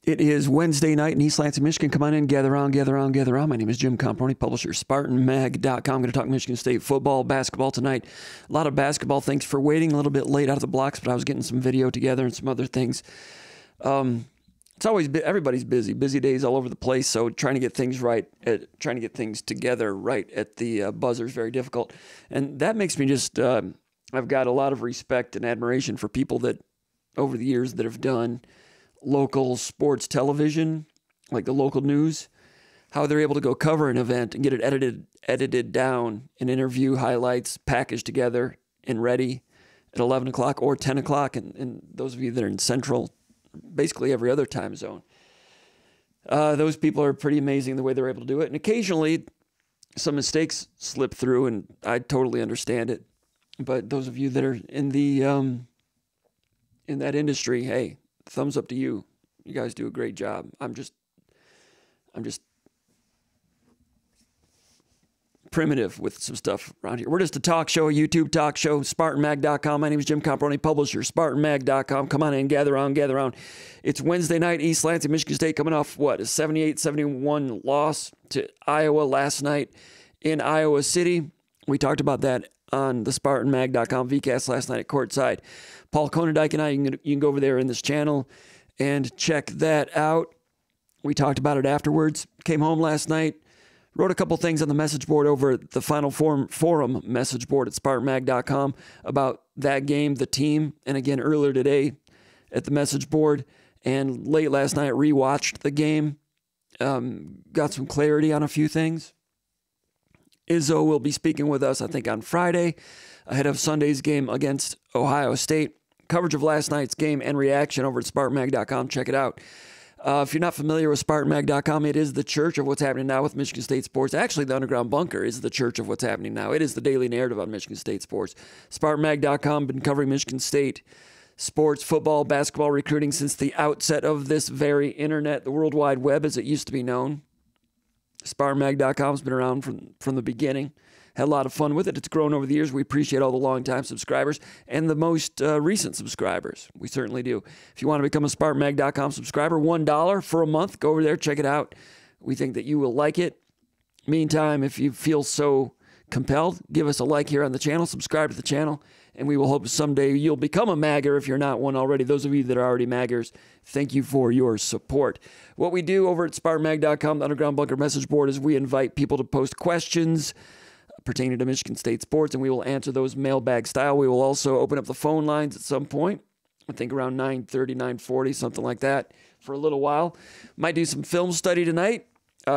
It is Wednesday night in East Lansing, Michigan. Come on in, gather around, gather around, gather around. My name is Jim Comparoni, publisher, SpartanMag.com. I'm going to talk Michigan State football, basketball tonight. A lot of basketball. Thanks for waiting. A little bit late out of the blocks, but I was getting some video together and some other things. It's always everybody's busy days all over the place. So trying to get things right, trying to get things together right at the buzzer is very difficult, and that makes me just. I've got a lot of respect and admiration for people that over the years that have done local sports television, like the local news, how they're able to go cover an event and get it edited down, and interview highlights packaged together and ready at 11 o'clock or 10 o'clock. And those of you that are in Central, basically every other time zone, those people are pretty amazing the way they're able to do it. And occasionally some mistakes slip through, and I totally understand it. But those of you that are in the in that industry, hey, thumbs up to you. You guys do a great job. I'm just primitive with some stuff around here. We're just a talk show, a YouTube talk show, SpartanMag.com. My name is Jim Comparoni, publisher, SpartanMag.com. Come on in, gather around. It's Wednesday night, East Lansing, Michigan State coming off, what, a 78-71 loss to Iowa last night in Iowa City. We talked about that on the SpartanMag.com VCast last night at courtside. Paul Konendijk and I, you can go over there in this channel and check that out. We talked about it afterwards. Came home last night, wrote a couple things on the message board over at the Final Forum message board at SpartanMag.com about that game, the team, and again earlier today at the message board. And late last night, rewatched the game, got some clarity on a few things. Izzo will be speaking with us, I think, on Friday, ahead of Sunday's game against Ohio State. Coverage of last night's game and reaction over at SpartanMag.com. Check it out. If you're not familiar with SpartanMag.com, it is the church of what's happening now with Michigan State sports. Actually, the Underground Bunker is the church of what's happening now. It is the daily narrative on Michigan State sports. SpartanMag.com been covering Michigan State sports, football, basketball, recruiting since the outset of this very internet, the World Wide Web as it used to be known. SpartanMag.com has been around from the beginning. Had a lot of fun with it. It's grown over the years. We appreciate all the longtime subscribers and the most recent subscribers. We certainly do. If you want to become a SpartanMag.com subscriber, $1 for a month. Go over there, check it out. We think that you will like it. Meantime, if you feel so compelled, give us a like here on the channel, subscribe to the channel, and we will hope someday you'll become a Magger if you're not one already. Those of you that are already Maggers, thank you for your support. What we do over at SpartanMag.com, the Underground Bunker message board, is we invite people to post questions pertaining to Michigan State sports, and we will answer those mailbag style. We will also open up the phone lines at some point, I think around 9:30, 9:40, something like that, for a little while. Might do some film study tonight.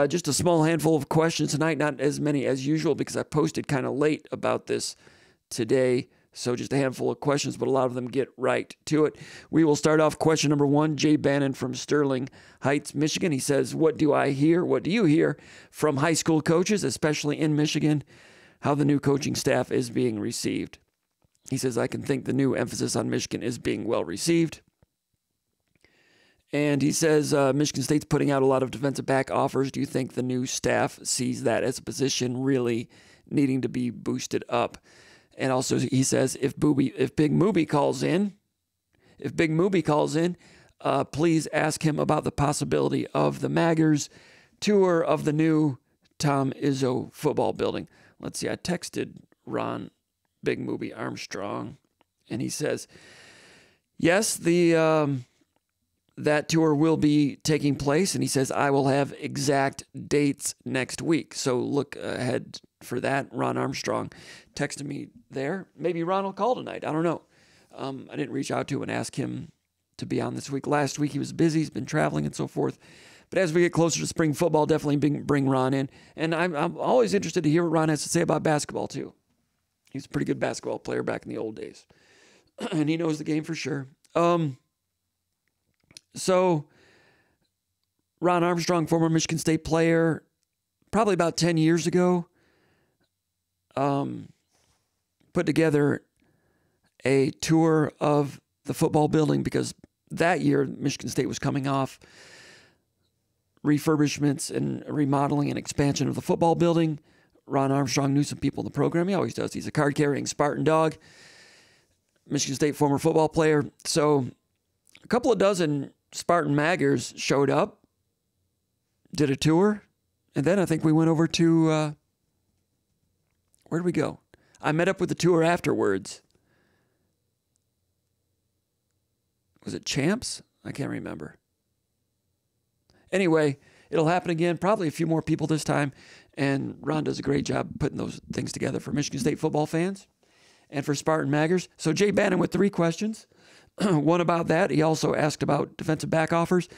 Just a small handful of questions tonight, not as many as usual because I posted kind of late about this today. So just a handful of questions, but a lot of them get right to it. We will start off question number one. Jay Bannon from Sterling Heights, Michigan. He says, what do you hear from high school coaches, especially in Michigan, how the new coaching staff is being received? He says, I can think the new emphasis on Michigan is being well received. And he says, Michigan State's putting out a lot of defensive back offers. Do you think the new staff sees that as a position really needing to be boosted up? And also, he says, if Big Mooby calls in, please ask him about the possibility of the Maggers tour of the new Tom Izzo football building. Let's see, I texted Ron Big Mooby Armstrong, and he says, yes, that tour will be taking place, and he says, I will have exact dates next week. So look ahead for that. Ron Armstrong texted me there. Maybe Ron will call tonight. I don't know. I didn't reach out to him and ask him to be on this week. Last week he was busy. He's been traveling and so forth. But as we get closer to spring football, definitely bring Ron in. And I'm always interested to hear what Ron has to say about basketball too. He's a pretty good basketball player back in the old days. And he knows the game for sure. So Ron Armstrong, former Michigan State player, probably about 10 years ago, put together a tour of the football building because that year Michigan State was coming off refurbishments and remodeling and expansion of the football building. Ron Armstrong knew some people in the program. He always does. He's a card-carrying Spartan dog, Michigan State former football player. So a couple of dozen Spartan Maggers showed up, did a tour, and then I think we went over to, where did we go? I met up with the tour afterwards. Was it Champs? I can't remember. Anyway, it'll happen again, probably a few more people this time, and Ron does a great job putting those things together for Michigan State football fans and for Spartan Maggers. So Jay Bannon with 3 questions. One about that. He also asked about defensive back offers.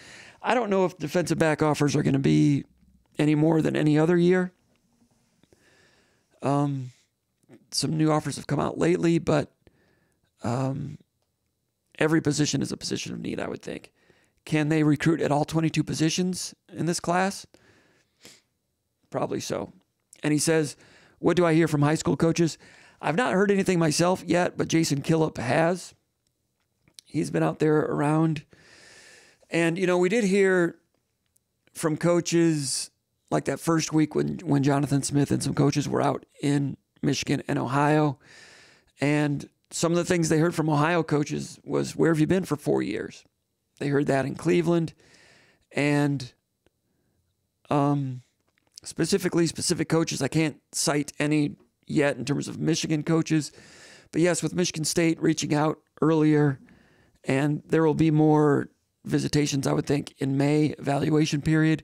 I don't know if defensive back offers are going to be any more than any other year. Some new offers have come out lately, but every position is a position of need, I would think. Can they recruit at all 22 positions in this class? Probably so. And he says, what do I hear from high school coaches? I've not heard anything myself yet, but Jason Killip has. He's been out there around. And, you know, we did hear from coaches like that first week when Jonathan Smith and some coaches were out in Michigan and Ohio. And some of the things they heard from Ohio coaches was, where have you been for 4 years? They heard that in Cleveland. And specific coaches, I can't cite any yet in terms of Michigan coaches. But yes, with Michigan State reaching out earlier, and there will be more visitations, I would think, in May evaluation period,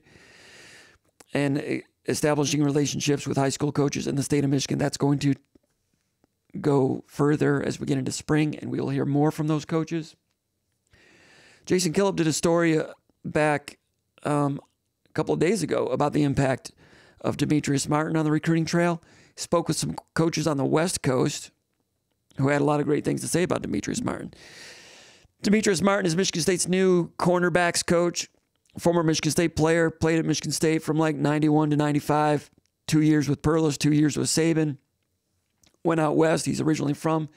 and establishing relationships with high school coaches in the state of Michigan. That's going to go further as we get into spring, and we will hear more from those coaches. Jason Killip did a story back a couple of days ago about the impact of Demetrius Martin on the recruiting trail. He spoke with some coaches on the West Coast who had a lot of great things to say about Demetrius Martin. Demetrius Martin is Michigan State's new cornerbacks coach, former Michigan State player, played at Michigan State from like 91 to 95, 2 years with Perlis, 2 years with Saban. Went out west. He's originally from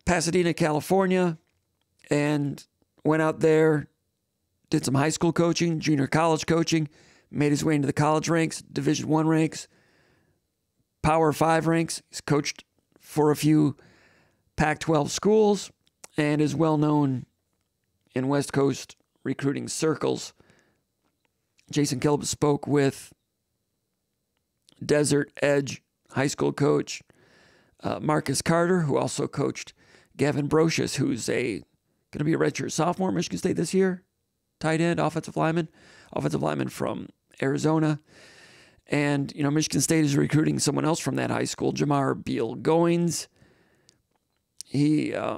Pasadena, California, and went out there, did some high school coaching, junior college coaching, made his way into the college ranks, Division I ranks, Power 5 ranks. He's coached for a few Pac-12 schools and is well known in West Coast recruiting circles. Jason Killip spoke with Desert Edge high school coach Marcus Carter, who also coached Gavin Brocious, who's going to be a redshirt sophomore at Michigan State this year, tight end, offensive lineman from Arizona. And, you know, Michigan State is recruiting someone else from that high school, Jamar Beal Goins. He, I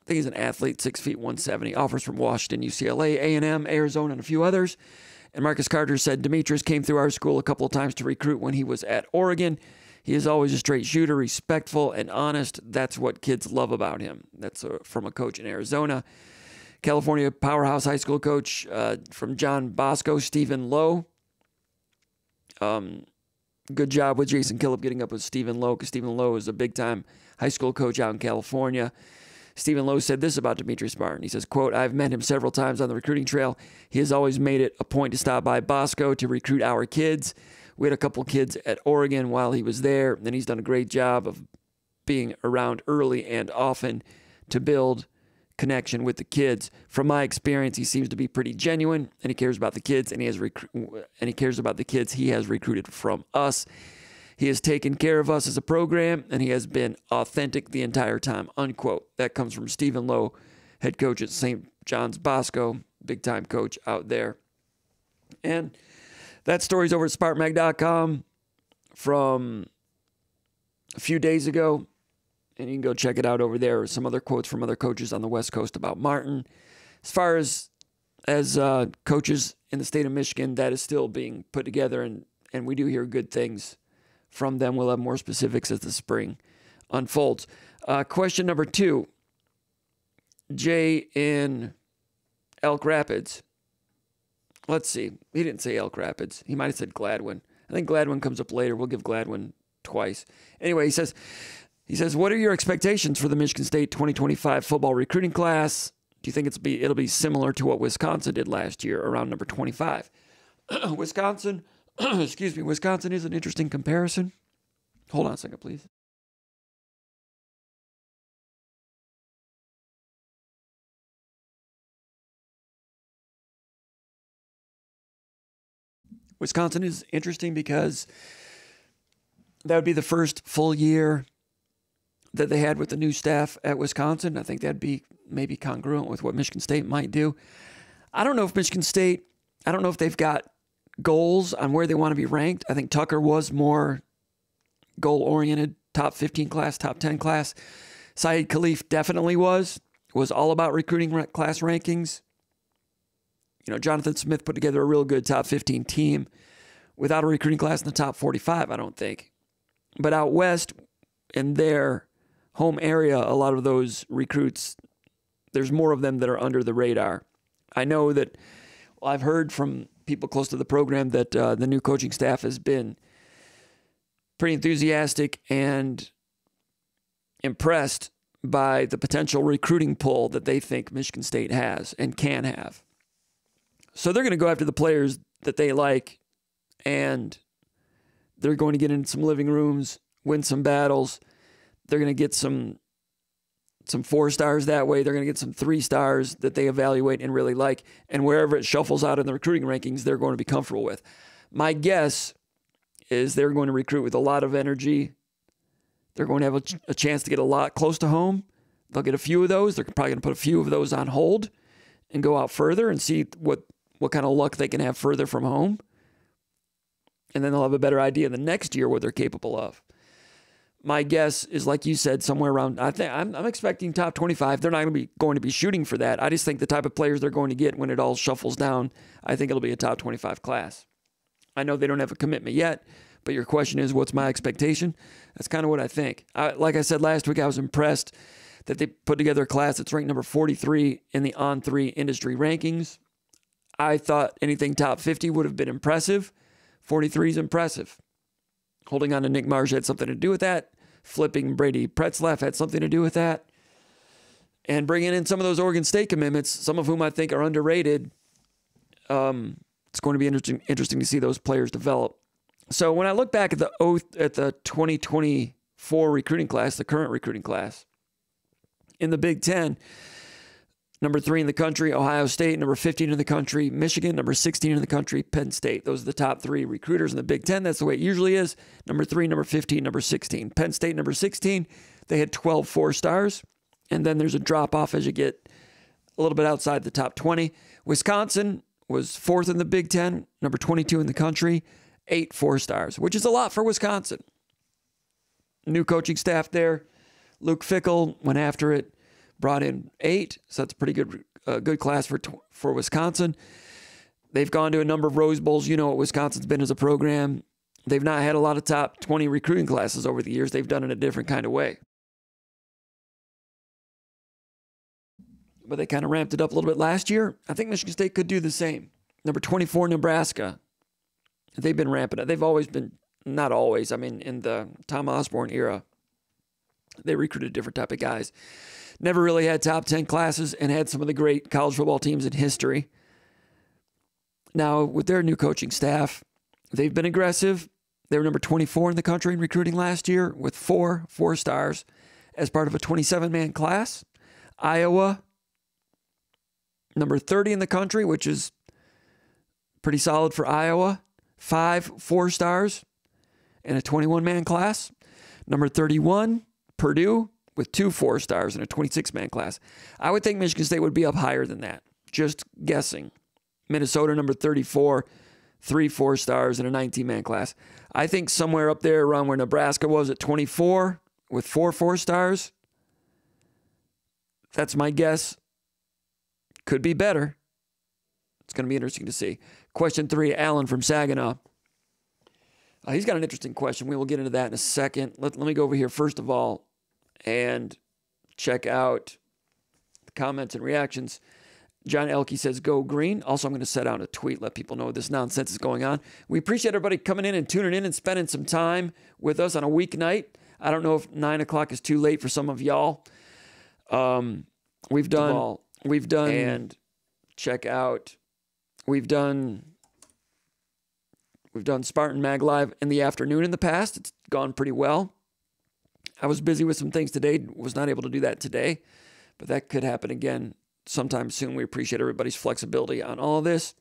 think he's an athlete, 6 feet, 170, offers from Washington, UCLA, A&M, Arizona, and a few others. And Marcus Carter said, Demetrius came through our school a couple of times to recruit when he was at Oregon. He is always a straight shooter, respectful, and honest. That's what kids love about him. That's from a coach in Arizona. California powerhouse high school coach from John Bosco, Stephen Lowe. Good job with Jason Killip getting up with Stephen Lowe, because Stephen Lowe is a big-time high school coach out in California. Stephen Lowe said this about Demetrius Martin. He says, quote, I've met him several times on the recruiting trail. He has always made it a point to stop by Bosco to recruit our kids. We had a couple kids at Oregon while he was there, and he's done a great job of being around early and often to build connection with the kids. From my experience, he seems to be pretty genuine, and he cares about the kids, and he cares about the kids he has recruited from us. He has taken care of us as a program, and he has been authentic the entire time, unquote. That comes from Stephen Lowe, head coach at St. John's Bosco, big-time coach out there. And that story's over at SpartanMag.com from a few days ago, and you can go check it out over there. Some other quotes from other coaches on the West Coast about Martin. As far as coaches in the state of Michigan, that is still being put together, and we do hear good things from them. We'll have more specifics as the spring unfolds. Question number 2. Jay in Elk Rapids. Let's see. He didn't say Elk Rapids. He might have said Gladwin. I think Gladwin comes up later. We'll give Gladwin twice. Anyway, he says, what are your expectations for the Michigan State 2025 football recruiting class? Do you think it'll be similar to what Wisconsin did last year, around number 25? Wisconsin is an interesting comparison. Hold on a second, please. Wisconsin is interesting because that would be the first full year that they had with the new staff at Wisconsin. I think that'd be maybe congruent with what Michigan State might do. I don't know if Michigan State, I don't know if they've got goals on where they want to be ranked. I think Tucker was more goal-oriented, top 15 class, top 10 class. Saeed Khalif definitely was all about recruiting class rankings. You know, Jonathan Smith put together a real good top 15 team without a recruiting class in the top 45, I don't think. But out west, in their home area, a lot of those recruits, there's more of them that are under the radar. I know that, well, I've heard from people close to the program that the new coaching staff has been pretty enthusiastic and impressed by the potential recruiting pull that they think Michigan State has and can have. So they're going to go after the players that they like, and they're going to get into some living rooms, win some battles. They're going to get some 4 stars that way. They're going to get some 3 stars that they evaluate and really like. And wherever it shuffles out in the recruiting rankings, they're going to be comfortable with. My guess is they're going to recruit with a lot of energy. They're going to have a chance to get a lot close to home. They'll get a few of those. They're probably going to put a few of those on hold and go out further and see what kind of luck they can have further from home. And then they'll have a better idea the next year what they're capable of. My guess is, like you said, somewhere around, I'm expecting top 25. They're not going to be shooting for that. I just think the type of players they're going to get when it all shuffles down, I think it'll be a top 25 class. I know they don't have a commitment yet, but your question is, what's my expectation? That's kind of what I think. Like I said last week, I was impressed that they put together a class that's ranked number 43 in the On3 industry rankings. I thought anything top 50 would have been impressive. 43 is impressive. Holding on to Nick Marsh had something to do with that. Flipping Brady Pretzlaff had something to do with that. And bringing in some of those Oregon State commitments, some of whom I think are underrated, it's going to be interesting to see those players develop. So when I look back at the 2024 recruiting class, the current recruiting class, in the Big Ten, number 3 in the country, Ohio State, number 15 in the country, Michigan, number 16 in the country, Penn State. Those are the top 3 recruiters in the Big Ten. That's the way it usually is. Number 3, number 15, number 16. Penn State, number 16, they had 12 4-stars. And then there's a drop-off as you get a little bit outside the top 20. Wisconsin was 4th in the Big Ten, number 22 in the country, 8 4-stars, which is a lot for Wisconsin. New coaching staff there. Luke Fickell went after it. Brought in 8, so that's a pretty good class for Wisconsin. They've gone to a number of Rose Bowls. You know what Wisconsin's been as a program. They've not had a lot of top 20 recruiting classes over the years. They've done it a different kind of way. But they kind of ramped it up a little bit last year. I think Michigan State could do the same. Number 24, Nebraska. They've been ramping it. They've always been, not always, I mean, in the Tom Osborne era, they recruited different type of guys. Never really had top 10 classes and had some of the great college football teams in history. Now, with their new coaching staff, they've been aggressive. They were number 24 in the country in recruiting last year with 4 4-stars as part of a 27-man class. Iowa, number 30 in the country, which is pretty solid for Iowa. 5 4-stars in a 21-man class. Number 31, Purdue, with 2 4-stars in a 26-man class. I would think Michigan State would be up higher than that. Just guessing. Minnesota, number 34, 3 4-stars in a 19-man class. I think somewhere up there around where Nebraska was at 24 with 4 4-stars. That's my guess. Could be better. It's going to be interesting to see. Question 3, Alan from Saginaw. He's got an interesting question. We will get into that in a second. Let me go over here first of all and check out the comments and reactions. John Elke says, go green. Also, I'm going to set out a tweet, let people know this nonsense is going on. We appreciate everybody coming in and tuning in and spending some time with us on a weeknight. I don't know if 9 o'clock is too late for some of y'all. We've done, and check out, we've done SpartanMag Live in the afternoon in the past. It's gone pretty well. I was busy with some things today, was not able to do that today, but that could happen again sometime soon. We appreciate everybody's flexibility on all of this.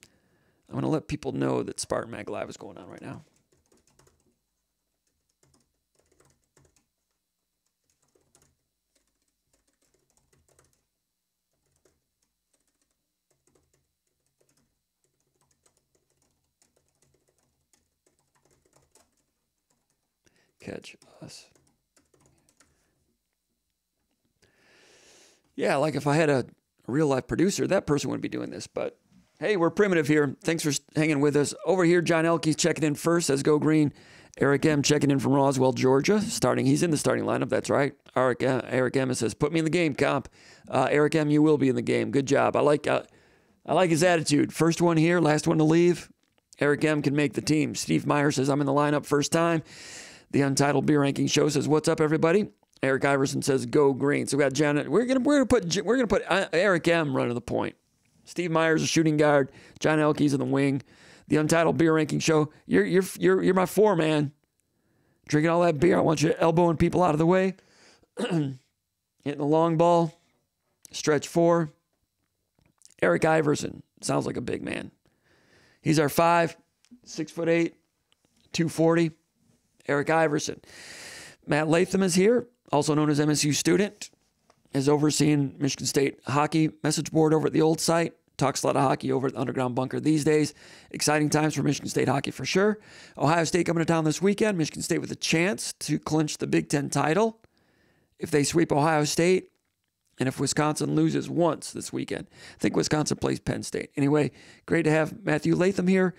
I'm going to let people know that SpartanMag Live is going on right now. Catch us. Yeah, like if I had a real life producer, that person wouldn't be doing this. But hey, we're primitive here. Thanks for hanging with us. Over here, John Elke's checking in first. Says go green. Eric M checking in from Roswell, Georgia. He's in the starting lineup. That's right. Eric M says, put me in the game, comp. Eric M, you will be in the game. Good job. I like his attitude. First one here, last one to leave. Eric M can make the team. Steve Meyer says, I'm in the lineup first time. The Untitled Beer Ranking Show says, what's up, everybody? Eric Iverson says, go green. So we got Janet. We're gonna put Eric M running the point. Steve Myers, a shooting guard. John Elke's in the wing. The Untitled Beer Ranking Show. You're my four, man. Drinking all that beer. I want you elbowing people out of the way. Hitting the long ball. Stretch four. Eric Iverson. Sounds like a big man. He's our 5, 6'8", 240. Eric Iverson. Matt Latham is here, also known as MSU student, is overseeing Michigan State hockey message board over at the old site. Talks a lot of hockey over at the Underground Bunker these days. Exciting times for Michigan State hockey for sure. Ohio State coming to town this weekend. Michigan State with a chance to clinch the Big Ten title if they sweep Ohio State and if Wisconsin loses once this weekend. I think Wisconsin plays Penn State. Anyway, great to have Matthew Latham here.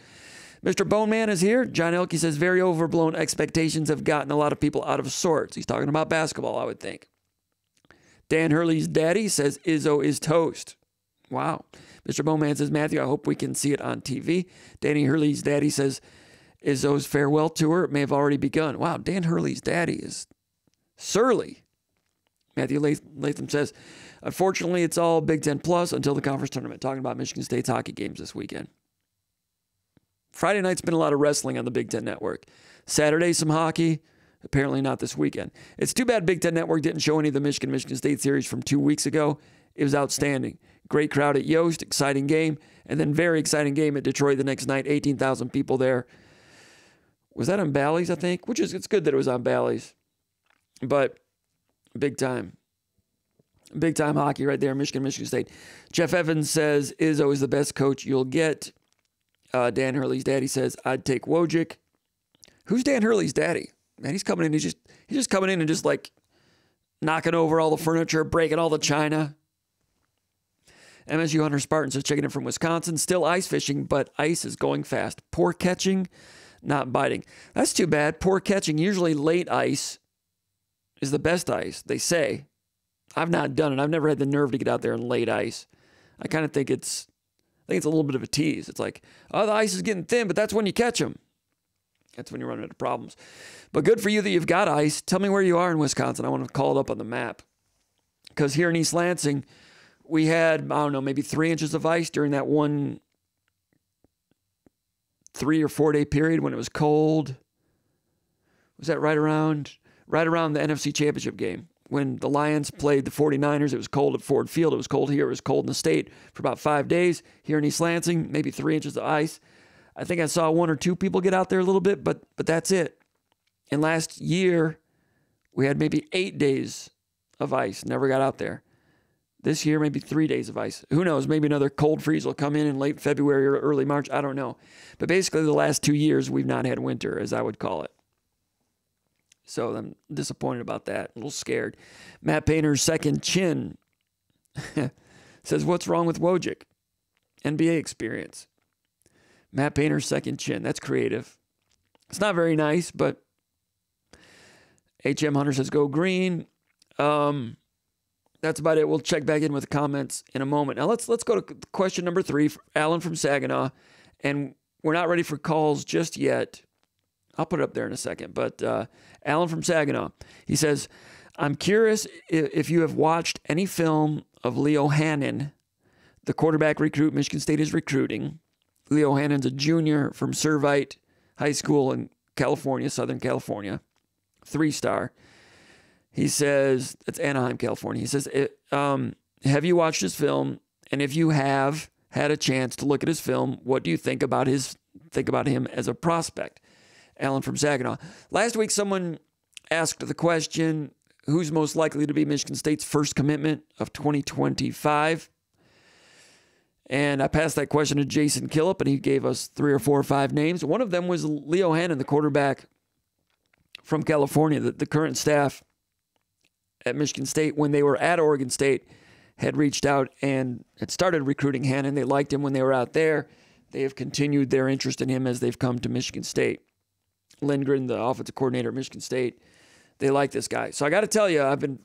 Mr. Boneman is here. John Elke says very overblown expectations have gotten a lot of people out of sorts. He's talking about basketball, I would think. Dan Hurley's daddy says Izzo is toast. Wow. Mr. Bowman says, Matthew, I hope we can see it on TV. Danny Hurley's daddy says Izzo's farewell tour may have already begun. Wow, Dan Hurley's daddy is surly. Matthew Latham says, unfortunately, it's all Big Ten Plus until the conference tournament. Talking about Michigan State's hockey games this weekend. Friday night's been a lot of wrestling on the Big Ten Network. Saturday, some hockey. Apparently not this weekend. It's too bad Big Ten Network didn't show any of the Michigan State series from 2 weeks ago. It was outstanding. Great crowd at Yost, exciting game, and then very exciting game at Detroit the next night. 18,000 people there. Was that on Bally's, I think? It's good that it was on Bally's. But big time. Big time hockey right there, Michigan State. Jeff Evans says Izzo is the best coach you'll get. Dan Hurley's daddy says, I'd take Wojcik. Who's Dan Hurley's daddy? Man, he's coming in. He's just coming in and just like knocking over all the furniture, breaking all the china. MSU Hunter Spartan says, checking in from Wisconsin. Still ice fishing, but ice is going fast. Poor catching, not biting. That's too bad. Poor catching. Usually late ice is the best ice, they say. I've not done it. I've never had the nerve to get out there in late ice. I kind of think it's a little bit of a tease. It's like, oh, the ice is getting thin, but that's when you catch them. That's when you run into problems. But good for you that you've got ice. Tell me where you are in Wisconsin. I want to call it up on the map. Because here in East Lansing, we had, I don't know, maybe 3 inches of ice during that one 3 or 4 day period when it was cold. Was that right around the NFC Championship game? When the Lions played the 49ers, it was cold at Ford Field. It was cold here. It was cold in the state for about 5 days. Here in East Lansing, maybe 3 inches of ice. I think I saw 1 or 2 people get out there a little bit, but that's it. And last year, we had maybe 8 days of ice. Never got out there. This year, maybe 3 days of ice. Who knows? Maybe another cold freeze will come in late February or early March. I don't know. But basically, the last 2 years, we've not had winter, as I would call it. So I'm disappointed about that. A little scared. Matt Painter's second chin says, what's wrong with Wojcik? NBA experience. Matt Painter's second chin. That's creative. It's not very nice, but HM Hunter says, go green. That's about it. We'll check back in with the comments in a moment. Now let's go to question number 3. Alan from Saginaw. And we're not ready for calls just yet. I'll put it up there in a second. But Alan from Saginaw, he says, I'm curious if you have watched any film of Leo Hannon, the quarterback recruit Michigan State is recruiting. Leo Hannon's a junior from Servite High School in California, Southern California, 3-star. He says, it's Anaheim, California. He says, have you watched this film? And if you have had a chance to look at his film. What do you think about him as a prospect? Alan from Saginaw. Last week, someone asked the question, who's most likely to be Michigan State's first commitment of 2025? And I passed that question to Jason Killip, and he gave us 3 or 4 or 5 names. One of them was Leo Hannon, the quarterback from California. The current staff at Michigan State, when they were at Oregon State, had reached out and had started recruiting Hannon. They liked him when they were out there. They have continued their interest in him as they've come to Michigan State. Lindgren, the offensive coordinator at Michigan State, they like this guy. So I got to tell you, I've been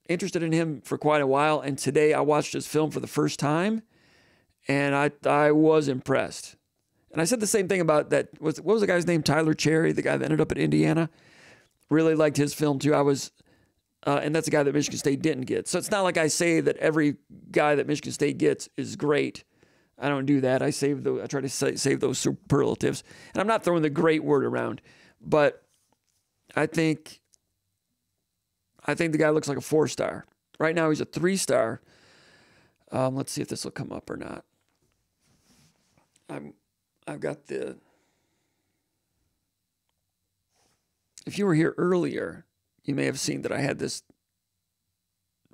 interested in him for quite a while, and today I watched his film for the first time, and I was impressed. And I said the same thing about that. What was the guy's name? Tyler Cherry, the guy that ended up at Indiana. Really liked his film too. And that's a guy that Michigan State didn't get. So it's not like I say that every guy that Michigan State gets is great. I don't do that. I try to save those superlatives. And I'm not throwing the great word around, but I think the guy looks like a 4-star. Right now he's a 3-star. Let's see if this will come up or not. I've got the. If you were here earlier, you may have seen that I had this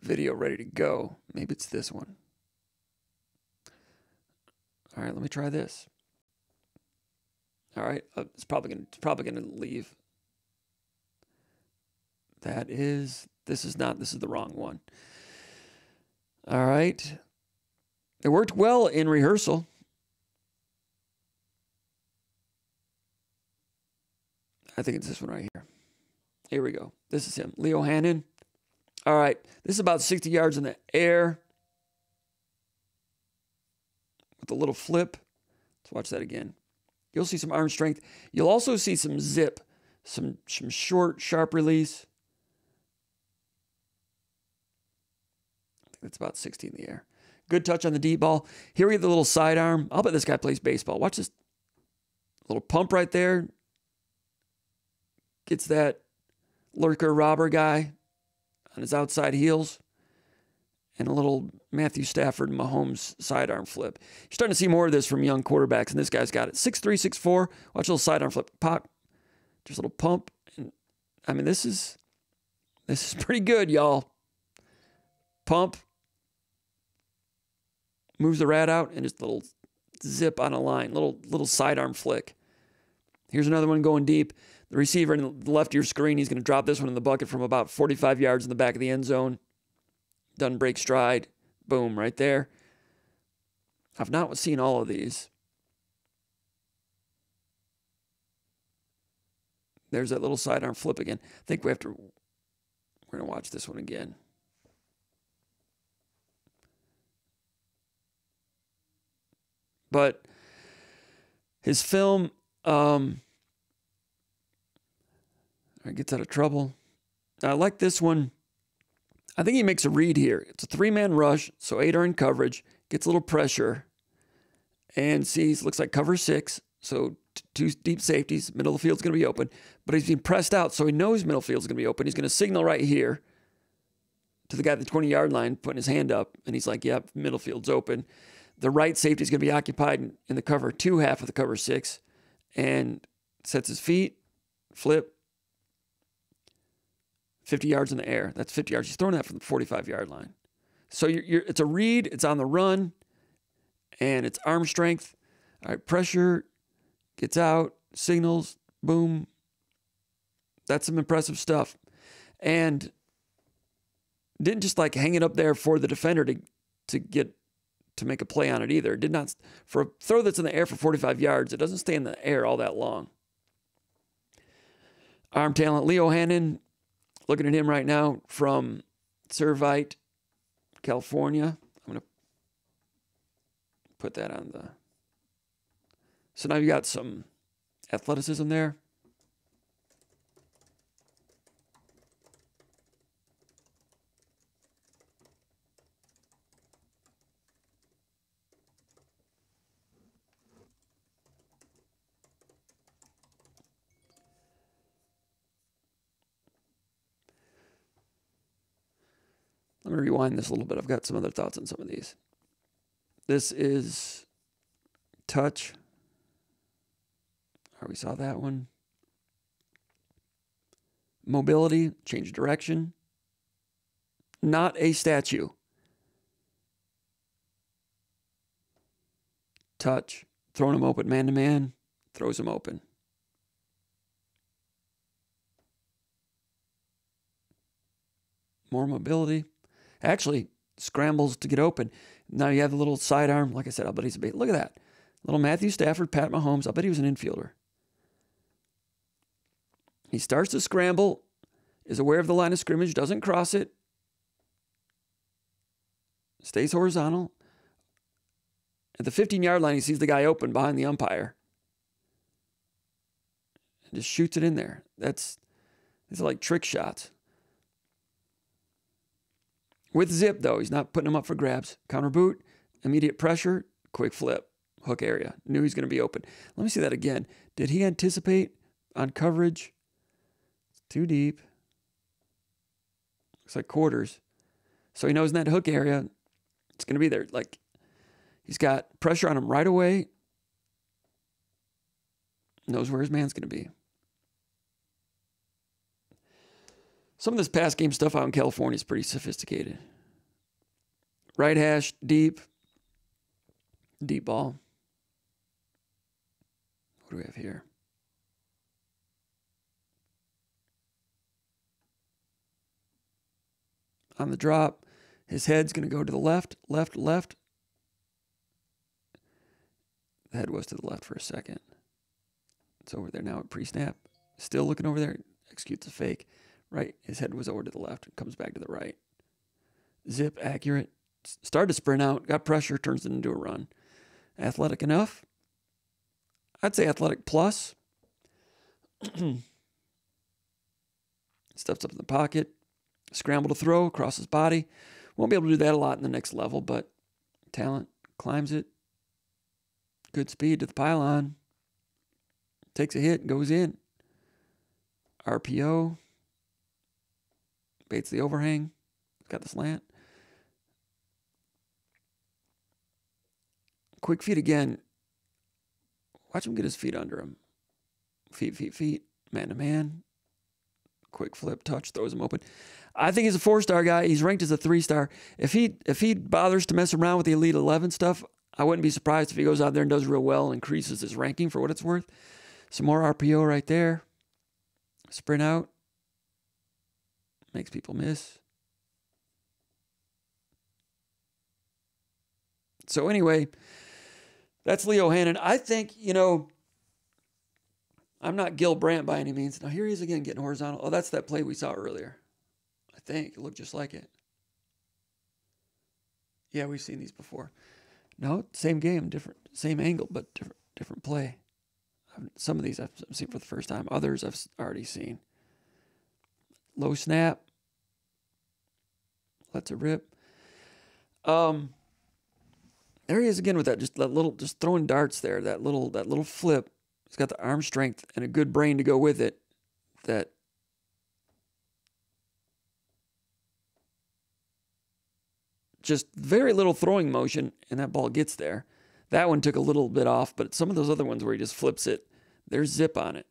video ready to go. Maybe it's this one. All right, let me try this. All right, it's probably gonna leave. This is the wrong one. All right. It worked well in rehearsal. I think it's this one right here. Here we go. This is him, Leo Hannon. All right, this is about 60 yards in the air with a little flip. Let's watch that again. You'll see some arm strength. You'll also see some zip, some short, sharp release. I think that's about 60 in the air. Good touch on the deep ball. Here we get the little sidearm. I'll bet this guy plays baseball. Watch this little pump right there. Gets that lurker robber guy on his outside heels. And a little Matthew Stafford Mahomes sidearm flip. You're starting to see more of this from young quarterbacks, and this guy's got it. 6'3", 6'4". Watch a little sidearm flip. Pop. Just a little pump. And I mean, this is pretty good, y'all. Pump. Moves the rat out, and just a little zip on a line. Little sidearm flick. Here's another one going deep. The receiver in the left of your screen, he's going to drop this one in the bucket from about 45 yards in the back of the end zone. Doesn't break stride. Boom, right there. I've not seen all of these. There's that little sidearm flip again. I think we're going to watch this one again. But his film gets out of trouble. I like this one. I think he makes a read here. It's a 3-man rush, so 8 are in coverage. Gets a little pressure. And sees, looks like cover 6. So 2 deep safeties. Middle of the field's going to be open. But he's being pressed out, so he knows middle field's going to be open. He's going to signal right here to the guy at the 20-yard line, putting his hand up. And he's like, yep, middle field's open. The right safety is going to be occupied in the cover 2 half of the cover 6. And sets his feet, flip, 50 yards in the air. That's 50 yards. He's throwing that from the 45-yard line. So it's a read. It's on the run. And it's arm strength. All right, pressure. Gets out. Signals. Boom. That's some impressive stuff. And didn't just like hang it up there for the defender to make a play on it either. Did not, for a throw that's in the air for 45 yards, it doesn't stay in the air all that long. Arm talent. Leo Hannon. Looking at him right now from Servite, California. I'm going to put that on the... So now you got some athleticism there. Let me rewind this a little bit. I've got some other thoughts on some of these. This is touch. We saw that one. Mobility, change direction. Not a statue. Touch, throwing him open man to man, throws him open. More mobility. Actually, scrambles to get open. Now you have the little sidearm. Like I said, I'll bet he's a bait. Look at that. Little Matthew Stafford, Pat Mahomes. I'll bet he was an infielder. He starts to scramble, is aware of the line of scrimmage, doesn't cross it, stays horizontal. At the 15-yard line, he sees the guy open behind the umpire and just shoots it in there. These are like trick shots. With zip, though, he's not putting him up for grabs. Counter boot, immediate pressure, quick flip, hook area. Knew he's going to be open. Let me see that again. Did he anticipate on coverage? Too deep. Looks like quarters. So he knows in that hook area, it's going to be there. Like, he's got pressure on him right away. Knows where his man's going to be. Some of this pass game stuff out in California is pretty sophisticated. Right hash, deep. Deep ball. What do we have here? On the drop, his head's going to go to the left, left, left. The head was to the left for a second. It's over there now at pre-snap. Still looking over there. Executes a fake. Right. His head was over to the left and comes back to the right. Zip, accurate. Started to sprint out. Got pressure. Turns it into a run. Athletic enough? I'd say athletic plus. Steps up in the pocket. Scramble to throw across his body. Won't be able to do that a lot in the next level, but talent. Climbs it. Good speed to the pylon. Takes a hit, goes in. RPO. Baits the overhang. Got the slant. Quick feet again. Watch him get his feet under him. Feet. Man to man. Quick flip, touch, throws him open. I think he's a 4-star guy. He's ranked as a 3-star. If he bothers to mess around with the Elite 11 stuff, I wouldn't be surprised if he goes out there and does real well and increases his ranking for what it's worth. Some more RPO right there. Sprint out. Makes people miss. So anyway, that's Leo Hannon. I think, I'm not Gil Brandt by any means. Now here he is again getting horizontal. Oh, that's that play we saw earlier. I think it looked just like it. Yeah, we've seen these before. No, same game, same angle, but different play. Some of these I've seen for the first time. Others I've already seen. Low snap. Lets it rip. There he is again with that just throwing darts there. That little flip. He's got the arm strength and a good brain to go with it. That just very little throwing motion, and that ball gets there. That one took a little bit off, but some of those other ones where he just flips it, there's zip on it.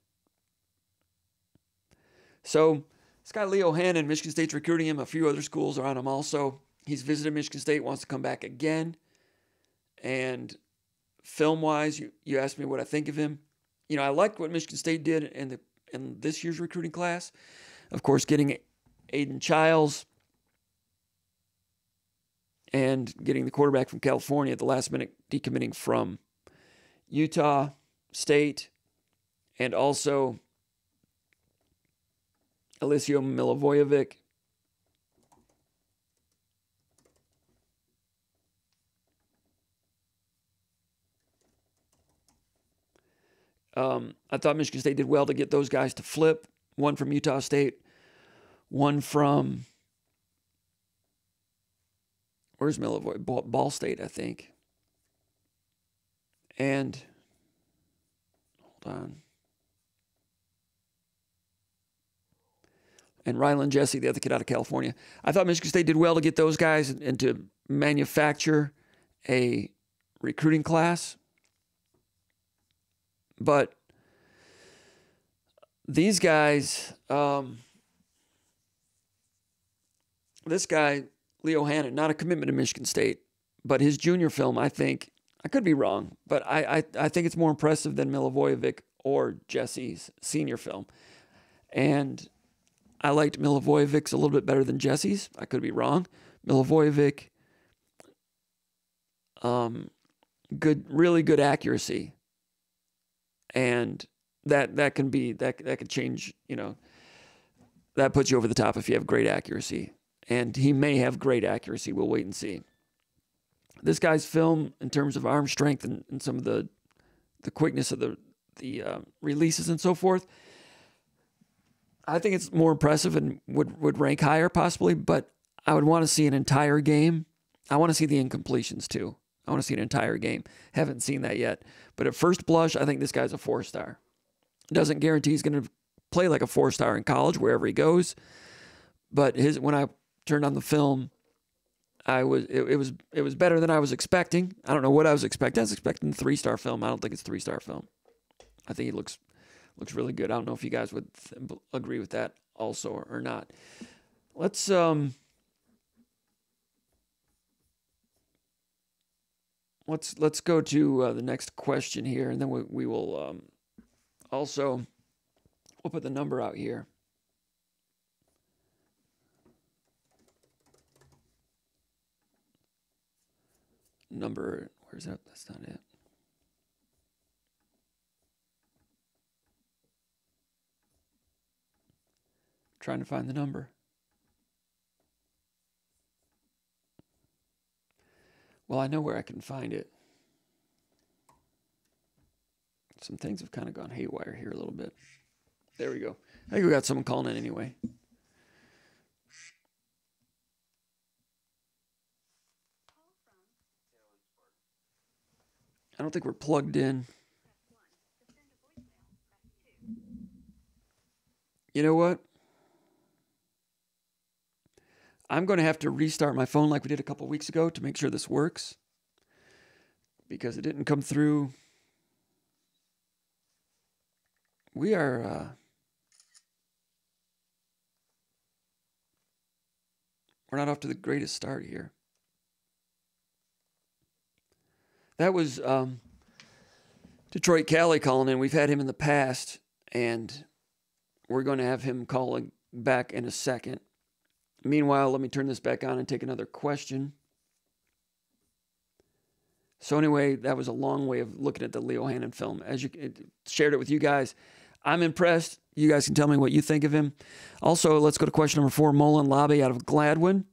So this guy Leo Hannon, Michigan State's recruiting him. A few other schools are on him also. He's visited Michigan State, wants to come back again. And film-wise, you asked me what I think of him. I liked what Michigan State did in this year's recruiting class. Of course, getting Aiden Childs and getting the quarterback from California at the last minute, decommitting from Utah State, and also Alisio Milivojevic. I thought Michigan State did well to get those guys to flip. One from Utah State, one from, where's Milivojevic? Ball State, I think. And, hold on. And Rylan Jesse, the other kid out of California. I thought Michigan State did well to get those guys and to manufacture a recruiting class But these guys, this guy, Leo Hannon, not a commitment to Michigan State, but his junior film, I think, I could be wrong, but I think it's more impressive than Milivojevic or Jesse's senior film. And I liked Milivojevic's a little bit better than Jesse's. I could be wrong. Milivojevic, really good accuracy. And that could change, that puts you over the top if you have great accuracy. And he may have great accuracy. We'll wait and see. This guy's film, in terms of arm strength and some of the quickness of the releases and so forth, I think it's more impressive and would rank higher possibly, but I would want to see an entire game. I want to see the incompletions too. I want to see an entire game. Haven't seen that yet. But at first blush, I think this guy's a 4-star. Doesn't guarantee he's going to play like a 4-star in college, wherever he goes. But when I turned on the film, it was better than I was expecting. I don't know what I was expecting. I was expecting a 3-star film. I don't think it's a 3-star film. I think he looks really good. I don't know if you guys would agree with that also or not. Let's go to the next question here, and then we will also we'll put the number out here. Number, where's that? That's not it. Trying to find the number. Well, I know where I can find it. Some things have kind of gone haywire here a little bit. There we go. I think we got someone calling in anyway. I don't think we're plugged in. You know what? I'm going to have to restart my phone like we did a couple weeks ago to make sure this works, because it didn't come through. We're not off to the greatest start here. That was Detroit Cali calling in. We've had him in the past, and we're going to have him calling back in a second. Meanwhile, let me turn this back on and take another question. So anyway, that was a long way of looking at the Leo Hannon film. As you shared it with you guys, I'm impressed. You guys can tell me what you think of him. Also, let's go to question number 4. Mullen Labe out of Gladwin,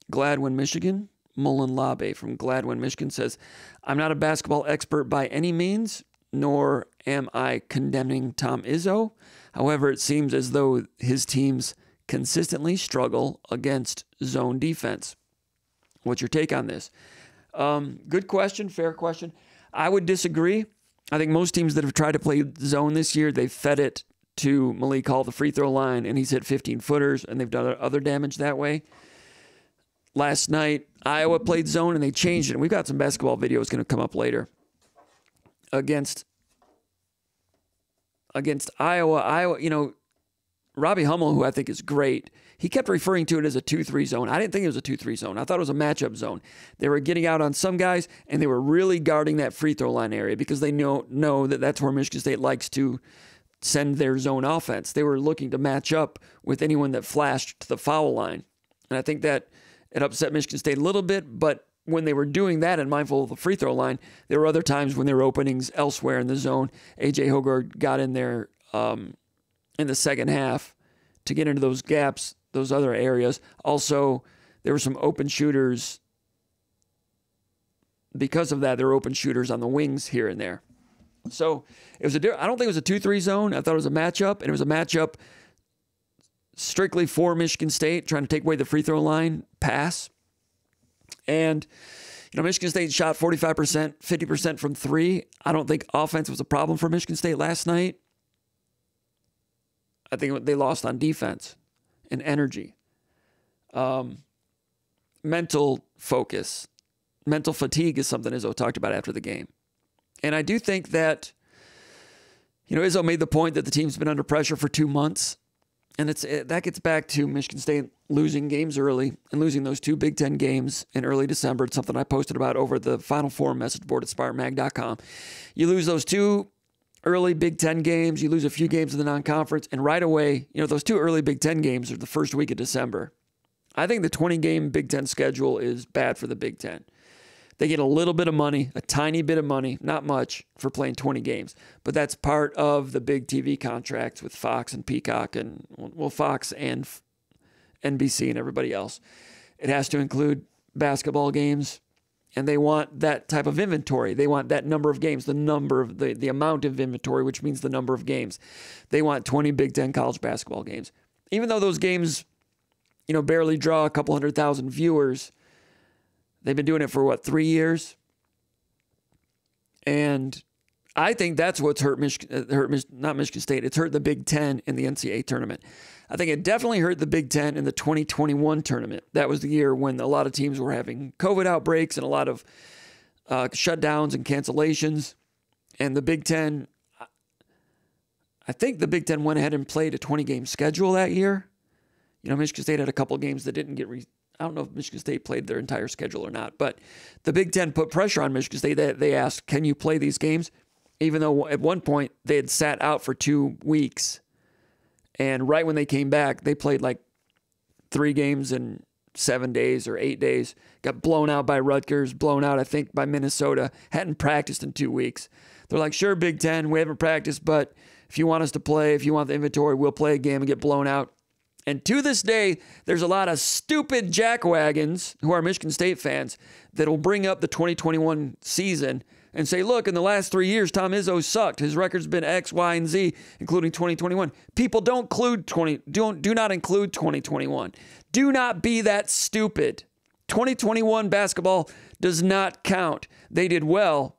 Michigan. Mullen Labe from Gladwin, Michigan says, I'm not a basketball expert by any means, nor am I condemning Tom Izzo. However, it seems as though his teams consistently struggle against zone defense. What's your take on this? Good question, fair question. I would disagree. I think most teams that have tried to play zone this year, they've fed it to Malik Hall, the free throw line, and he's hit 15-footers, and they've done other damage that way. Last night, Iowa played zone, and they changed it. And we've got some basketball videos going to come up later. Against Iowa, Robbie Hummel, who I think is great, he kept referring to it as a 2-3 zone. I didn't think it was a 2-3 zone. I thought it was a matchup zone. They were getting out on some guys, and they were really guarding that free throw line area because they know that that's where Michigan State likes to send their zone offense. They were looking to match up with anyone that flashed to the foul line. And I think that it upset Michigan State a little bit, but when they were doing that and mindful of the free throw line, there were other times when there were openings elsewhere in the zone. A.J. Hogarth got in there in the second half to get into those gaps, those other areas. Also, there were some open shooters. Because of that, there were open shooters on the wings here and there. So it was I don't think it was a 2-3 zone. I thought it was a matchup, and it was a matchup strictly for Michigan State, trying to take away the free throw line pass. And, Michigan State shot 45%, 50% from 3. I don't think offense was a problem for Michigan State last night. I think they lost on defense and energy. Mental focus. Mental fatigue is something Izzo talked about after the game. And I do think that Izzo made the point that the team's been under pressure for 2 months. And that gets back to Michigan State losing games early and losing those 2 Big Ten games in early December. It's something I posted about over the Final Four message board at SpartanMag.com. You lose those 2 early Big Ten games. You lose a few games in the non-conference. And right away, those 2 early Big Ten games are the first week of December. I think the 20-game Big Ten schedule is bad for the Big Ten. They get a little bit of money, a tiny bit of money, not much, for playing 20 games. But that's part of the big TV contracts with Fox and Peacock and, Fox and NBC and everybody else. It has to include basketball games, and they want that type of inventory. They want that number of games, the amount of inventory, which means the number of games. They want 20 Big Ten college basketball games. Even though those games, barely draw a couple 100,000 viewers, they've been doing it for, 3 years? And I think that's what's hurt not Michigan State. It's hurt the Big Ten in the NCAA tournament. I think it definitely hurt the Big Ten in the 2021 tournament. That was the year when a lot of teams were having COVID outbreaks and a lot of shutdowns and cancellations. And the Big Ten, I think the Big Ten went ahead and played a 20-game schedule that year. Michigan State had a couple games that didn't get I don't know if Michigan State played their entire schedule or not, but the Big Ten put pressure on Michigan State. They asked, can you play these games? Even though at one point they had sat out for 2 weeks. And right when they came back, they played 3 games in 7 days or 8 days. Got blown out by Rutgers, blown out, I think, by Minnesota. Hadn't practiced in 2 weeks. They're like, sure, Big Ten, we haven't practiced, but if you want us to play, if you want the inventory, we'll play a game and get blown out. And to this day, there's a lot of stupid jackwagons who are Michigan State fans that will bring up the 2021 season and say, look, in the last 3 years, Tom Izzo sucked. His record's been X, Y, and Z, including 2021. People do not include 2021. Do not be that stupid. 2021 basketball does not count. They did well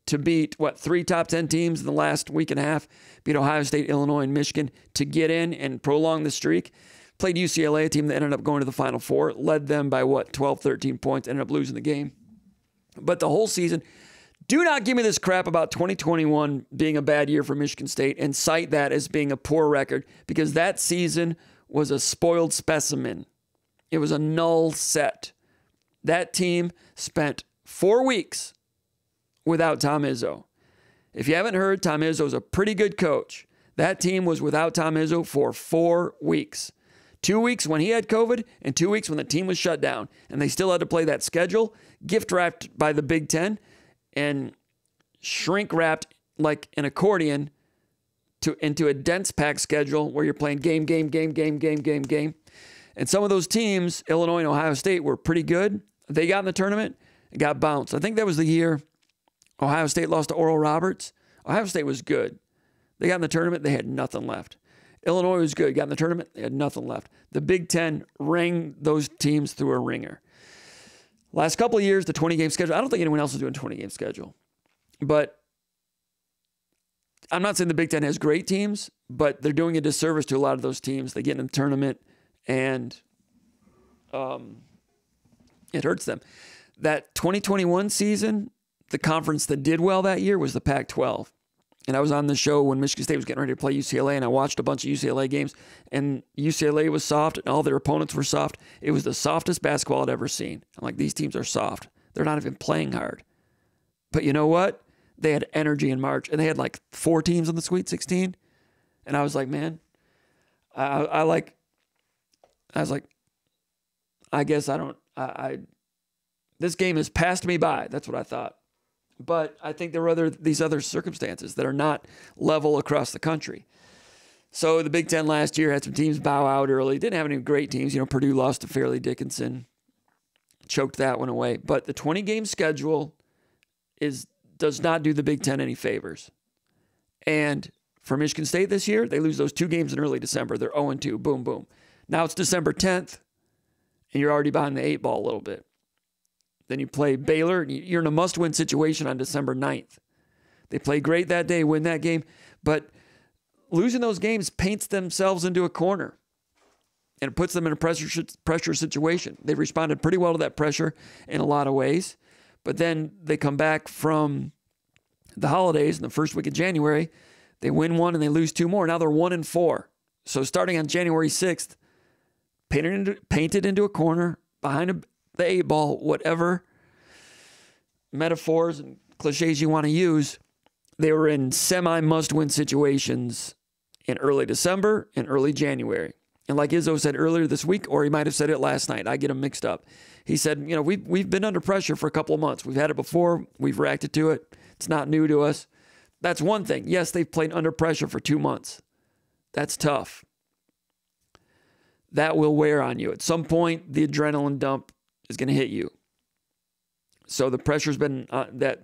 to beat, 3 top 10 teams in the last week and a half, beat Ohio State, Illinois, and Michigan to get in and prolong the streak. Played UCLA, a team that ended up going to the Final Four, led them by 12, 13 points, ended up losing the game. But the whole season, do not give me this crap about 2021 being a bad year for Michigan State and cite that as being a poor record, because that season was a spoiled specimen. It was a null set. That team spent 4 weeks without Tom Izzo. If you haven't heard, Tom Izzo is a pretty good coach. That team was without Tom Izzo for 4 weeks. 2 weeks when he had COVID and 2 weeks when the team was shut down. And they still had to play that schedule, gift-wrapped by the Big Ten and shrink-wrapped like an accordion into a dense pack schedule where you're playing game. And some of those teams, Illinois and Ohio State, were pretty good. They got in the tournament and got bounced. I think that was the year Ohio State lost to Oral Roberts. Ohio State was good. They got in the tournament. They had nothing left. Illinois was good. Got in the tournament. They had nothing left. The Big Ten rang those teams through a ringer. Last couple of years, the 20-game schedule. I don't think anyone else is doing a 20-game schedule. But I'm not saying the Big Ten has great teams, but they're doing a disservice to a lot of those teams. They get in the tournament, and it hurts them. That 2021 season, the conference that did well that year was the Pac-12. And I was on the show when Michigan State was getting ready to play UCLA, and I watched a bunch of UCLA games, and UCLA was soft, and all their opponents were soft. It was the softest basketball I'd ever seen. I'm like, these teams are soft. They're not even playing hard. But you know what? They had energy in March, and they had 4 teams in the Sweet 16. And I was like, man, I guess this game has passed me by. That's what I thought. But I think there were these other circumstances that are not level across the country. So the Big Ten last year had some teams bow out early. Didn't have any great teams. Purdue lost to Fairleigh Dickinson. Choked that one away. But the 20-game schedule does not do the Big Ten any favors. And for Michigan State this year, they lose those 2 games in early December. They're 0-2. Boom, boom. Now it's December 10th, and you're already behind the 8 ball a little bit. Then you play Baylor. You're in a must-win situation on December 9th. They play great that day, win that game. But losing those games paints themselves into a corner. And it puts them in a pressure situation. They've responded pretty well to that pressure in a lot of ways. But then they come back from the holidays in the first week of January. They win one and they lose two more. Now they're 1-4. So starting on January 6th, painted into a corner behind the 8-ball, whatever metaphors and cliches you want to use, they were in semi-must-win situations in early December and early January. And like Izzo said earlier this week, or he might have said it last night, I get them mixed up. He said, you know, we've been under pressure for a couple of months. We've had it before. We've reacted to it. It's not new to us. That's one thing. Yes, they've played under pressure for 2 months. That's tough. That will wear on you. At some point, the adrenaline dump is going to hit you. So the pressure's been that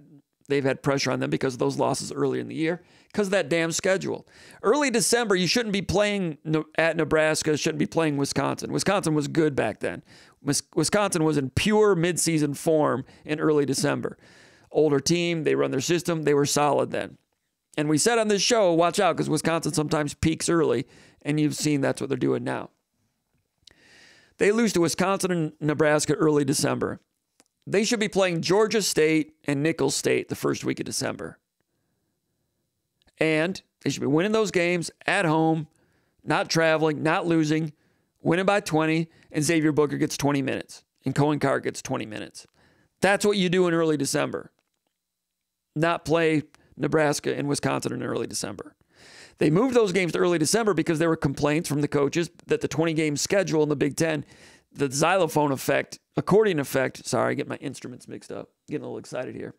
they've had pressure on them because of those losses early in the year, because of that damn schedule. Early December, you shouldn't be playing at Nebraska, shouldn't be playing Wisconsin. Wisconsin was good back then. Wisconsin was in pure midseason form in early December. Older team, they run their system, they were solid then. And we said on this show, watch out, because Wisconsin sometimes peaks early, and you've seen that's what they're doing now. They lose to Wisconsin and Nebraska early December. They should be playing Georgia State and Nicholls State the first week of December. And they should be winning those games at home, not traveling, not losing, winning by 20, and Xavier Booker gets 20 minutes, and Cohen Carr gets 20 minutes. That's what you do in early December. Not play Nebraska and Wisconsin in early December. They moved those games to early December because there were complaints from the coaches that the 20-game schedule in the Big Ten, the xylophone effect, accordion effect, sorry, I get my instruments mixed up, getting a little excited here.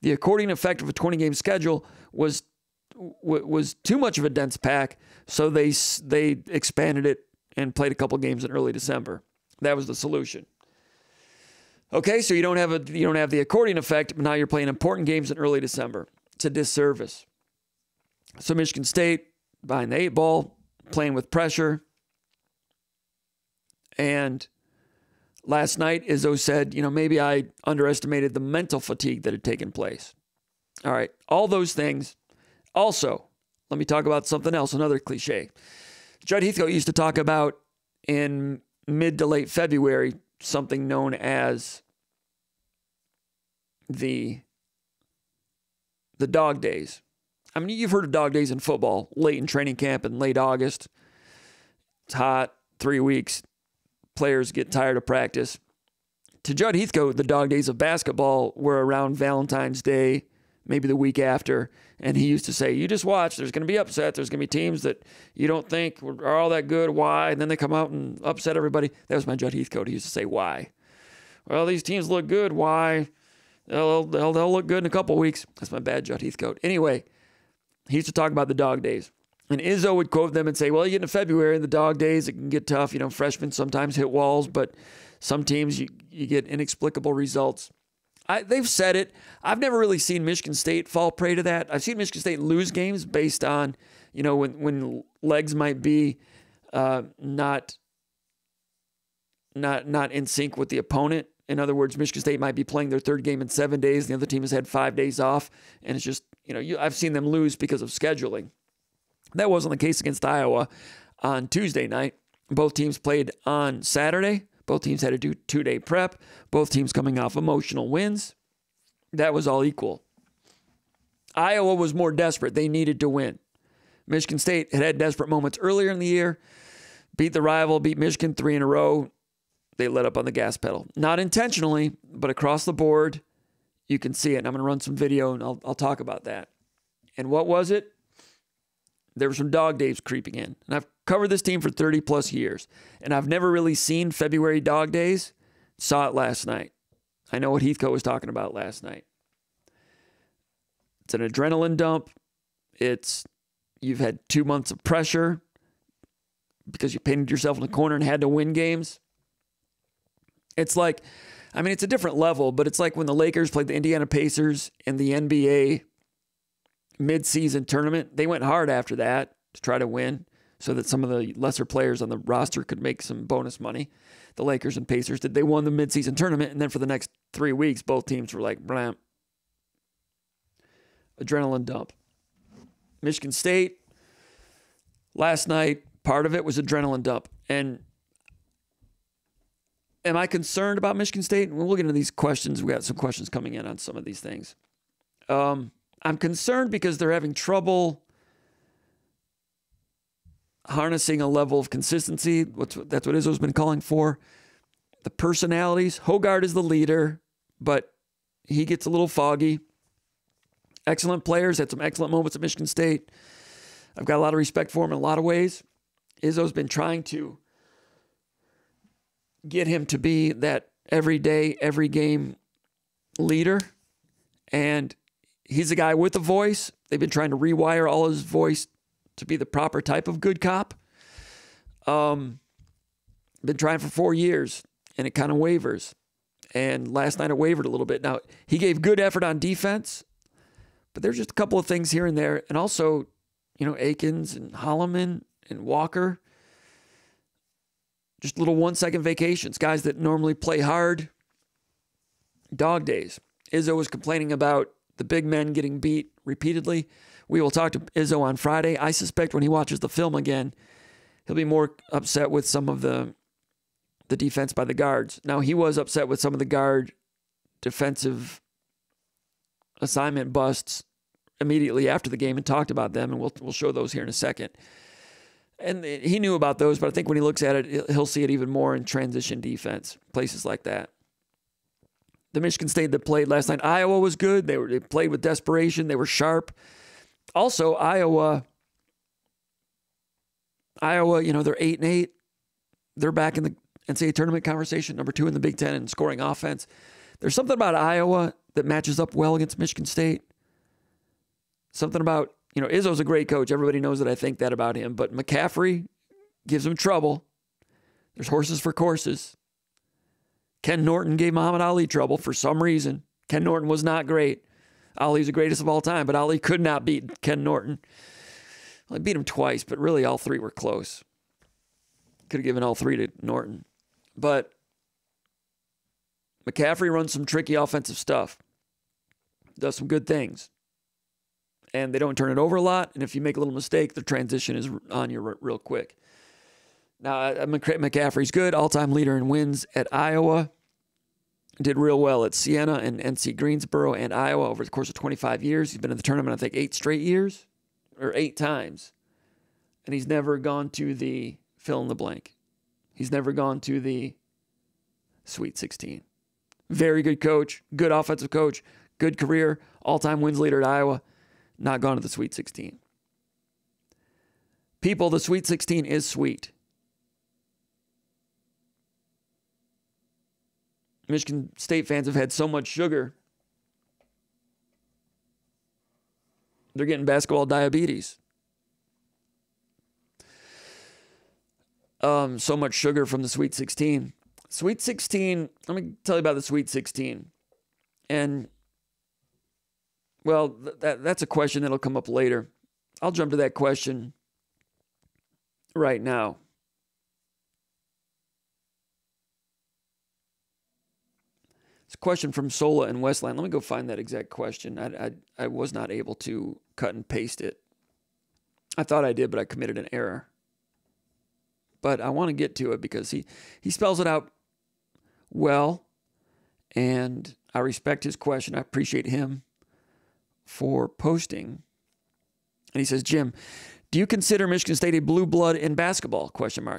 The accordion effect of a 20-game schedule was too much of a dense pack, so they expanded it and played a couple games in early December. That was the solution. Okay, so you don't have the accordion effect, but now you're playing important games in early December. It's a disservice. So Michigan State behind the 8-ball, playing with pressure. And last night, Izzo said, you know, maybe I underestimated the mental fatigue that had taken place. All right, all those things. Also, let me talk about something else, another cliche. Judd Heathcote used to talk about in mid to late February something known as the dog days. I mean, you've heard of dog days in football, late in training camp in late August. It's hot, 3 weeks. Players get tired of practice. To Judd Heathcote, the dog days of basketball were around Valentine's Day, maybe the week after. And he used to say, you just watch. There's going to be upsets. There's going to be teams that you don't think are all that good. Why? And then they come out and upset everybody. That was my Judd Heathcote. He used to say, why? Well, these teams look good. Why? They'll look good in a couple weeks. That's my bad Judd Heathcote. Anyway, he used to talk about the dog days. And Izzo would quote them and say, well, you get into February, the dog days, it can get tough. You know, freshmen sometimes hit walls, but some teams you get inexplicable results. They've said it. I've never really seen Michigan State fall prey to that. I've seen Michigan State lose games based on, you know, when legs might be not in sync with the opponent. In other words, Michigan State might be playing their third game in 7 days. The other team has had 5 days off. And it's just, you know, I've seen them lose because of scheduling. That wasn't the case against Iowa on Tuesday night. Both teams played on Saturday. Both teams had to do 2-day prep. Both teams coming off emotional wins. That was all equal. Iowa was more desperate. They needed to win. Michigan State had desperate moments earlier in the year. Beat the rival, beat Michigan 3 in a row. They let up on the gas pedal. Not intentionally, but across the board, you can see it. And I'm going to run some video, and I'll talk about that. And what was it? There were some dog days creeping in. And I've covered this team for 30-plus years. And I've never really seen February dog days. Saw it last night. I know what Heathcote was talking about last night. It's an adrenaline dump. You've had 2 months of pressure because you painted yourself in the corner and had to win games. It's like, I mean, it's a different level, but it's like when the Lakers played the Indiana Pacers in the NBA mid-season tournament. They went hard after that to try to win so that some of the lesser players on the roster could make some bonus money. The Lakers and Pacers did. They won the mid-season tournament, and then for the next 3 weeks, both teams were like, blam. Adrenaline dump. Michigan State, last night, part of it was adrenaline dump. And am I concerned about Michigan State? We'll get into these questions. We got some questions coming in on some of these things. I'm concerned because they're having trouble harnessing a level of consistency. That's what Izzo's been calling for. The personalities. Hogard is the leader, but he gets a little foggy. Excellent players, had some excellent moments at Michigan State. I've got a lot of respect for him in a lot of ways. Izzo's been trying to get him to be that every day, every game leader. And he's a guy with a voice. They've been trying to rewire all his voice to be the proper type of good cop. Been trying for 4 years, and it kind of wavers. And last night it wavered a little bit. Now, he gave good effort on defense, but there's just a couple of things here and there. And also, Akins and Holloman and Walker, just little 1-second vacations. Guys that normally play hard, dog days. Izzo was complaining about the big men getting beat repeatedly. We will talk to Izzo on Friday. I suspect when he watches the film again, he'll be more upset with some of the defense by the guards. Now, he was upset with some of the guard defensive assignment busts immediately after the game and talked about them, and we'll show those here in a second. And he knew about those, but I think when he looks at it, he'll see it even more in transition defense, places like that. The Michigan State that played last night, Iowa was good. They played with desperation. They were sharp. Also, Iowa, they're 8-8. They're back in the NCAA tournament conversation, number 2 in the Big Ten in scoring offense. There's something about Iowa that matches up well against Michigan State. Something about, Izzo's a great coach. Everybody knows that I think that about him. But McCaffrey gives him trouble. There's horses for courses. Ken Norton gave Muhammad Ali trouble for some reason. Ken Norton was not great. Ali's the greatest of all time, but Ali could not beat Ken Norton. Well, he beat him twice, but really all 3 were close. Could have given all 3 to Norton. But McCaffrey runs some tricky offensive stuff. Does some good things. And they don't turn it over a lot. And if you make a little mistake, the transition is on you real quick. Now, McCaffrey's good. All-time leader in wins at Iowa. Did real well at Siena and NC Greensboro and Iowa over the course of 25 years. He's been in the tournament, I think, 8 straight years. Or 8 times. And he's never gone to the fill in the blank. He's never gone to the Sweet 16. Very good coach. Good offensive coach. Good career. All-time wins leader at Iowa. Not gone to the Sweet 16. People, the Sweet 16 is sweet. Michigan State fans have had so much sugar, they're getting basketball diabetes. So much sugar from the Sweet 16. Sweet 16, let me tell you about the Sweet 16. And well, that's a question that'll come up later. I'll jump to that question right now. It's a question from Sola and Westland. Let me go find that exact question. I was not able to cut and paste it. I thought I did, but I committed an error. But I want to get to it because he spells it out well, and I respect his question. I appreciate him for posting. And he says, Jim, do you consider Michigan State a blue blood in basketball? ?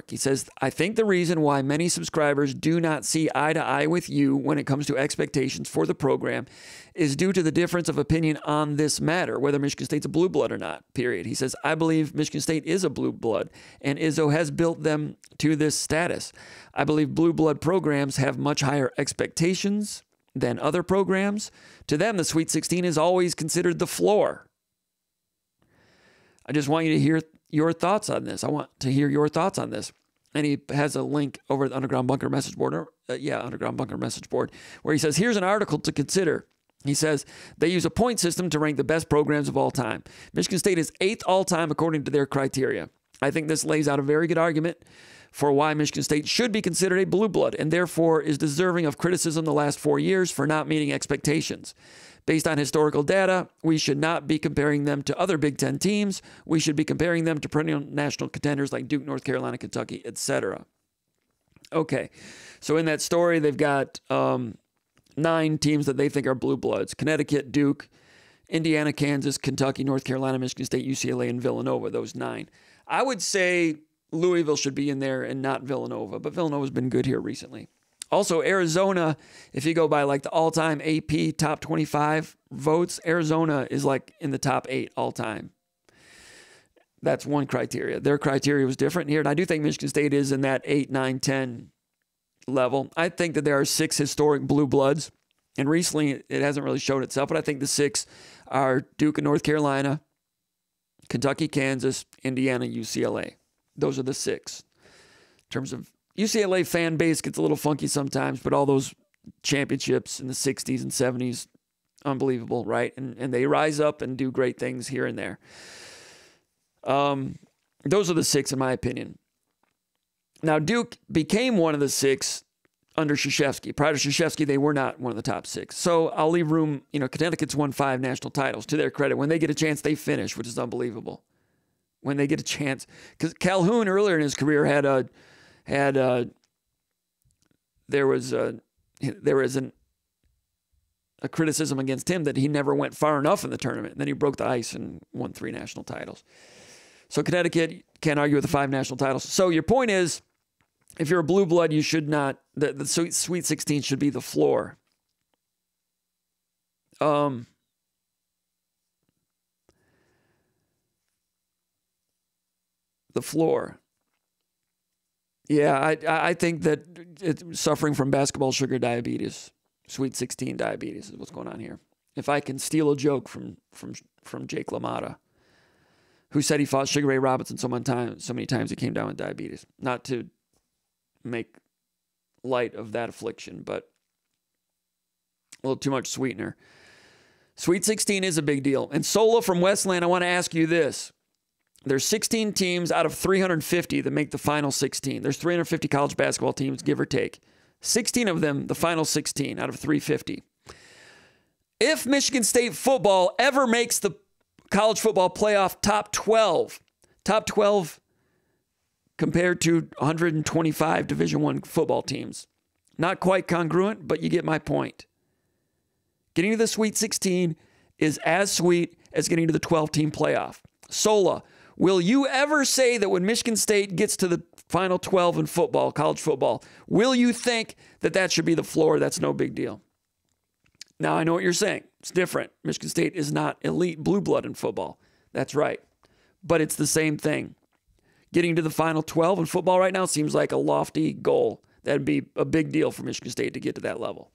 He says, I think the reason why many subscribers do not see eye to eye with you when it comes to expectations for the program is due to the difference of opinion on this matter, whether Michigan State's a blue blood or not, period. He says, I believe Michigan State is a blue blood, and Izzo has built them to this status. I believe blue blood programs have much higher expectations than other programs. To them, the Sweet 16 is always considered the floor. I just want you to hear your thoughts on this. I want to hear your thoughts on this. And he has a link over at the Underground Bunker message board, Underground Bunker message board, where he says, here's an article to consider. He says, they use a point system to rank the best programs of all time. Michigan State is 8th all time according to their criteria. I think this lays out a very good argument for why Michigan State should be considered a blue blood and therefore is deserving of criticism the last 4 years for not meeting expectations. Based on historical data, we should not be comparing them to other Big Ten teams. We should be comparing them to perennial national contenders like Duke, North Carolina, Kentucky, etc. Okay, so in that story, they've got 9 teams that they think are blue bloods. Connecticut, Duke, Indiana, Kansas, Kentucky, North Carolina, Michigan State, UCLA, and Villanova, those 9. I would say Louisville should be in there and not Villanova, but Villanova's been good here recently. Also, Arizona, if you go by like the all-time AP top 25 votes, Arizona is like in the top 8 all-time. That's one criteria. Their criteria was different here, and I do think Michigan State is in that 8, 9, 10 level. I think that there are 6 historic blue bloods, and recently it hasn't really shown itself, but I think the 6 are Duke and North Carolina, Kentucky, Kansas, Indiana, UCLA. Those are the 6. In terms of UCLA fan base gets a little funky sometimes, but all those championships in the 60s and 70s, unbelievable, right? And they rise up and do great things here and there. Those are the 6 in my opinion. Now, Duke became one of the 6 under Krzyzewski. Prior to Krzyzewski, they were not one of the top 6. So I'll leave room. Connecticut's won 5 national titles. To their credit, when they get a chance, they finish, which is unbelievable. When they get a chance, because Calhoun earlier in his career there was a criticism against him that he never went far enough in the tournament. And then he broke the ice and won 3 national titles. So Connecticut can't argue with the 5 national titles. So your point is, if you're a blue blood, you should not. The Sweet 16 should be the floor. The floor. Yeah, I think that it's suffering from basketball sugar diabetes. Sweet 16 diabetes is what's going on here. If I can steal a joke from Jake LaMotta, who said he fought Sugar Ray Robinson so many times he came down with diabetes. Not to make light of that affliction, but a little too much sweetener. Sweet 16 is a big deal. And Sola from Westland, I want to ask you this. There's 16 teams out of 350 that make the final 16. There's 350 college basketball teams, give or take. 16 of them, the final 16 out of 350. If Michigan State football ever makes the college football playoff top 12 compared to 125 Division I football teams, not quite congruent, but you get my point. Getting to the Sweet 16 is as sweet as getting to the 12-team playoff. Sola, will you ever say that when Michigan State gets to the final 12 in football, college football, will you think that that should be the floor? That's no big deal. Now, I know what you're saying. It's different. Michigan State is not elite blue blood in football. That's right. But it's the same thing. Getting to the final 12 in football right now seems like a lofty goal. That'd be a big deal for Michigan State to get to that level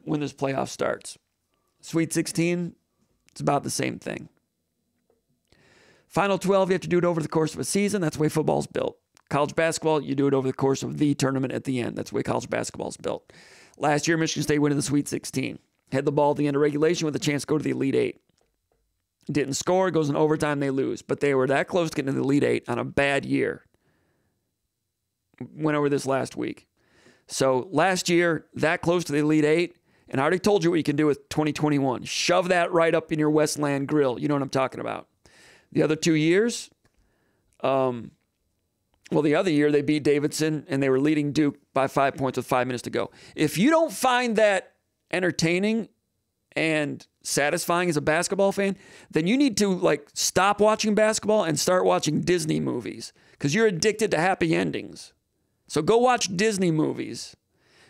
when this playoff starts. Sweet 16, it's about the same thing. Final 12, you have to do it over the course of a season. That's the way football's built. College basketball, you do it over the course of the tournament at the end. That's the way college basketball's built. Last year, Michigan State went to the Sweet 16. Had the ball at the end of regulation with a chance to go to the Elite 8. Didn't score, goes in overtime, they lose. But they were that close to getting to the Elite 8 on a bad year. Went over this last week. So last year, that close to the Elite 8, and I already told you what you can do with 2021. Shove that right up in your Westland grill. You know what I'm talking about. The other 2 years, the other year they beat Davidson and they were leading Duke by 5 points with 5 minutes to go. If you don't find that entertaining and satisfying as a basketball fan, then you need to stop watching basketball and start watching Disney movies because you're addicted to happy endings. So go watch Disney movies.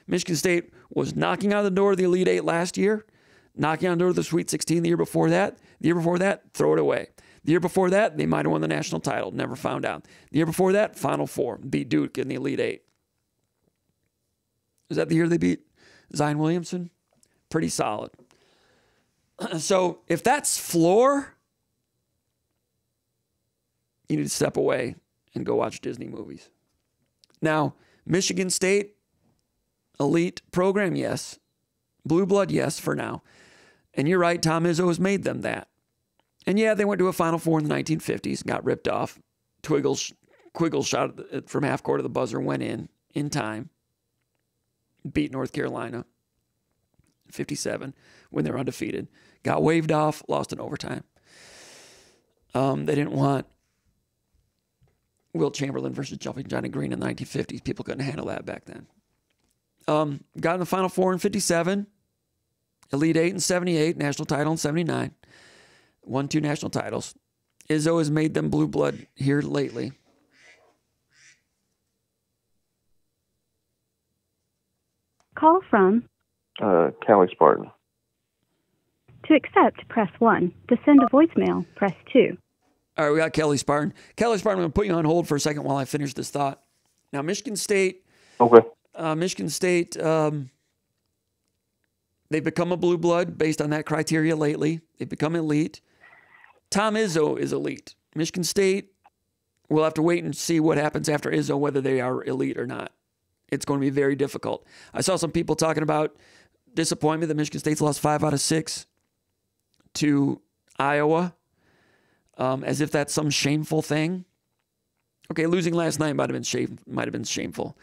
Michigan State was knocking on the door of the Elite 8 last year, knocking on the door of the Sweet 16 the year before that. The year before that, throw it away. The year before that, they might have won the national title. Never found out. The year before that, Final Four. Beat Duke in the Elite 8. Is that the year they beat Zion Williamson? Pretty solid. So if that's floor, you need to step away and go watch Disney movies. Now, Michigan State, elite program, yes. Blue blood, yes, for now. And you're right, Tom Izzo has made them that. And yeah, they went to a Final Four in the 1950s, got ripped off. Quiggle shot from half court of the buzzer, went in time. Beat North Carolina, 57, when they were undefeated. Got waved off, lost in overtime. They didn't want Wilt Chamberlain versus Jumping Johnny Green in the 1950s. People couldn't handle that back then. Got in the Final Four in 57, Elite 8 in 78, national title in 79. Won 2 national titles. Izzo has made them blue blood here lately. Call from Cali Spartan. To accept, press 1. To send a voicemail, press 2. All right, we got Kelly Spartan. Kelly Spartan, I'm going to put you on hold for a second while I finish this thought. Now, Michigan State. Okay. They've become a blue blood based on that criteria lately. They've become elite. Tom Izzo is elite. Michigan State, we'll have to wait and see what happens after Izzo, whether they are elite or not. It's going to be very difficult. I saw some people talking about disappointment that Michigan State's lost 5 out of 6 to Iowa, as if that's some shameful thing. Okay, losing last night might have been shameful.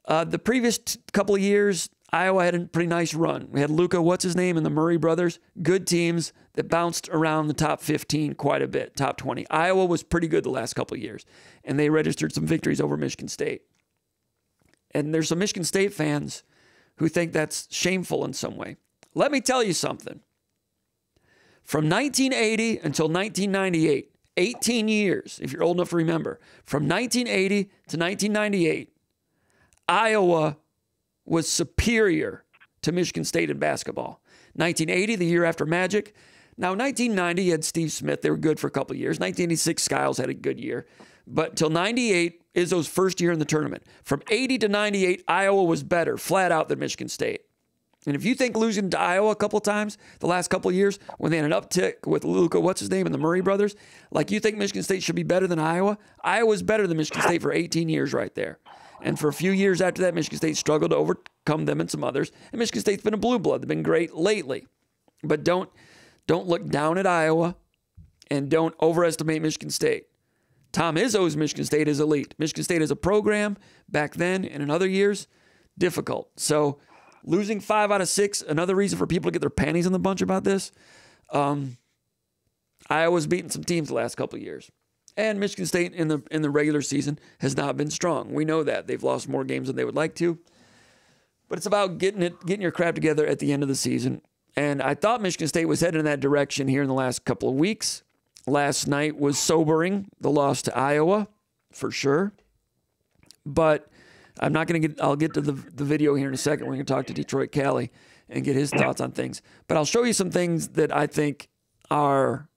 The previous couple of years, Iowa had a pretty nice run. We had Luka, what's his name, and the Murray brothers. Good teams that bounced around the top 15 quite a bit, top 20. Iowa was pretty good the last couple of years, and they registered some victories over Michigan State. And there's some Michigan State fans who think that's shameful in some way. Let me tell you something. From 1980 until 1998, 18 years, if you're old enough to remember, from 1980 to 1998, Iowa was superior to Michigan State in basketball. 1980, the year after Magic. Now, 1990, you had Steve Smith. They were good for a couple of years. 1986, Skiles had a good year. But until 98, Izzo's first year in the tournament. From 80 to 98, Iowa was better, flat out, than Michigan State. And if you think losing to Iowa a couple of times the last couple of years, when they had an uptick with Luka, what's his name, and the Murray brothers, like you think Michigan State should be better than Iowa? Iowa's better than Michigan State for 18 years right there. And for a few years after that, Michigan State struggled to overcome them and some others. And Michigan State's been a blue blood. They've been great lately. But don't look down at Iowa, and don't overestimate Michigan State. Tom Izzo's Michigan State is elite. Michigan State as a program back then and in other years, difficult. So losing 5 out of 6, another reason for people to get their panties in the bunch about this. Iowa's beaten some teams the last couple of years. And Michigan State in the regular season has not been strong. We know that. They've lost more games than they would like to. But it's about getting your crap together at the end of the season. And I thought Michigan State was headed in that direction here in the last couple of weeks. Last night was sobering, the loss to Iowa, for sure. But I'm not going to I'll get to the video here in a second. We're going to talk to Detroit Cali and get his thoughts on things. But I'll show you some things that I think are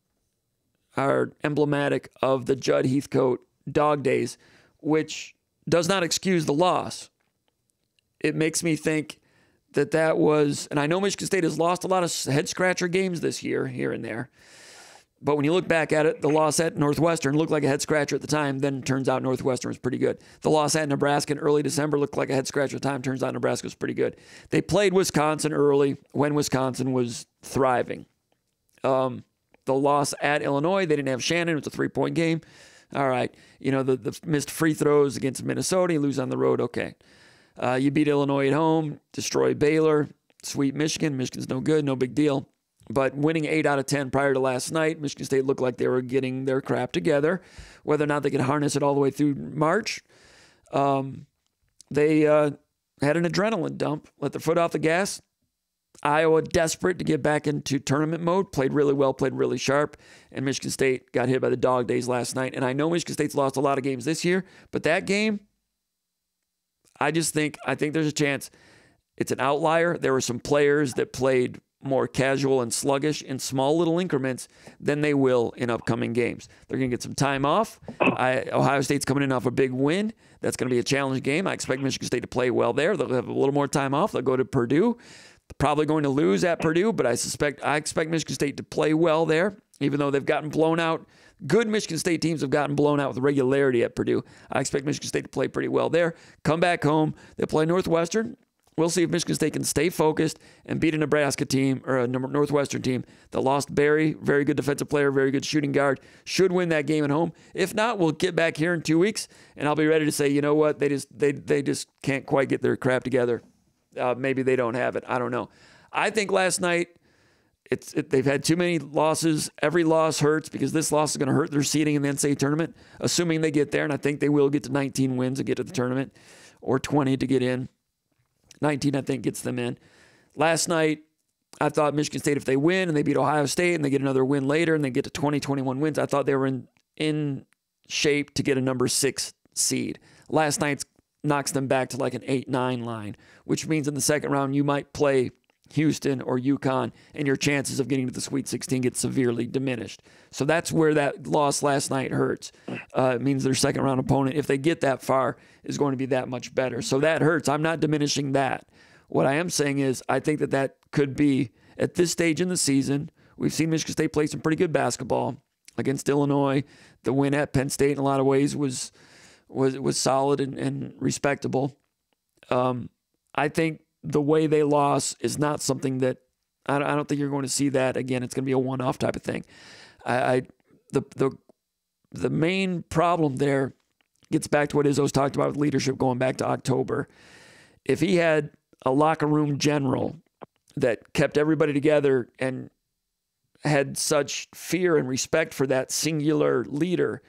emblematic of the Judd Heathcote dog days, which does not excuse the loss. It makes me think that was, and I know Michigan State has lost a lot of head-scratcher games this year, here and there. But when you look back at it, the loss at Northwestern looked like a head-scratcher at the time. Then it turns out Northwestern was pretty good. The loss at Nebraska in early December looked like a head-scratcher at the time. Turns out Nebraska was pretty good. They played Wisconsin early when Wisconsin was thriving. The loss at Illinois, they didn't have Shannon. It was a 3-point game. All right. You know, the missed free throws against Minnesota. You lose on the road. Okay. You beat Illinois at home, destroy Baylor, sweep Michigan. Michigan's no good, no big deal. But winning 8 out of 10 prior to last night, Michigan State looked like they were getting their crap together. Whether or not they could harness it all the way through March, they had an adrenaline dump, let their foot off the gas. Iowa, desperate to get back into tournament mode, played really well, played really sharp, and Michigan State got hit by the dog days last night. And I know Michigan State's lost a lot of games this year, but that game, I think there's a chance it's an outlier. There were some players that played more casual and sluggish in small little increments than they will in upcoming games. They're going to get some time off. Ohio State's coming in off a big win. That's going to be a challenge game. I expect Michigan State to play well there. They'll have a little more time off. They'll go to Purdue. They're probably going to lose at Purdue, but I expect Michigan State to play well there, even though they've gotten blown out. Good Michigan State teams have gotten blown out with regularity at Purdue. I expect Michigan State to play pretty well there. Come back home. They play Northwestern. We'll see if Michigan State can stay focused and beat a Nebraska team or a Northwestern team that lost Barry, very good defensive player, very good shooting guard, should win that game at home. If not, we'll get back here in 2 weeks, and I'll be ready to say, you know what, they just can't quite get their crap together. Maybe they don't have it. I don't know. I think last night they've had too many losses. Every loss hurts because this loss is going to hurt their seeding in the NCAA tournament, assuming they get there, and I think they will get to 19 wins and get to the tournament, or 20 to get in. 19, I think, gets them in. Last night, I thought Michigan State, if they win and they beat Ohio State and they get another win later and they get to 20, 21 wins, I thought they were in shape to get a number 6 seed. Last night knocks them back to like an 8-9 line, which means in the second round you might play Houston or UConn, and your chances of getting to the Sweet 16 get severely diminished. So that's where that loss last night hurts. It means their second round opponent, if they get that far, is going to be that much better. So that hurts. I'm not diminishing that. What I am saying is I think that could be, at this stage in the season, we've seen Michigan State play some pretty good basketball against Illinois. The win at Penn State in a lot of ways was solid and respectable. I think the way they lost is not something that I don't think you're going to see that again. It's going to be a one-off type of thing. The main problem there gets back to what Izzo's talked about with leadership going back to October. If he had a locker room general that kept everybody together and had such fear and respect for that singular leader,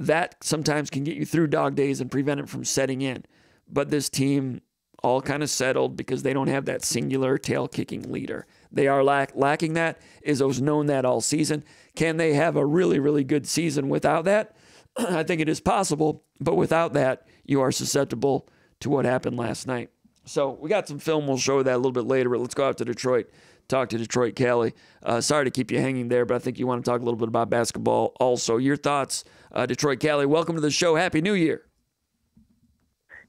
that sometimes can get you through dog days and prevent it from setting in. But this team all kind of settled because they don't have that singular tail-kicking leader. They are lacking that. Izzo's known that all season. Can they have a really, really good season without that? I think it is possible, but without that, you are susceptible to what happened last night. So we got some film. We'll show that a little bit later, but let's go out to Detroit, talk to Detroit Cali. Sorry to keep you hanging there, but I think you want to talk a little bit about basketball also. Your thoughts, Detroit Cali. Welcome to the show. Happy New Year.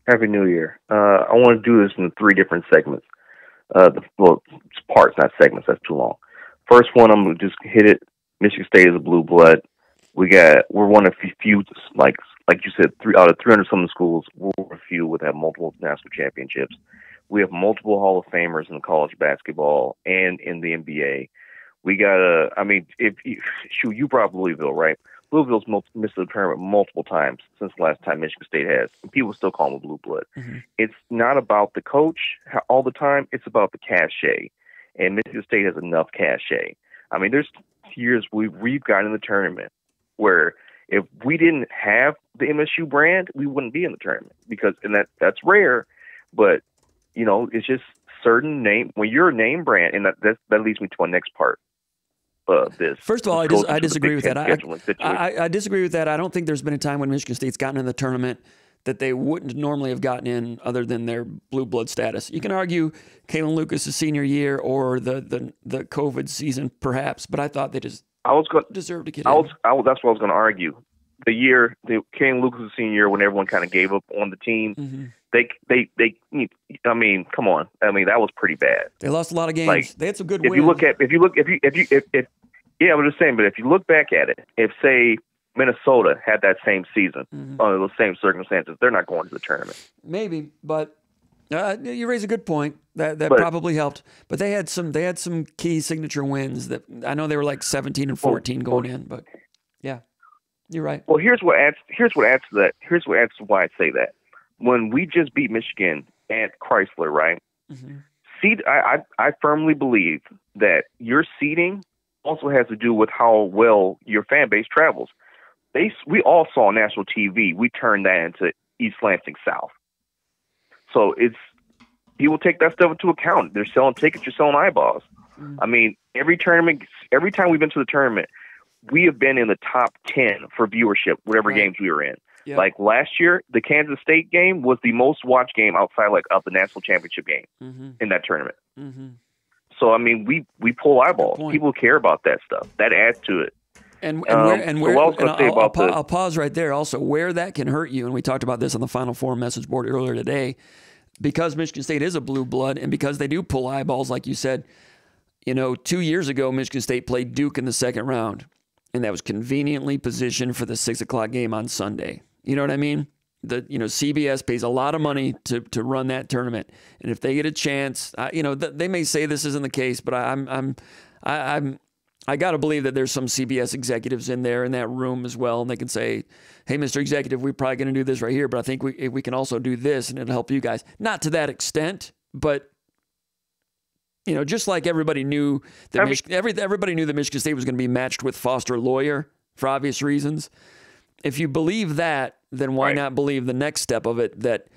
Happy New Year. I want to do this in 3 different segments. It's parts, not segments. That's too long. First one, I'm going to just hit it. Michigan State is a blue blood. We're one of few, like you said, out of 300 some schools, we're a few with have multiple national championships. We have multiple Hall of Famers in college basketball and in the NBA. We got you brought up Louisville, right? Louisville's missed the tournament multiple times since the last time Michigan State has. And people still call them blue blood. Mm-hmm. It's not about the coach all the time. It's about the cachet. And Michigan State has enough cachet. I mean, there's years we've gotten in the tournament where if we didn't have the MSU brand, we wouldn't be in the tournament that's rare. But, it's just certain name. When you're a name brand, and that leads me to my next part. First of all, I disagree with that. I disagree with that. I don't think there's been a time when Michigan State's gotten in the tournament that they wouldn't normally have gotten in other than their blue blood status. You can argue Kalen Lucas' senior year or the COVID season, perhaps, but I thought they just deserved to get in. That's what I was going to argue. The Kalen Lucas' senior year, when everyone kind of gave up on the team, mm-hmm. I mean, come on. I mean, that was pretty bad. They lost a lot of games. They had some good wins. I was just saying, but if you look back at it, if say Minnesota had that same season mm-hmm. under those same circumstances, they're not going to the tournament. Maybe, but you raise a good point. That probably helped. But they had some key signature wins that I know they were like 17 and 14 going in, but yeah, you're right. Well, here's what adds to that. Here's what adds to why I say that. When we just beat Michigan at Chrysler, right? Mm-hmm. I firmly believe that your seeding also has to do with how well your fan base travels. We all saw on national TV. We turned that into East Lansing South. So people take that stuff into account. They're selling tickets. You're selling eyeballs. Mm-hmm. I mean, every time we've been to the tournament, we have been in the top 10 for viewership, whatever games we were in. Yep. Like last year, the Kansas State game was the most watched game outside of the national championship game mm-hmm. in that tournament. Mm-hmm. So I mean, we pull eyeballs. People care about that stuff. That adds to it. I'll pause right there. Also, where that can hurt you, and we talked about this on the Final Four message board earlier today, because Michigan State is a blue blood, and because they do pull eyeballs, like you said. 2 years ago, Michigan State played Duke in the second round, and that was conveniently positioned for the 6:00 game on Sunday. You know what I mean? CBS pays a lot of money to run that tournament, and if they get a chance, they may say this isn't the case, but I got to believe that there's some CBS executives in there in that room as well, and they can say, "Hey, Mr. Executive, we're probably going to do this right here, but I think we can also do this, and it'll help you guys." Not to that extent, but just like everybody knew that everybody knew that Michigan State was going to be matched with Foster Lawyer for obvious reasons. If you believe that, then why not believe the next step of it? That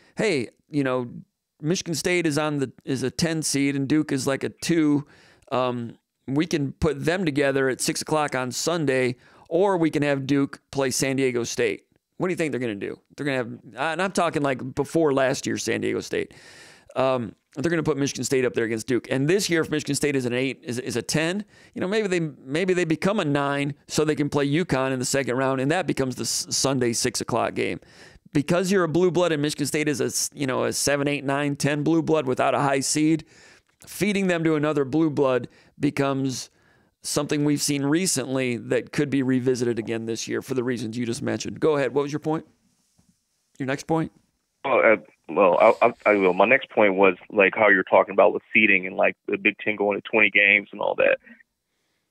Michigan State is a 10 seed and Duke is like a 2. We can put them together at 6 o'clock on Sunday, or we can have Duke play San Diego State. What do you think they're going to do? They're going to have, and I'm talking like before last year's San Diego State. They're going to put Michigan State up there against Duke. And this year, if Michigan State is an 8, is a 10, maybe they become a 9 so they can play UConn in the second round, and that becomes the Sunday 6 o'clock game. Because you're a blue blood and Michigan State is a 7, 8, 9, 10 blue blood without a high seed, feeding them to another blue blood becomes something we've seen recently that could be revisited again this year for the reasons you just mentioned. Go ahead. What was your point? Your next point? My next point was like how you're talking about with seeding and like the Big Ten going to 20 games and all that.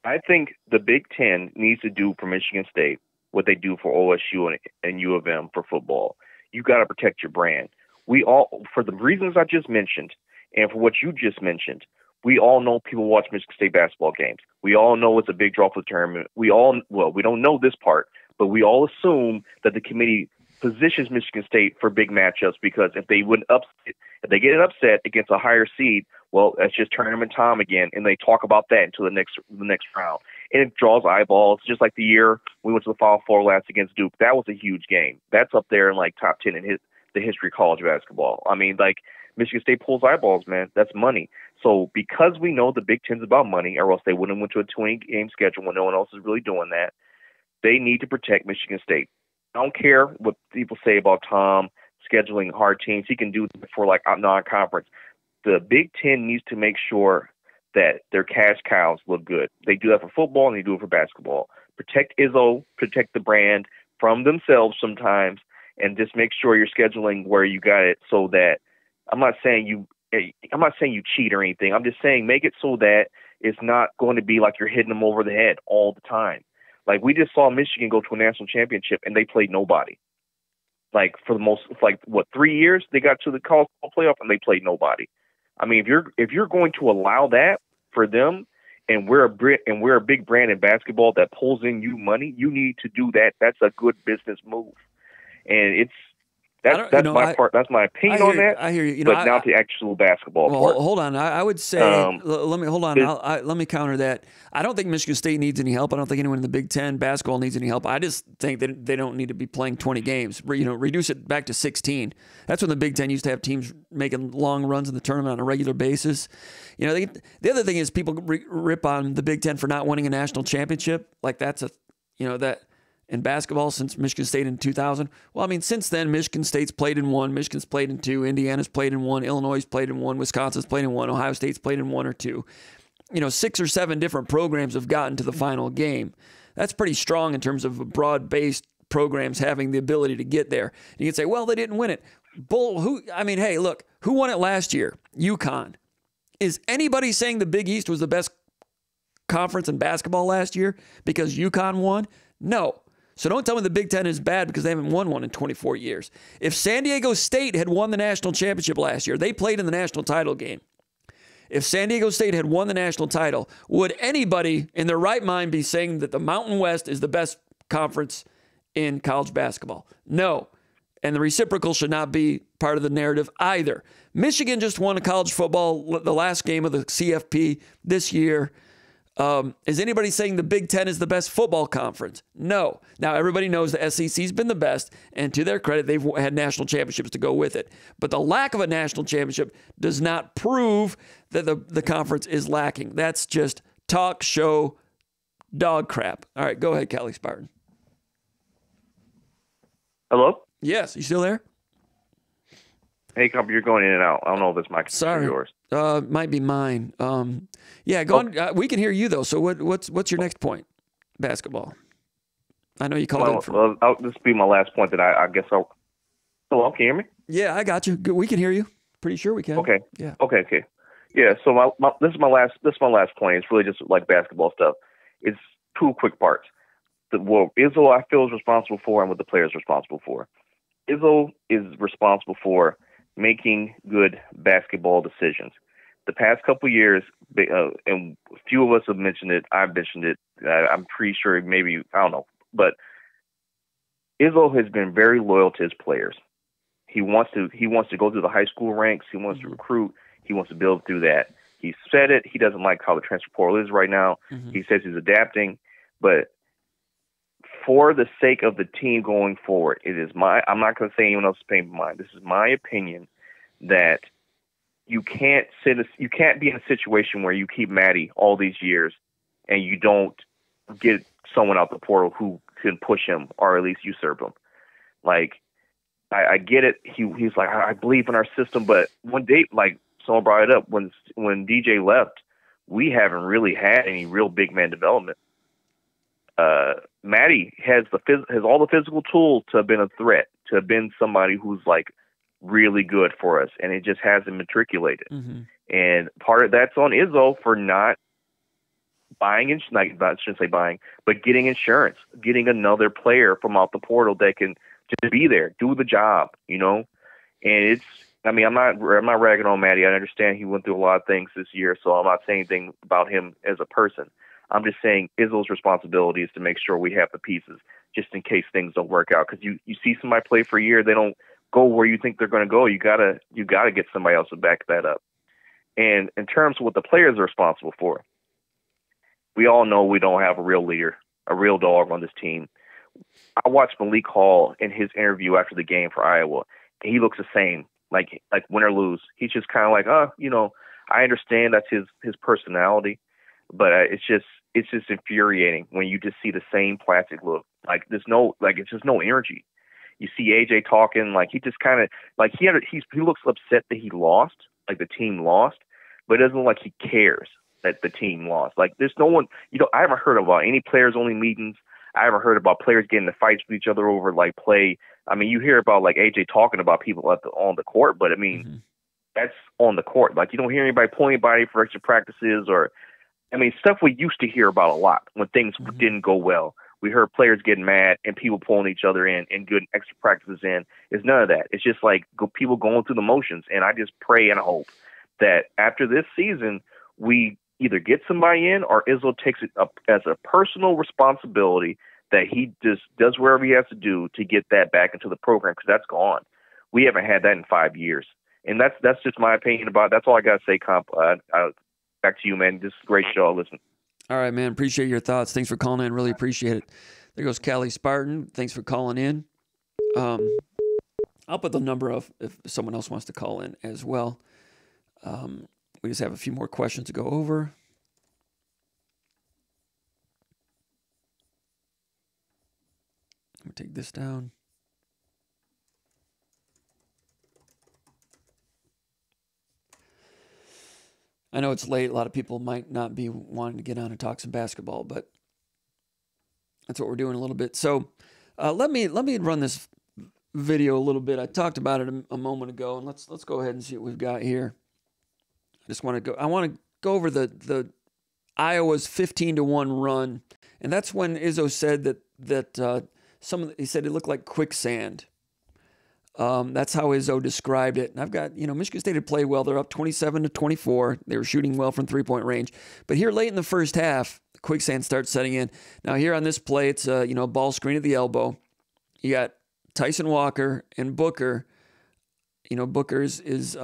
I think the Big Ten needs to do for Michigan State what they do for OSU and U of M for football. You got to protect your brand. We all, for the reasons I just mentioned, and for what you just mentioned, we all know people watch Michigan State basketball games. We all know it's a big draw for the tournament. We don't know this part, but we all assume that the committee positions Michigan State for big matchups because if they get an upset against a higher seed, well, that's just tournament time again, and they talk about that until the next round. And it draws eyeballs, just like the year we went to the Final Four last against Duke. That was a huge game. That's up there in like top 10 in the history of college basketball. I mean, like Michigan State pulls eyeballs, man. That's money. So because we know the Big Ten's about money, or else they wouldn't have went to a 20-game schedule when no one else is really doing that, they need to protect Michigan State. I don't care what people say about Tom scheduling hard teams. He can do it for like non-conference. The Big Ten needs to make sure that their cash cows look good. They do that for football and they do it for basketball. Protect Izzo, protect the brand from themselves sometimes, and just make sure you're scheduling where you got it so that I'm not saying you cheat or anything. I'm just saying make it so that it's not going to be like you're hitting them over the head all the time. Like we just saw Michigan go to a national championship and they played nobody. Like for the most, 3 years they got to the college playoff and they played nobody. I mean, if you're going to allow that for them, and we're a big brand in basketball that pulls in you money, you need to do that. That's a good business move, and that's my opinion on that. I hear you. But now to actual basketball part. Hold on. I would say let me counter that. I don't think Michigan State needs any help. I don't think anyone in the Big Ten basketball needs any help. I just think that they don't need to be playing 20 games. Reduce it back to 16. That's when the Big Ten used to have teams making long runs in the tournament on a regular basis. The other thing is people rip on the Big Ten for not winning a national championship. Like that's that. In basketball since Michigan State in 2000. Well, I mean, since then, Michigan State's played in 1, Michigan's played in 2, Indiana's played in 1, Illinois' played in 1, Wisconsin's played in 1, Ohio State's played in 1 or 2. 6 or 7 different programs have gotten to the final game. That's pretty strong in terms of broad-based programs having the ability to get there. And you can say, well, they didn't win it. Hey, look, who won it last year? UConn. Is anybody saying the Big East was the best conference in basketball last year because UConn won? No. So don't tell me the Big Ten is bad because they haven't won one in 24 years. If San Diego State had won the national championship last year, they played in the national title game. If San Diego State had won the national title, would anybody in their right mind be saying that the Mountain West is the best conference in college basketball? No. And the reciprocal should not be part of the narrative either. Michigan just won a college football, the last game of the CFP this year. Is anybody saying the Big Ten is the best football conference? No. Now, everybody knows the SEC's been the best, and to their credit, they've had national championships to go with it. But the lack of a national championship does not prove that the conference is lacking. That's just talk show dog crap. All right, go ahead, Kelly Spartan. Hello? Yes, you still there? Hey, Comp, you're going in and out. I don't know if this mic is yours. Might be mine. Yeah, go on. We can hear you though. So what's your next point? Basketball. I know you called in for. This will be my last point. That I guess I'll. Hello, can you hear me? Yeah, I got you. We can hear you. Pretty sure we can. Okay. Yeah. Okay. Yeah. So this is my last point. It's really just like basketball stuff. It's 2 quick parts. What Izzo I feel is responsible for, and what the players are responsible for. Izzo is responsible for making good basketball decisions. The past couple years, and a few of us have mentioned it. I've mentioned it. I'm pretty sure maybe, I don't know. But Izzo has been very loyal to his players. He wants to go through the high school ranks. He wants to recruit. He wants to build through that. He said it. He doesn't like how the transfer portal is right now. He says he's adapting, but for the sake of the team going forward, I'm not going to say anyone else's opinion, mine. This is my opinion that you can't be in a situation where you keep Matty all these years and you don't get someone out the portal who can push him or at least usurp him. Like, I get it. He's like, I believe in our system, but one day, like someone brought it up, when DJ left, we haven't really had any real big man development. Matty has all the physical tools to have been a threat, to have been somebody who's like really good for us, and it just hasn't matriculated. And part of that's on Izzo for not buying, I shouldn't say buying, but getting insurance, getting another player from out the portal that can just be there, do the job, you know. And I'm not ragging on Matty. I understand he went through a lot of things this year, so I'm not saying anything about him as a person. I'm just saying Izzo's responsibility is to make sure we have the pieces just in case things don't work out. Because you see somebody play for a year, they don't go where you think they're going to go. You gotta get somebody else to back that up. And in terms of what the players are responsible for, we all know we don't have a real leader, a real dog on this team. I watched Malik Hall in his interview after the game for Iowa, and he looks the same, like win or lose. He's just kind of like, I understand that's his personality, but it's just infuriating when you just see the same plastic look. Like it's just no energy. You see AJ talking, like he just kind of like he looks upset that he lost, like the team lost, but it doesn't look like he cares that the team lost. Like there's no one, I haven't heard about any players only meetings. I haven't heard about players getting in fights with each other over like play. I mean, you hear about like AJ talking about people on the court, but I mean, that's on the court. Like you don't hear anybody pulling anybody for extra practices or, I mean, stuff we used to hear about a lot when things didn't go well. We heard players getting mad and people pulling each other in and getting extra practices in. It's none of that. It's just like people going through the motions. And I just pray and hope that after this season, we either get somebody in or Izzo takes it up as a personal responsibility that he just does whatever he has to do to get that back into the program, because that's gone. We haven't had that in 5 years. And that's just my opinion about it. That's all I got to say, Comp. Back to you, man. This is a great show. Listen. All right, man. Appreciate your thoughts. Thanks for calling in. Really appreciate it. There goes Callie Spartan. Thanks for calling in. I'll put the number up if someone else wants to call in as well. We just have a few more questions to go over. Let me take this down. I know it's late. A lot of people might not be wanting to get on and talk some basketball, but that's what we're doing a little bit. So let me run this video a little bit. I talked about it a moment ago, and let's go ahead and see what we've got here. I want to go over the Iowa's 15-1 run, and that's when Izzo said that he said it looked like quicksand. That's how Izzo described it. And I've got, Michigan State had played well. They're up 27-24. They were shooting well from three-point range. But here late in the first half, quicksand starts setting in. Now here on this play, it's a ball screen at the elbow. You got Tyson Walker and Booker. Booker is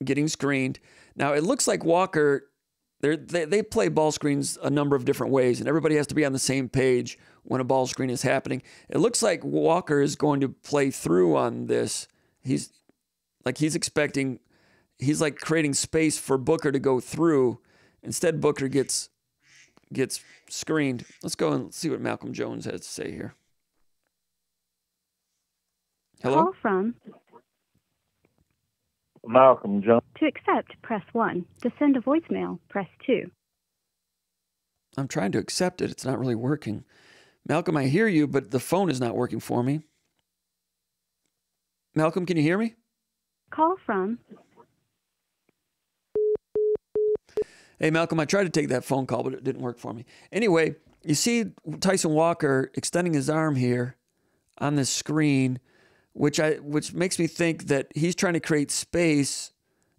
getting screened. Now it looks like Walker, they play ball screens a number of different ways, and everybody has to be on the same page when a ball screen is happening. It looks like Walker is going to play through on this. He's creating space for Booker to go through. Instead, Booker gets screened. Let's go and see what Malcolm Jones has to say here. Hello? Call from Malcolm Jones. To accept, press 1. To send a voicemail, press 2. I'm trying to accept it. It's not really working. Malcolm, I hear you, but the phone is not working for me. Malcolm, can you hear me? Call from. Hey, Malcolm, I tried to take that phone call, but it didn't work for me. Anyway, you see Tyson Walker extending his arm here on this screen, which makes me think that he's trying to create space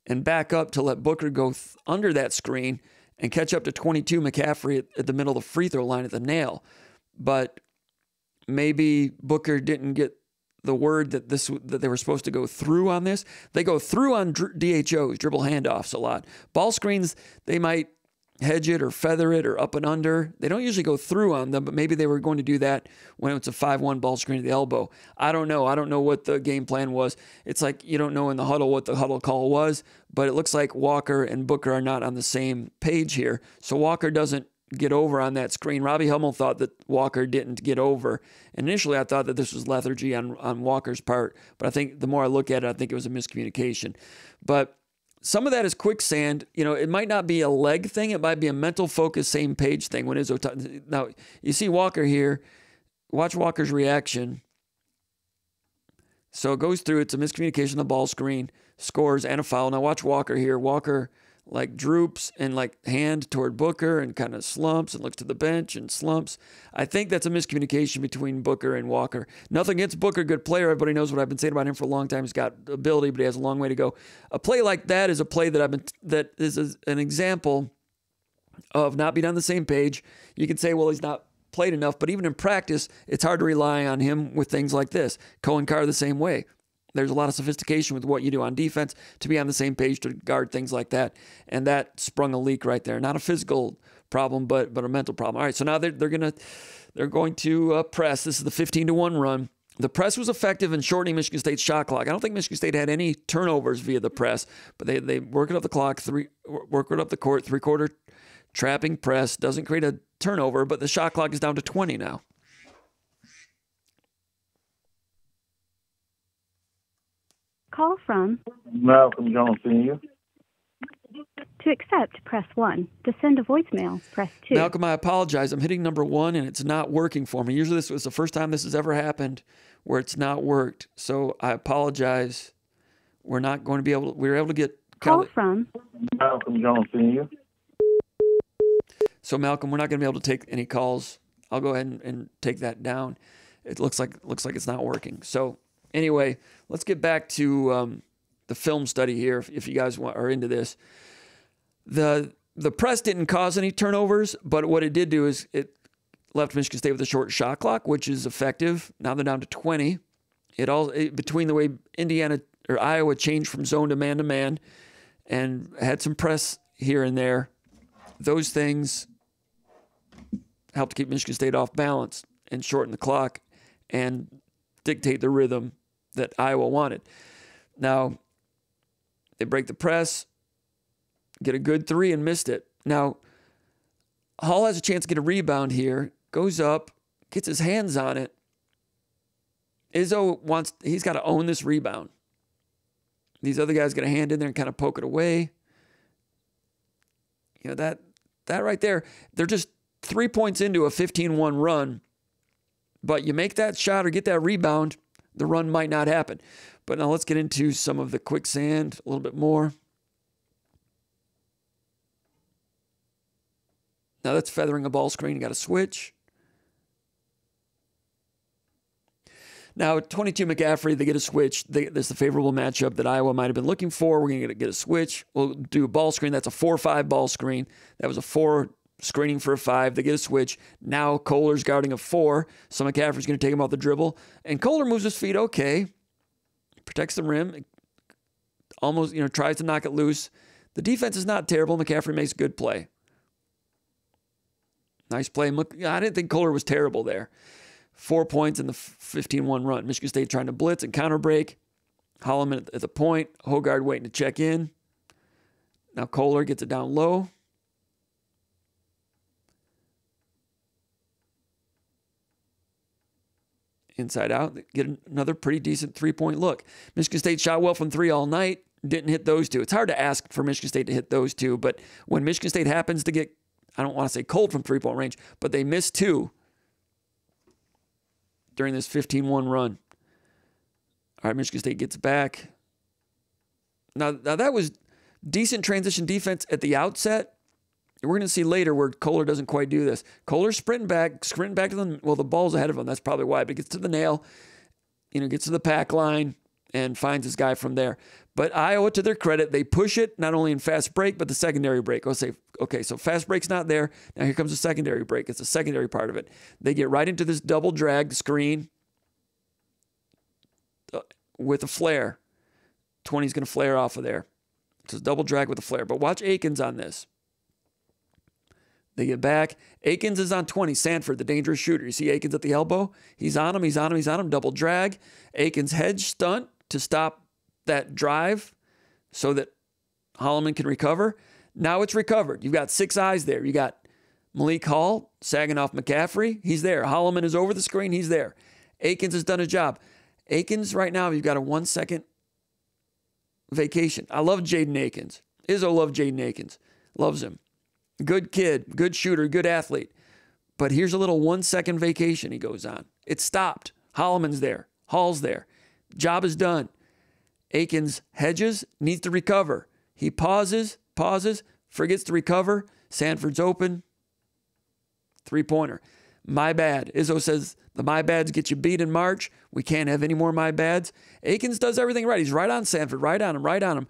and back up to let Booker go under that screen and catch up to 22 McCaffrey at the middle of the free throw line at the nail. But maybe Booker didn't get the word that they were supposed to go through on this. They go through on DHOs, dribble handoffs, a lot. Ball screens, they might hedge it or feather it or up and under. They don't usually go through on them, but maybe they were going to do that when it's a 5-1 ball screen at the elbow. I don't know. I don't know what the game plan was. It's like you don't know in the huddle what the huddle call was, but it looks like Walker and Booker are not on the same page here. So Walker doesn't get over on that screen. Robbie Hummel thought that Walker didn't get over. And initially, I thought that this was lethargy on Walker's part, but I think the more I look at it, I think it was a miscommunication. But some of that is quicksand. You know, it might not be a leg thing. It might be a mental focus, same page thing. When Izzo now, you see Walker here. Watch Walker's reaction. So it goes through. It's a miscommunication on the ball screen, scores, and a foul. Now watch Walker here. Walker like droops and like hand toward Booker and kind of slumps and looks to the bench and slumps. I think that's a miscommunication between Booker and Walker. Nothing against Booker, good player. Everybody knows what I've been saying about him for a long time. He's got ability, but he has a long way to go. A play like that is a play that is an example of not being on the same page. You can say, well, he's not played enough, but even in practice, it's hard to rely on him with things like this. Cohen Carr the same way. There's a lot of sophistication with what you do on defense to be on the same page to guard things like that. And that sprung a leak right there. Not a physical problem, but a mental problem. All right, so now they're going to press. This is the 15-1 run. The press was effective in shortening Michigan State's shot clock. I don't think Michigan State had any turnovers via the press, but they work it up the clock, work it up the court, three-quarter trapping press. Doesn't create a turnover, but the shot clock is down to 20 now. Call from Malcolm Jones Sr. To accept, press 1. To send a voicemail, press 2. Malcolm, I apologize. I'm hitting number 1 and it's not working for me. Usually this was the first time this has ever happened where it's not worked. So I apologize. We're not going to be able to, we were able to get Call from Malcolm Jones Sr. So Malcolm, we're not going to be able to take any calls. I'll go ahead and take that down. It looks like it's not working. So anyway, let's get back to the film study here. If you guys are into this, the press didn't cause any turnovers, but what it did do is it left Michigan State with a short shot clock, which is effective. Now they're down to 20. Between the way Indiana or Iowa changed from zone to man and had some press here and there, those things helped keep Michigan State off balance and shorten the clock and dictate the rhythm that Iowa wanted. Now, they break the press, get a good 3 and missed it. Now, Hall has a chance to get a rebound here, goes up, gets his hands on it. Izzo he's got to own this rebound. These other guys got to hand in there and kind of poke it away. You know, that right there, they're just 3 points into a 15-1 run, but you make that shot or get that rebound, the run might not happen. But now let's get into some of the quicksand a little bit more. Now that's feathering a ball screen. You got to switch. Now, 22 McCaffrey, they get a switch. That's the favorable matchup that Iowa might have been looking for. We're going to get a switch. We'll do a ball screen. That's a 4-5 ball screen. That was a 4 screening for a 5. They get a switch. Now Kohler's guarding a 4. So McCaffrey's going to take him off the dribble. And Kohler moves his feet okay. Protects the rim. Almost, tries to knock it loose. The defense is not terrible. McCaffrey makes a good play. Nice play. I didn't think Kohler was terrible there. 4 points in the 15-1 run. Michigan State trying to blitz and counter break. Holloman at the point. Hogard waiting to check in. Now Kohler gets it down low. Inside out. Get another pretty decent 3-point look. Michigan State shot well from 3 all night. Didn't hit those 2. It's hard to ask for Michigan State to hit those 2, but when Michigan State happens to get, I don't want to say cold from 3-point range, but they missed 2 during this 15-1 run. All right, Michigan State gets back. Now that was decent transition defense at the outset. We're going to see later where Kohler doesn't quite do this. Kohler's sprinting back to the ball's ahead of him. That's probably why. But he gets to the nail, gets to the pack line and finds his guy from there. But Iowa, to their credit, they push it not only in fast break, but the secondary break. I'll say, okay, so fast break's not there. Now here comes the secondary break. It's the secondary part of it. They get right into this double drag screen. with a flare. 20 is going to flare off of there. It's a double drag with a flare. But watch Akins on this. They get back. Akins is on 20. Sanford, the dangerous shooter. You see Akins at the elbow? He's on him. He's on him. He's on him. Double drag. Akins hedge stunt to stop that drive so that Holloman can recover. Now it's recovered. You've got 6 eyes there. You got Malik Hall sagging off McCaffrey. He's there. Holloman is over the screen. He's there. Akins has done his job. Akins right now, you've got a 1 second vacation. I love Jaden Akins. Izzo loved Jaden Akins. Loves him. Good kid, good shooter, good athlete. But here's a little 1 second vacation he goes on. It stopped. Holloman's there. Hall's there. Job is done. Akins hedges, needs to recover. He pauses, forgets to recover. Sanford's open. 3-pointer. My bad. Izzo says the my bads get you beat in March. We can't have any more my bads. Akins does everything right. He's right on Sanford, right on him.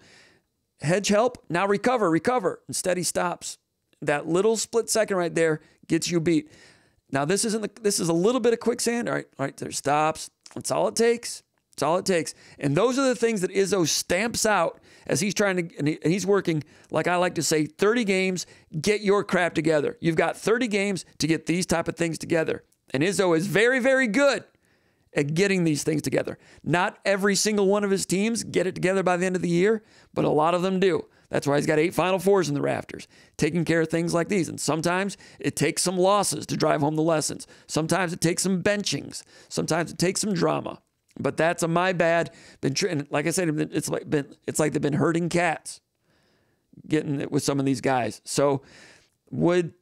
Hedge help. Now recover. Instead he stops. That little split second right there gets you beat. Now this is a little bit of quicksand. All right, there stops. That's all it takes. And those are the things that Izzo stamps out as he's trying to, and he's working, like I like to say, 30 games, get your crap together. You've got 30 games to get these type of things together. And Izzo is very, very good at getting these things together. Not every single one of his teams get it together by the end of the year, but a lot of them do. That's why he's got 8 Final Fours in the rafters, taking care of things like these. And sometimes it takes some losses to drive home the lessons. Sometimes it takes some benchings. Sometimes it takes some drama. But that's a my bad. Like I said, it's like they've been herding cats, getting it with some of these guys. So would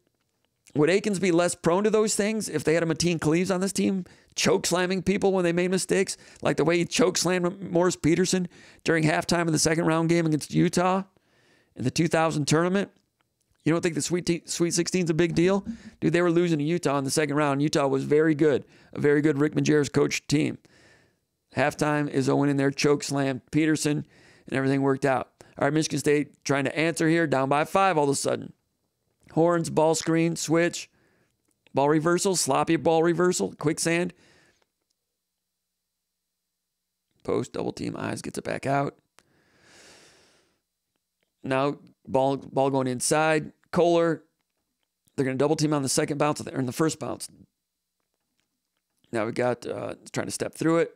Akins be less prone to those things if they had a Mateen Cleaves on this team, choke slamming people when they made mistakes, like the way he choke slammed Morris Peterson during halftime of the second round game against Utah in the 2000 tournament? You don't think the Sweet 16 is a big deal? Dude, they were losing to Utah in the second round. Utah was very good, a very good Rick Majerus coached team. Halftime, Izzo went in there, choke slammed Peterson, and everything worked out. All right, Michigan State trying to answer here, down by 5 all of a sudden. Horns, ball screen, switch, ball reversal, sloppy ball reversal, quicksand. Post, double team, eyes, gets it back out. Now, ball going inside. Kohler, they're going to double team on the second bounce, or in the first bounce. Now we got trying to step through it.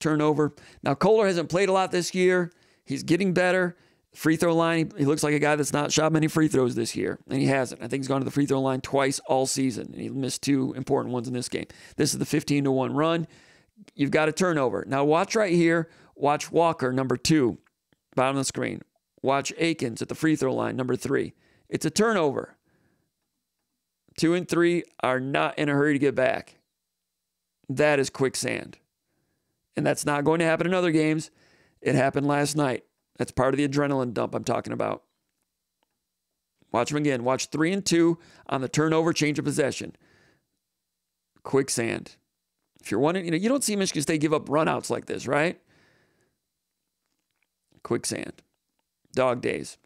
Turnover. Now, Kohler hasn't played a lot this year. He's getting better. Free throw line, he looks like a guy that's not shot many free throws this year, and he hasn't. I think he's gone to the free throw line twice all season, and he missed 2 important ones in this game. This is the 15-1 run. You've got a turnover. Now, watch right here. Watch Walker, number 2, bottom of the screen. Watch Akins at the free throw line, number 3. It's a turnover. 2 and 3 are not in a hurry to get back. That is quicksand. And that's not going to happen in other games. It happened last night. That's part of the adrenaline dump I'm talking about. Watch him again. Watch 3 and 2 on the turnover, change of possession. Quicksand. If you're wondering, you don't see Michigan State give up runouts like this, right? Quicksand. Dog days.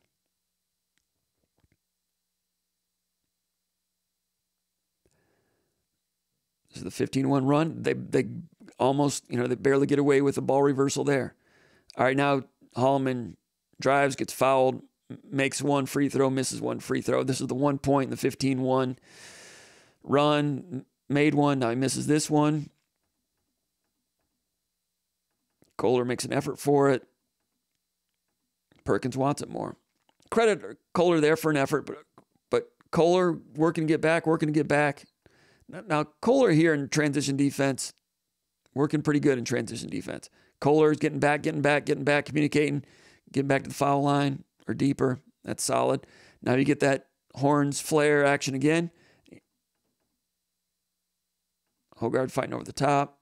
This is the 15-1 run. They almost, they barely get away with the ball reversal there. All right, now Holloman drives, gets fouled, makes 1 free throw, misses 1 free throw. This is the 1 point in the 15-1 run. Made 1. Now he misses this one. Kohler makes an effort for it. Perkins wants it more. Credit Kohler there for an effort, but Kohler working to get back. Now Kohler here in transition defense, working pretty good in transition defense. Kohler's getting back, communicating, getting back to the foul line or deeper. That's solid. Now you get that horns flare action again. Hogard fighting over the top.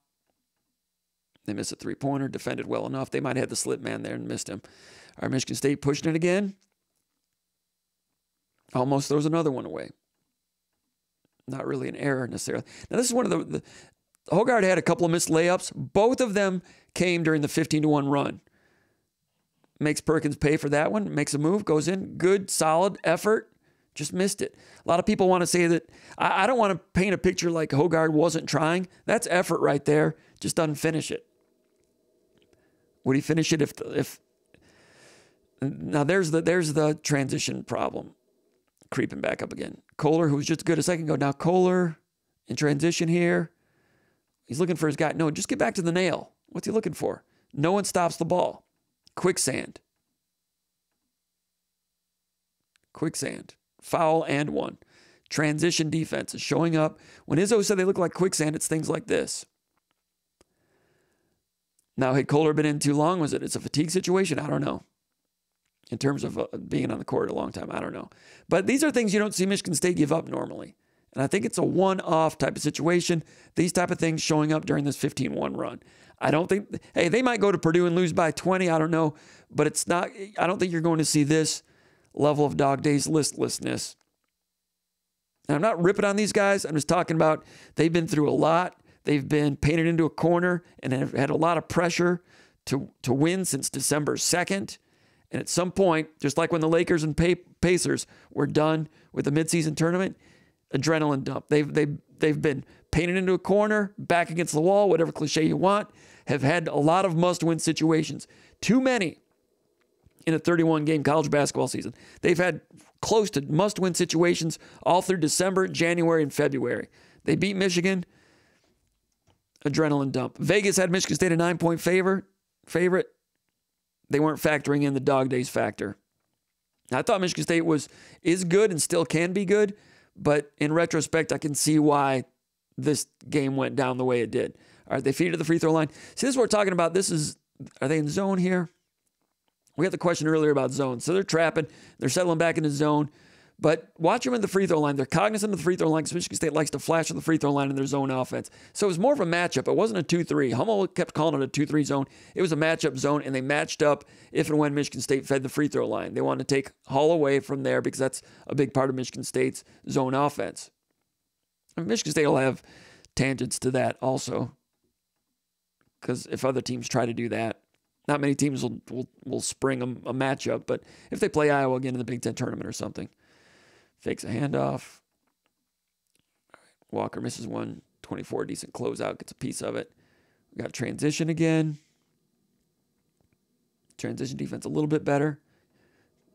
They miss a 3-pointer, defended well enough. They might have had the slip man there and missed him. All right, Michigan State pushing it again. Almost throws another one away. Not really an error necessarily. Now this is one of the Hogard had a couple of missed layups. Both of them came during the 15-1 run. Makes Perkins pay for that one. Makes a move, goes in. Good, solid effort. Just missed it. A lot of people want to say that. I don't want to paint a picture like Hogard wasn't trying. That's effort right there. Just doesn't finish it. Would he finish it if now there's the transition problem creeping back up again. Kohler, who was just good a second ago, now Kohler in transition here. He's looking for his guy. No, just get back to the nail. What's he looking for? No one stops the ball. Quicksand. Foul and one. Transition defense is showing up. When Izzo said they look like quicksand, it's things like this. Now, had Kohler been in too long? Was it? It's a fatigue situation? I don't know. In terms of being on the court a long time, I don't know. But these are things you don't see Michigan State give up normally. And I think it's a one-off type of situation. These type of things showing up during this 15-1 run. I don't think, hey, they might go to Purdue and lose by 20. I don't know. But it's not, I don't think you're going to see this level of dog days listlessness. And I'm not ripping on these guys. I'm just talking about they've been through a lot. They've been painted into a corner and have had a lot of pressure to win since December 2nd. And at some point, just like when the Lakers and Pacers were done with the midseason tournament, adrenaline dump. They've been painted into a corner, back against the wall, whatever cliche you want, have had a lot of must-win situations. Too many in a 31-game college basketball season. They've had close to must-win situations all through December, January, and February. They beat Michigan. Adrenaline dump. Vegas had Michigan State a 9-point favorite. They weren't factoring in the dog days factor. I thought Michigan State is good and still can be good, but in retrospect, I can see why this game went down the way it did. All right, they feed to the free throw line. See, this is what we're talking about. Are they in zone here? We had the question earlier about zone. So they're trapping. They're settling back into zone. But watch them in the free throw line. They're cognizant of the free throw line because Michigan State likes to flash on the free throw line in their zone offense. So it was more of a matchup. It wasn't a 2-3. Hummel kept calling it a 2-3 zone. It was a matchup zone, and they matched up if and when Michigan State fed the free throw line. They wanted to take Hall away from there because that's a big part of Michigan State's zone offense. And Michigan State will have tangents to that also because if other teams try to do that, not many teams will spring a matchup. But if they play Iowa again in the Big Ten tournament or something, fakes a handoff. All right. Walker misses one. 24, decent closeout. Gets a piece of it. We got transition again. Transition defense a little bit better.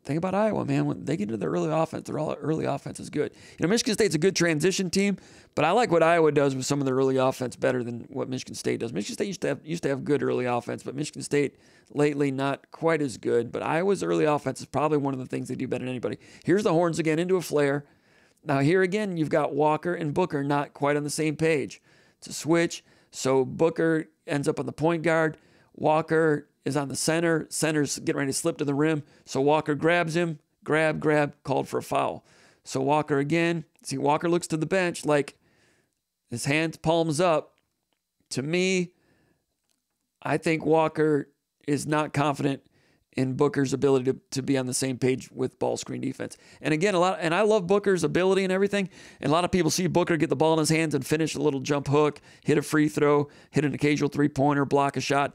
Think about Iowa, man. When they get into their early offense, their early offense is good. Michigan State's a good transition team, but I like what Iowa does with some of their early offense better than what Michigan State does. Michigan State used to have good early offense, but Michigan State lately not quite as good. But Iowa's early offense is probably one of the things they do better than anybody. Here's the horns again into a flare. Now here again, you've got Walker and Booker not quite on the same page. It's a switch, so Booker ends up on the point guard. Walker is on the center. Center's getting ready to slip to the rim. So Walker grabs him. Grab, called for a foul. So Walker again. See, Walker looks to the bench like his hands, palms up. To me, I think Walker is not confident in Booker's ability to be on the same page with ball screen defense. And again, and I love Booker's ability and everything. And a lot of people see Booker get the ball in his hands and finish a little jump hook, hit a free throw, hit an occasional three-pointer, block a shot.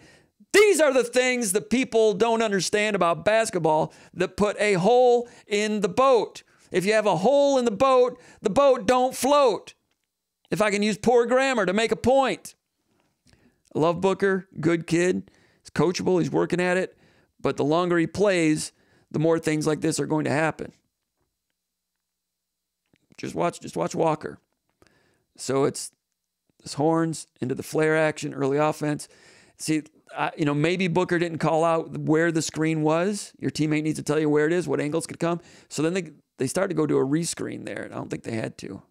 These are the things that people don't understand about basketball that put a hole in the boat. If you have a hole in the boat don't float. If I can use poor grammar to make a point. I love Booker, good kid. He's coachable, he's working at it. But the longer he plays, the more things like this are going to happen. Just watch Walker. So it's this horns into the flare action, early offense. See, maybe Booker didn't call out where the screen was. Your teammate needs to tell you where it is, what angles could come. So then they started to go to a rescreen there, and I don't think they had to.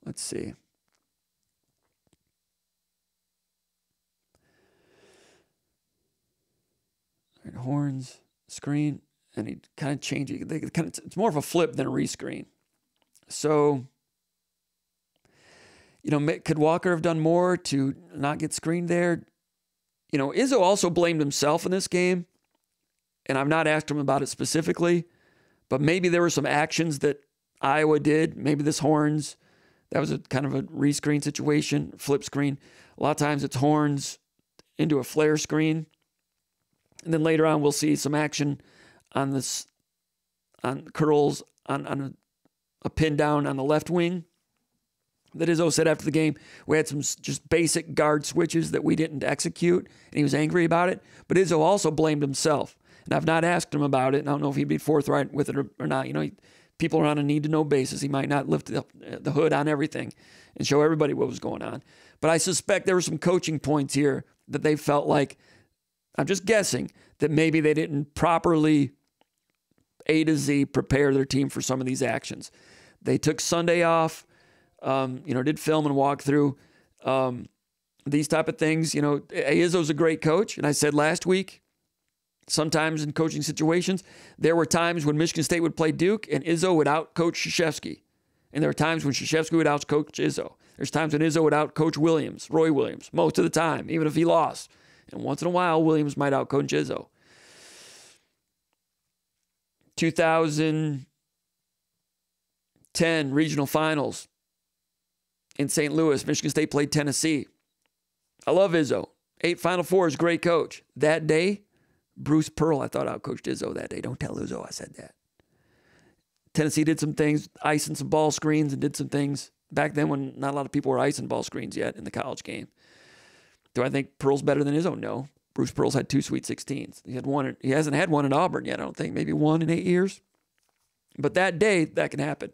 Let's see. All right, horns, screen, and he kind of changed it. It's more of a flip than a rescreen. So, could Walker have done more to not get screened there? Izzo also blamed himself in this game, and I've not asked him about it specifically, but maybe there were some actions that Iowa did. Maybe this horns, that was a kind of a rescreen situation, flip screen. A lot of times it's horns into a flare screen, and then later on we'll see some action on curls on a pin down on the left wing. that Izzo said after the game, we had some just basic guard switches that we didn't execute, and he was angry about it. But Izzo also blamed himself. And I've not asked him about it, and I don't know if he'd be forthright with it or not. You know, people are on a need-to-know basis. He might not lift the hood on everything and show everybody what was going on. But I suspect there were some coaching points here that they felt like, I'm just guessing, that maybe they didn't properly A to Z prepare their team for some of these actions. They took Sunday off, did film and walk through these type of things. You know, Izzo's a great coach, and I said last week, sometimes in coaching situations, there were times when Michigan State would play Duke and Izzo would out-coach Krzyzewski. And there were times when Krzyzewski would out-coach Izzo. There's times when Izzo would out-coach Roy Williams, most of the time, even if he lost. And once in a while, Williams might out-coach Izzo. 2010 regional finals in St. Louis, Michigan State played Tennessee. I love Izzo. 8 Final Fours, great coach. That day, Bruce Pearl, I thought, out-coached Izzo that day. Don't tell Izzo I said that. Tennessee did some things, icing some ball screens, and did some things back then when not a lot of people were icing ball screens yet in the college game. Do I think Pearl's better than Izzo? No. Bruce Pearl's had 2 Sweet 16s. He hasn't had one at Auburn yet, I don't think. Maybe 1 in 8 years. But that day, that can happen.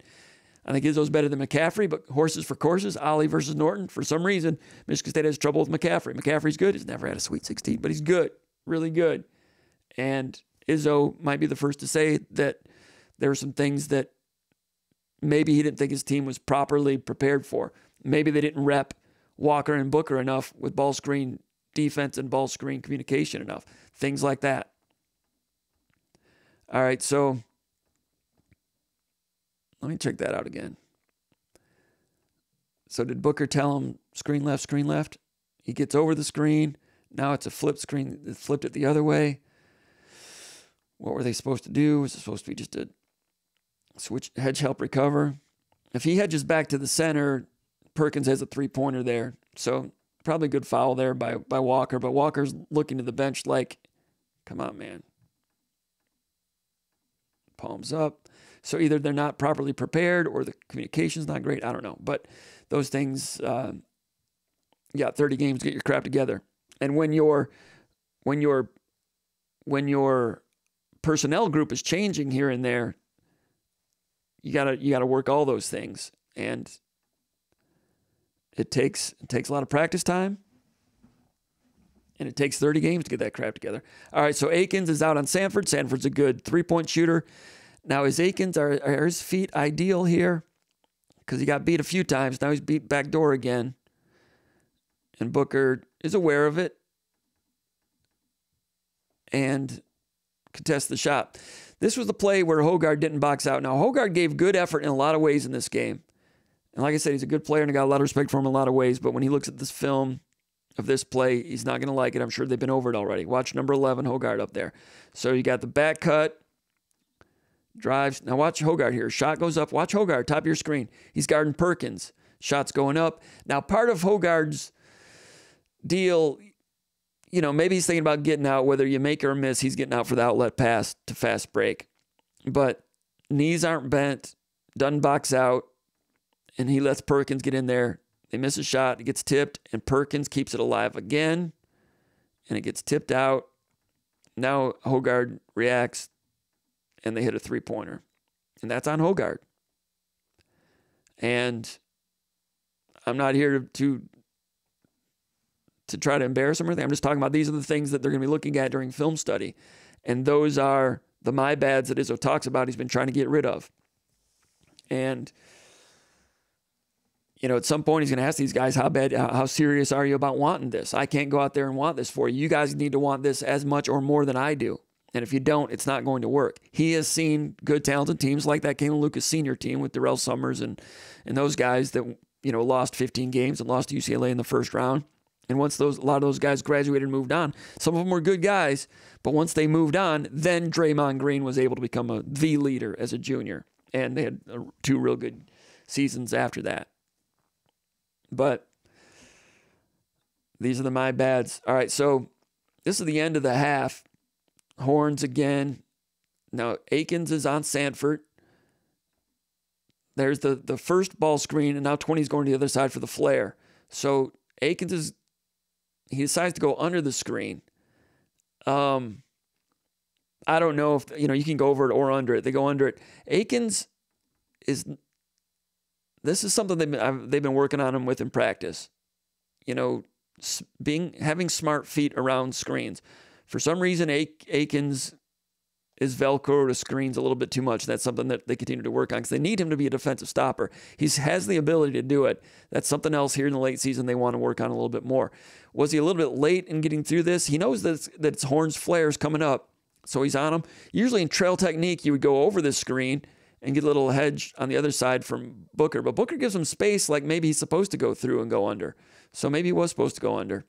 I think Izzo's better than McCaffrey, but horses for courses, Ollie versus Norton. For some reason, Michigan State has trouble with McCaffrey. McCaffrey's good. He's never had a Sweet 16, but he's good, really good. And Izzo might be the first to say that there were some things that maybe he didn't think his team was properly prepared for. Maybe they didn't rep Walker and Booker enough with ball screen defense and ball screen communication enough. Things like that. All right, so let me check that out again. So did Booker tell him screen left? He gets over the screen. Now it's a flipped screen. They flipped it the other way. What were they supposed to do? Was it supposed to be just a switch, hedge help recover? If he hedges back to the center, Perkins has a 3-pointer there. So probably a good foul there by Walker. But Walker's looking to the bench like, come on, man. Palms up. So either they're not properly prepared or the communication's not great. I don't know. But those things, 30 games, get your crap together. And when your personnel group is changing here and there, you gotta work all those things. And it takes a lot of practice time. And it takes 30 games to get that crap together. All right, so Akins is out on Sanford. Sanford's a good 3-point shooter. Now, is Akins, are his feet ideal here? Because he got beat a few times. Now he's beat backdoor again. And Booker is aware of it and contests the shot. This was the play where Hogard didn't box out. Now, Hogard gave good effort in a lot of ways in this game. And like I said, he's a good player and I got a lot of respect for him in a lot of ways. But when he looks at this film of this play, he's not going to like it. I'm sure they've been over it already. Watch number 11, Hogard up there. So you got the back cut, drives. Now watch Hogard here. Shot goes up. Watch Hogard, top of your screen. He's guarding Perkins. Shot's going up. Now part of Hogard's deal, maybe he's thinking about getting out, whether you make or miss, he's getting out for the outlet pass to fast break. But knees aren't bent, doesn't box out, and he lets Perkins get in there. They miss a shot, it gets tipped, and Perkins keeps it alive again, and it gets tipped out. Now Hogard reacts, and they hit a 3-pointer. And that's on Hogard. And I'm not here to try to embarrass him or anything. I'm just talking about these are the things that they're going to be looking at during film study. And those are the my bads that Izzo talks about he's been trying to get rid of. And, at some point he's going to ask these guys, how serious are you about wanting this? I can't go out there and want this for you. You guys need to want this as much or more than I do. And if you don't, it's not going to work. He has seen good, talented teams like that Kalen Lucas senior team with Darrell Summers and those guys that, lost 15 games and lost to UCLA in the first round. And once a lot of those guys graduated and moved on, some of them were good guys, but once they moved on, then Draymond Green was able to become the leader as a junior. And they had 2 real good seasons after that. But these are the my bads. All right, so this is the end of the half. Horns again. Now, Akins is on Sanford. there's the first ball screen, and now 20 is going to the other side for the flare. So Akins he decides to go under the screen. I don't know if, you can go over it or under it. They go under it. Akins this is something they've been working on him with in practice. Having smart feet around screens. For some reason, Akins is Velcro to screens a little bit too much. That's something that they continue to work on because they need him to be a defensive stopper. He has the ability to do it. That's something else here in the late season they want to work on a little bit more. Was he a little bit late in getting through this? He knows that it's horns, flares coming up, so he's on them. Usually in trail technique, you would go over this screen and get a little hedge on the other side from Booker. But Booker gives him space like maybe he's supposed to go through and go under. So maybe he was supposed to go under.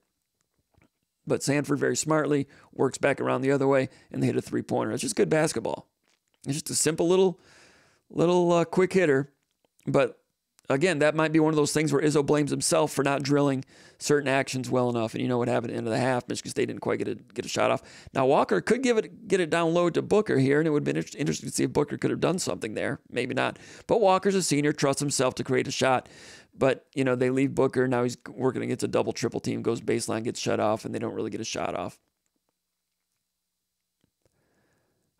But Sanford very smartly works back around the other way, and they hit a three-pointer. It's just good basketball. It's just a simple little quick hitter. But again, that might be one of those things where Izzo blames himself for not drilling certain actions well enough. And you know what happened at the end of the half? Michigan State didn't quite get a shot off. Now Walker could get it down low to Booker here, and it would have been interesting to see if Booker could have done something there. Maybe not. But Walker's a senior, trusts himself to create a shot. But, they leave Booker. Now he's working against a double, triple team, goes baseline, gets shut off, and they don't really get a shot off.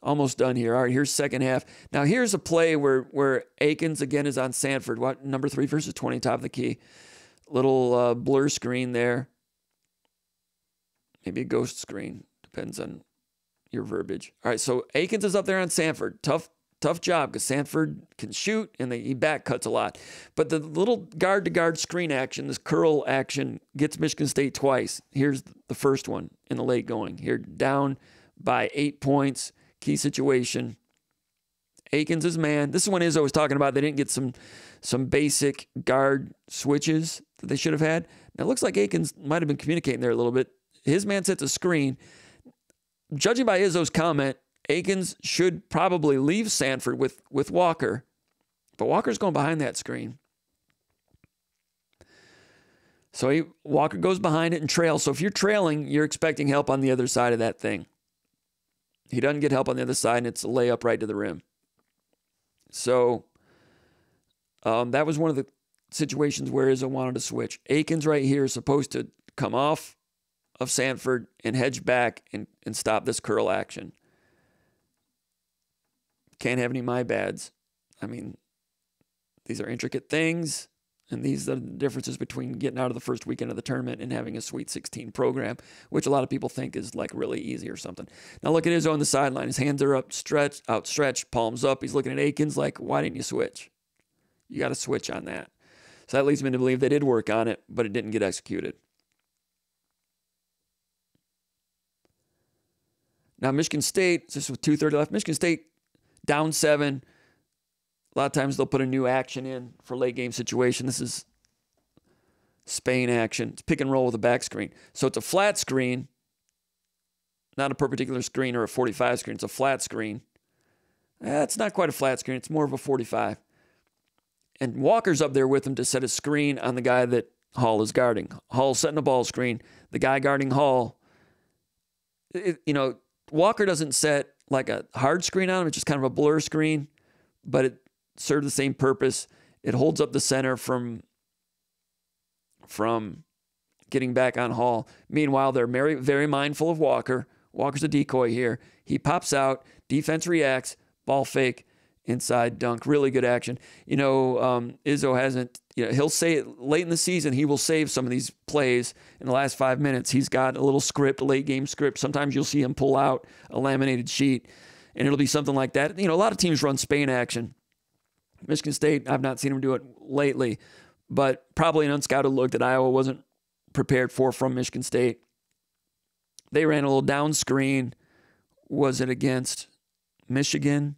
Almost done here. All right, here's second half. Now here's a play where Akins, again, is on Sanford. What, number 3 versus 20, top of the key. Little blur screen there. Maybe a ghost screen. Depends on your verbiage. All right, so Akins is up there on Sanford. Tough job because Sanford can shoot and he back cuts a lot. But the little guard-to-guard screen action, this curl action, gets Michigan State twice. Here's the first one in the late going. Here, down by 8 points. Key situation. Akins is man. This is when Izzo was talking about they didn't get some basic guard switches that they should have had. Now, it looks like Akins might have been communicating there a little bit. His man sets a screen. Judging by Izzo's comment, Akins should probably leave Sanford with Walker. But Walker's going behind that screen. So Walker goes behind it and trails. So if you're trailing, you're expecting help on the other side of that thing. He doesn't get help on the other side, and it's a layup right to the rim. So that was one of the situations where Izzo wanted to switch. Akins right here is supposed to come off of Sanford and hedge back and stop this curl action. Can't have any my bads. I mean, these are intricate things, and these are the differences between getting out of the first weekend of the tournament and having a Sweet 16 program, which a lot of people think is like really easy or something. Now look at Izzo on the sideline. His hands are outstretched, palms up. He's looking at Akins like, why didn't you switch? You got to switch on that. So that leads me to believe they did work on it, but it didn't get executed. Now Michigan State, just with 2:30 left, Michigan State down 7. A lot of times they'll put a new action in for late game situation. This is Spain action. It's pick and roll with a back screen. So it's a flat screen, not a perpendicular screen or a 45 screen. It's a flat screen. It's not quite a flat screen. It's more of a 45. And Walker's up there with him to set a screen on the guy that Hall is guarding. Hall's setting a ball screen. The guy guarding Hall, Walker doesn't set like a hard screen on him. It's just kind of a blur screen, but it serves the same purpose. It holds up the center from getting back on Hall. Meanwhile, they're very, very mindful of Walker. Walker's a decoy here. He pops out, defense reacts, ball fake, inside dunk. Really good action. Izzo hasn't, he'll say it late in the season, he will save some of these plays in the last 5 minutes. He's got a little script, a late game script. Sometimes you'll see him pull out a laminated sheet, and it'll be something like that. A lot of teams run Spain action. Michigan State, I've not seen them do it lately, but probably an unscouted look that Iowa wasn't prepared for from Michigan State. They ran a little down screen. Was it against Michigan?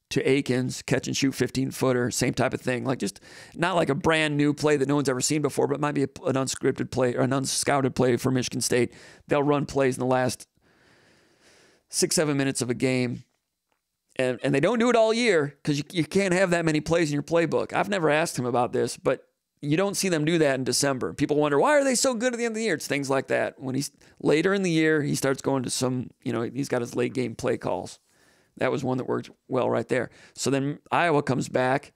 To Akins, catch and shoot 15-footer, same type of thing. Like just not like a brand new play that no one's ever seen before, but it might be an unscripted play or an unscouted play for Michigan State. They'll run plays in the last 6-7 minutes of a game. And they don't do it all year because you can't have that many plays in your playbook. I've never asked him about this, but you don't see them do that in December. People wonder, why are they so good at the end of the year? It's things like that. When he's later in the year, he starts going to some, he's got his late game play calls. That was one that worked well right there. So then Iowa comes back,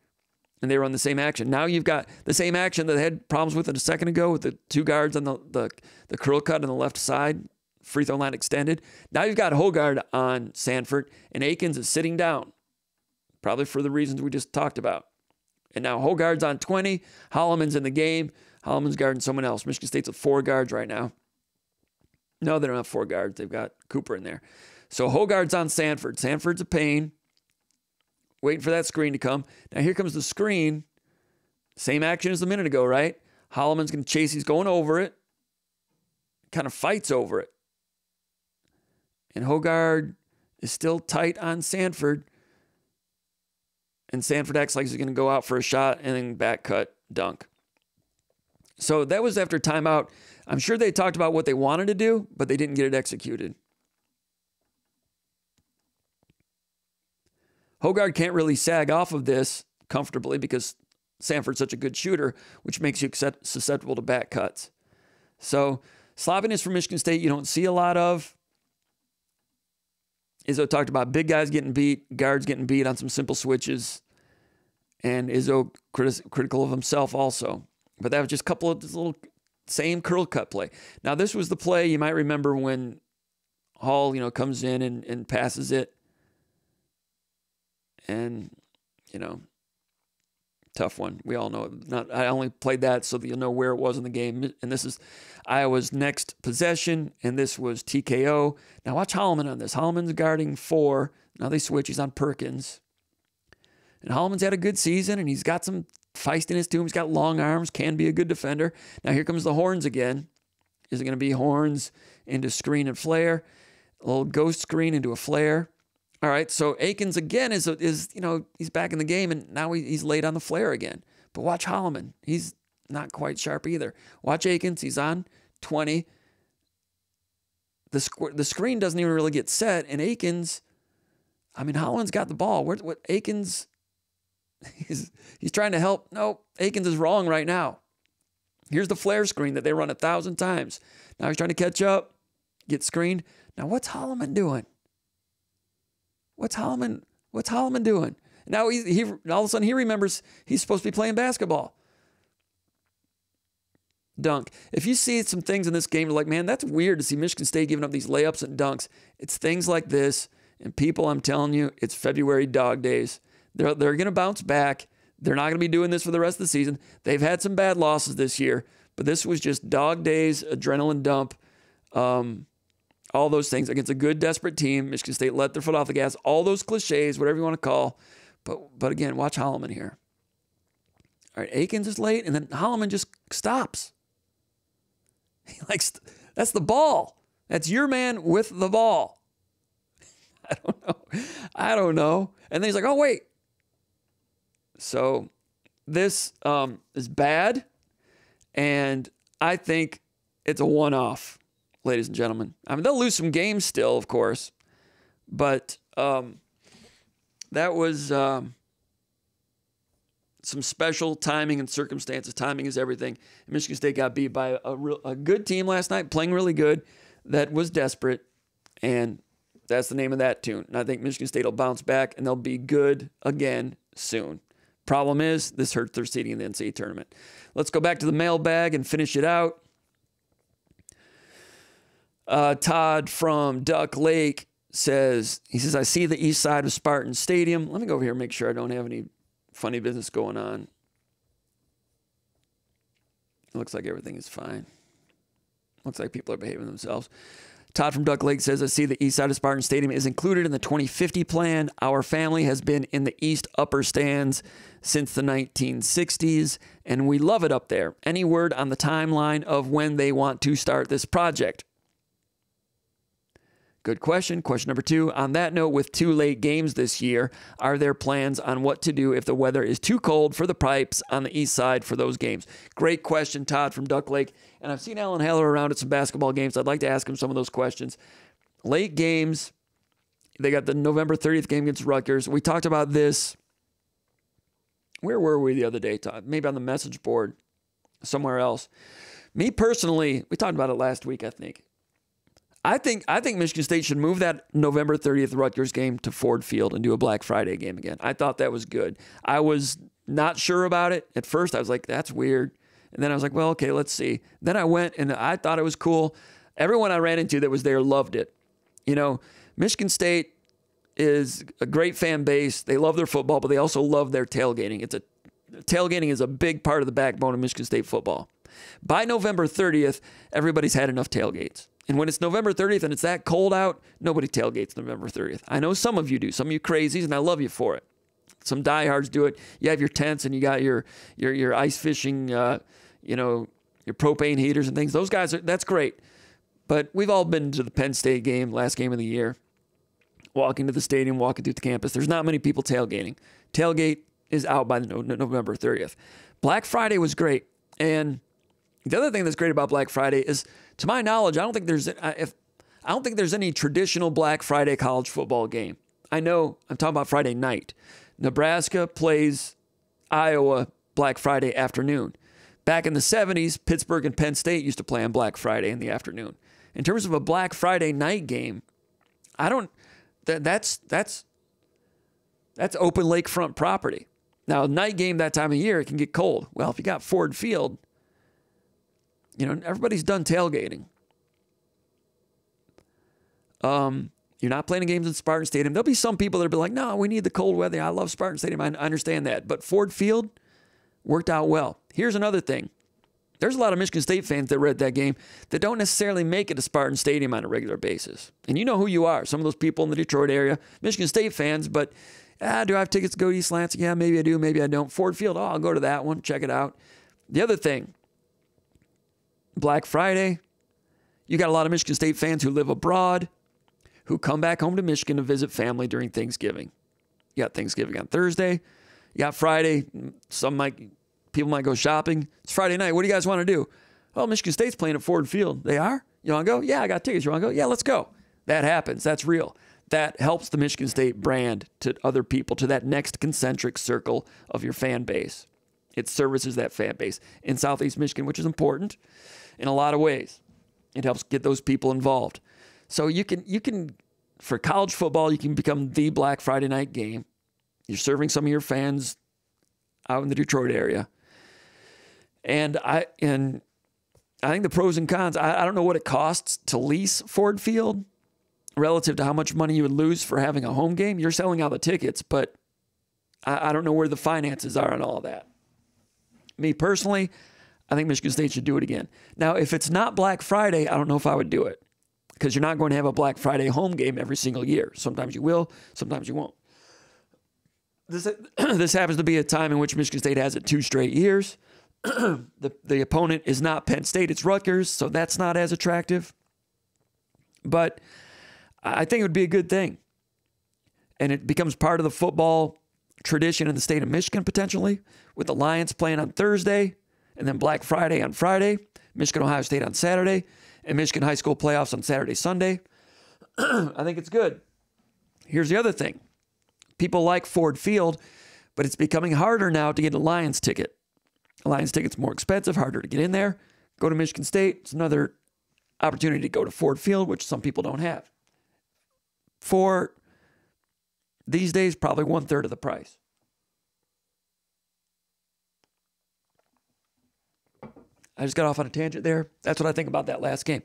and they run the same action. Now you've got the same action that they had problems with a second ago with the two guards on the curl cut on the left side, free throw line extended. Now you've got Hogard on Sanford, and Akins is sitting down, probably for the reasons we just talked about. And now Hogard's on 20. Holloman's in the game. Holloman's guarding someone else. Michigan State's with 4 guards right now. No, they don't have 4 guards. They've got Cooper in there. So Hogard's on Sanford. Sanford's a pain. Waiting for that screen to come. Now here comes the screen. Same action as a minute ago, right? Holloman's going to chase. He's going over it. Kind of fights over it. And Hogard is still tight on Sanford. And Sanford acts like he's going to go out for a shot and then back cut, dunk. So that was after timeout. I'm sure they talked about what they wanted to do, but they didn't get it executed. Hogard can't really sag off of this comfortably because Sanford's such a good shooter, which makes you susceptible to back cuts. So sloppiness for Michigan State you don't see a lot of. Izzo talked about big guys getting beat, guards getting beat on some simple switches, and Izzo critical of himself also. But that was just a couple of this little same curl cut play. Now this was the play you might remember when Hall, comes in and passes it. And, tough one. We all know it. I only played that so that you'll know where it was in the game. And this is Iowa's next possession, and this was TKO. Now watch Holloman on this. Holloman's guarding 4. Now they switch. He's on Perkins. And Holloman's had a good season, and he's got some feistiness to him. He's got long arms, can be a good defender. Now here comes the horns again. Is it going to be horns into screen and flare? A little ghost screen into a flare. All right, so Akins again is he's back in the game, and now he's late on the flare again. But watch Holloman. He's not quite sharp either. Watch Akins. He's on 20. The screen doesn't even really get set, and Akins, Holloman's got the ball. What Akins, he's trying to help. No, Akins is wrong right now. Here's the flare screen that they run 1,000 times. Now he's trying to catch up, get screened. Now what's Holloman doing? What's Holloman doing? Now he all of a sudden he remembers he's supposed to be playing basketball. Dunk. If you see some things in this game, you're like, man, that's weird to see Michigan State giving up these layups and dunks. It's things like this. And people, I'm telling you, it's February dog days. They're going to bounce back. They're not going to be doing this for the rest of the season. They've had some bad losses this year, but this was just dog days, adrenaline dump. All those things against a good, desperate team. Michigan State let their foot off the gas. All those cliches, whatever you want to call. But again, watch Holloman here. All right, Akins is late, and then Holloman just stops. That's the ball. That's your man with the ball. I don't know. And then he's like, oh, wait. So this is bad, and I think it's a one-off. Ladies and gentlemen. They'll lose some games still, of course, but that was some special timing and circumstances. Timing is everything. And Michigan State got beat by a good team last night, playing really good, that was desperate, and that's the name of that tune. And I think Michigan State will bounce back, and they'll be good again soon. Problem is, this hurts their seeding in the NCAA tournament. Let's go back to the mailbag and finish it out. Todd from Duck Lake says, I see the east side of Spartan Stadium. Let me go over here and make sure I don't have any funny business going on. It looks like everything is fine. Looks like people are behaving themselves. Todd from Duck Lake says, I see the east side of Spartan Stadium is included in the 2050 plan. Our family has been in the east upper stands since the 1960s, and we love it up there. Any word on the timeline of when they want to start this project? Good question. Question number 2. On that note, with 2 late games this year, are there plans on what to do if the weather is too cold for the pipes on the east side for those games? Great question, Todd from Duck Lake. And I've seen Alan Haller around at some basketball games. I'd like to ask him some of those questions. Late games, they got the November 30th game against Rutgers. We talked about this. Where were we the other day, Todd? Maybe on the message board, somewhere else. Me personally, we talked about it last week, I think. I think Michigan State should move that November 30th Rutgers game to Ford Field and do a Black Friday game again. I thought that was good. I was not sure about it. At first, I was like, that's weird. And then I was like, well, okay, let's see. Then I went and I thought it was cool. Everyone I ran into that was there loved it. You know, Michigan State is a great fan base. They love their football, but they also love their tailgating. Tailgating is a big part of the backbone of Michigan State football. By November 30th, everybody's had enough tailgates. And when it's November 30th and it's that cold out, nobody tailgates November 30th. I know some of you do. Some of you crazies, and I love you for it. Some diehards do it. You have your tents and you got your ice fishing, your propane heaters and things. Those guys, that's great. But we've all been to the Penn State game, last game of the year, walking to the stadium, walking through the campus. There's not many people tailgating. Tailgate is out by November 30th. Black Friday was great. And the other thing that's great about Black Friday is, to my knowledge, I don't think there's any traditional Black Friday college football game. I know I'm talking about Friday night. Nebraska plays Iowa Black Friday afternoon. Back in the 70s, Pittsburgh and Penn State used to play on Black Friday in the afternoon. In terms of a Black Friday night game, that's open lakefront property. Now, night game that time of year, it can get cold. Well, if you got Ford Field, everybody's done tailgating. You're not playing games in Spartan Stadium. There'll be some people that'll be like, no, we need the cold weather. I love Spartan Stadium. I understand that. But Ford Field worked out well. Here's another thing. There's a lot of Michigan State fans that were at that game that don't necessarily make it to Spartan Stadium on a regular basis. And you know who you are. Some of those people in the Detroit area, Michigan State fans, but do I have tickets to go to East Lansing? Yeah, maybe I do, maybe I don't. Ford Field, I'll go to that one, check it out. The other thing, Black Friday, you got a lot of Michigan State fans who live abroad, who come back home to Michigan to visit family during Thanksgiving. You got Thanksgiving on Thursday. You got Friday. People might go shopping. It's Friday night. What do you guys want to do? Well, Michigan State's playing at Ford Field. They are? You want to go? Yeah, I got tickets. You want to go? Yeah, let's go. That happens. That's real. That helps the Michigan State brand to other people, to that next concentric circle of your fan base. It services that fan base in Southeast Michigan, which is important in a lot of ways. It helps get those people involved. So you can, for college football, you can become the Black Friday night game. You're serving some of your fans out in the Detroit area. And I think the pros and cons, I don't know what it costs to lease Ford Field relative to how much money you would lose for having a home game. You're selling out the tickets, but I don't know where the finances are on all of that. Me personally, I think Michigan State should do it again. Now, if it's not Black Friday, I don't know if I would do it, because you're not going to have a Black Friday home game every single year. Sometimes you will, sometimes you won't. This happens to be a time in which Michigan State has it 2 straight years. The opponent is not Penn State, it's Rutgers, so that's not as attractive. But I think it would be a good thing. And it becomes part of the football tradition in the state of Michigan, potentially, with the Lions playing on Thursday, and then Black Friday on Friday, Michigan-Ohio State on Saturday, and Michigan high school playoffs on Saturday, Sunday. I think it's good. Here's the other thing. People like Ford Field, but it's becoming harder now to get a Lions ticket. A Lions ticket's more expensive, harder to get in there. Go to Michigan State. It's another opportunity to go to Ford Field, which some people don't have. For these days, probably 1/3 of the price. I just got off on a tangent there. That's what I think about that last game.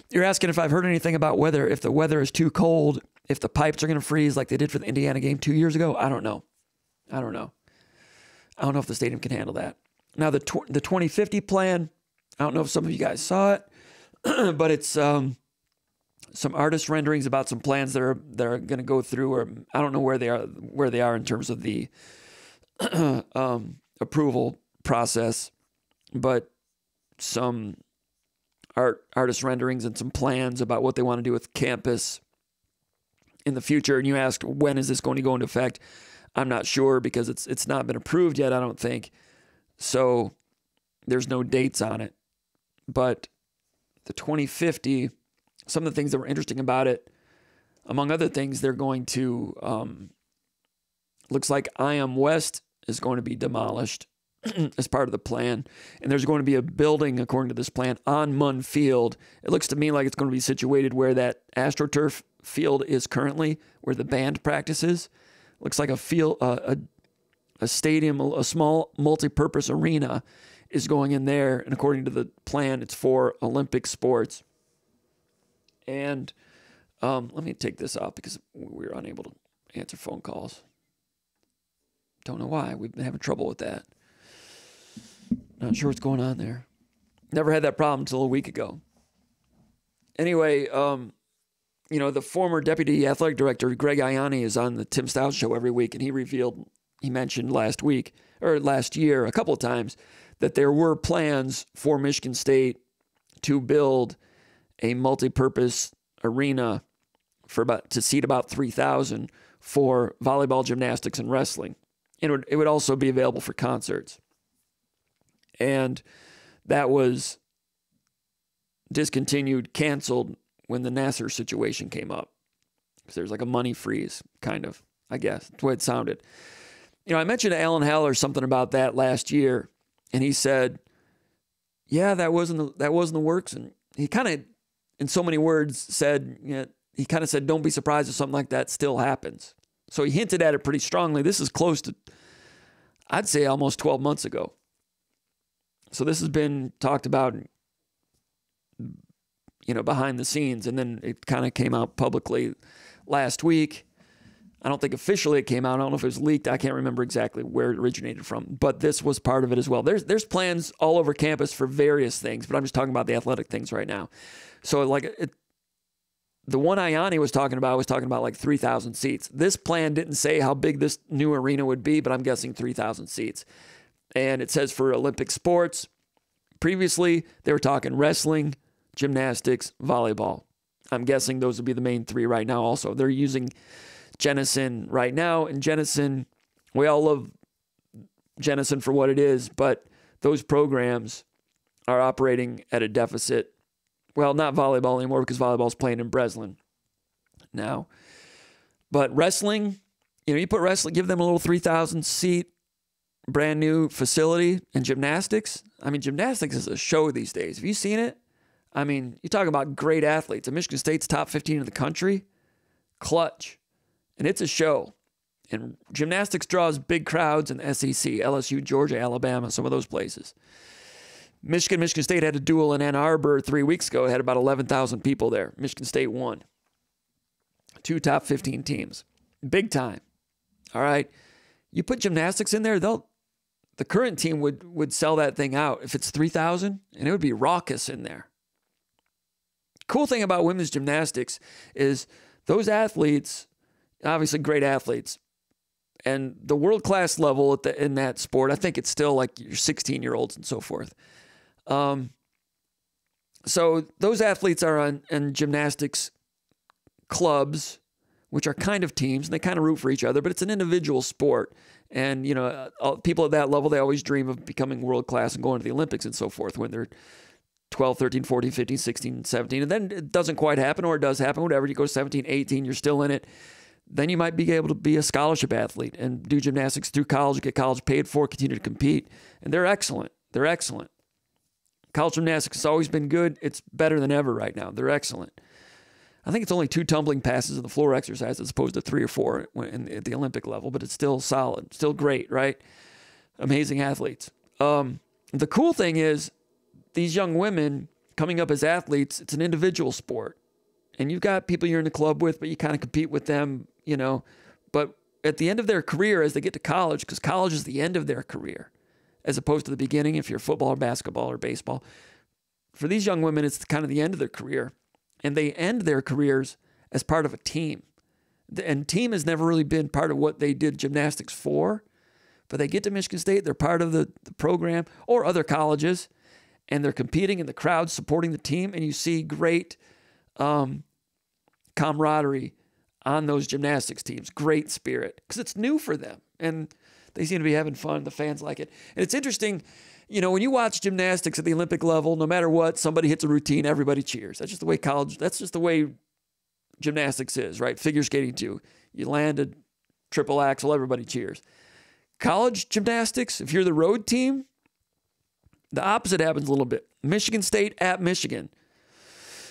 You're asking if I've heard anything about weather, if the weather is too cold, if the pipes are going to freeze like they did for the Indiana game 2 years ago. I don't know. I don't know if the stadium can handle that. Now, the 2050 plan, I don't know if some of you guys saw it, but it's some artist renderings about some plans that are going to go through, or I don't know where they are in terms of the approval process, but some artist renderings and some plans about what they want to do with campus in the future. And you asked, when is this going to go into effect? I'm not sure, because it's not been approved yet, I don't think. So there's no dates on it. But the 2050, some of the things that were interesting about it, among other things, they're going to, looks like IM West is going to be demolished as part of the plan. And there's going to be a building, according to this plan, on Munn Field. It looks to me like it's going to be situated where that AstroTurf field is currently, where the band practices. Looks like a a stadium, a small multi-purpose arena is going in there. And according to the plan, it's for Olympic sports. And let me take this off because we were unable to answer phone calls. Don't know why. We've been having trouble with that. Not sure what's going on there. Never had that problem until a week ago. Anyway, the former deputy athletic director, Greg Ianni, is on the Tim Stout Show every week, and he mentioned last year, a couple of times, that there were plans for Michigan State to build a multi-purpose arena to seat about 3,000 for volleyball, gymnastics, and wrestling. And it would also be available for concerts. And that was discontinued, canceled when the Nassar situation came up. Because there's like a money freeze, kind of, I guess. That's the way it sounded. I mentioned to Alan Haller something about that last year, and he said, yeah, that wasn't the works. And he kind of, in so many words, said, he kind of said, don't be surprised if something like that still happens. So he hinted at it pretty strongly. This is close to, I'd say, almost 12 months ago. So this has been talked about, behind the scenes, and then it kind of came out publicly last week. I don't think officially it came out. I don't know if it was leaked. I can't remember exactly where it originated from, but this was part of it as well. There's plans all over campus for various things, but I'm just talking about the athletic things right now. So the one Ianni was talking about like 3,000 seats. This plan didn't say how big this new arena would be, but I'm guessing 3,000 seats. And it says for Olympic sports. Previously, they were talking wrestling, gymnastics, volleyball. I'm guessing those would be the main three right now also. They're using Jenison right now, and Jenison, we all love Jenison for what it is, but those programs are operating at a deficit. Well, not volleyball anymore because volleyball's playing in Breslin now. But wrestling, you put wrestling, give them a little 3,000 seat brand new facility, and gymnastics. I mean, gymnastics is a show these days. Have you seen it? I mean, you talk about great athletes. And Michigan State's top 15 in the country, clutch. And it's a show. And gymnastics draws big crowds in the SEC, LSU, Georgia, Alabama, some of those places. Michigan State had a duel in Ann Arbor 3 weeks ago. It had about 11,000 people there. Michigan State won. 2 top 15 teams. Big time. All right. You put gymnastics in there, the current team would sell that thing out if it's 3,000, and it would be raucous in there. Cool thing about women's gymnastics is those athletes, obviously great athletes, and the world-class level in that sport, I think it's still like your 16-year-olds and so forth. So those athletes are in gymnastics clubs, which are kind of teams, and they kind of root for each other, but it's an individual sport. And, people at that level, they always dream of becoming world-class and going to the Olympics and so forth when they're 12, 13, 14, 15, 16, 17. And then it doesn't quite happen, or it does happen, whatever. You go 17, 18, you're still in it. Then you might be able to be a scholarship athlete and do gymnastics through college, get college paid for, continue to compete. And they're excellent. They're excellent. College gymnastics has always been good. It's better than ever right now. They're excellent. I think it's only 2 tumbling passes in the floor exercise as opposed to 3 or 4 at the Olympic level, but it's still solid, still great, right? Amazing athletes. The cool thing is these young women coming up as athletes, it's an individual sport. And you've got people you're in the club with, but you kind of compete with them, But at the end of their career, as they get to college, because college is the end of their career, as opposed to the beginning if you're football or basketball or baseball. For these young women, it's kind of the end of their career. And they end their careers as part of a team. And team has never really been part of what they did gymnastics for. But they get to Michigan State, they're part of the program, or other colleges, and they're competing in the crowd, supporting the team, and you see great camaraderie on those gymnastics teams. Great spirit, because it's new for them. And they seem to be having fun. The fans like it. And it's interesting, when you watch gymnastics at the Olympic level, no matter what, somebody hits a routine, everybody cheers. That's just the way that's just the way gymnastics is, right? Figure skating too. You land a triple axel, everybody cheers. College gymnastics, if you're the road team, the opposite happens a little bit. Michigan State at Michigan.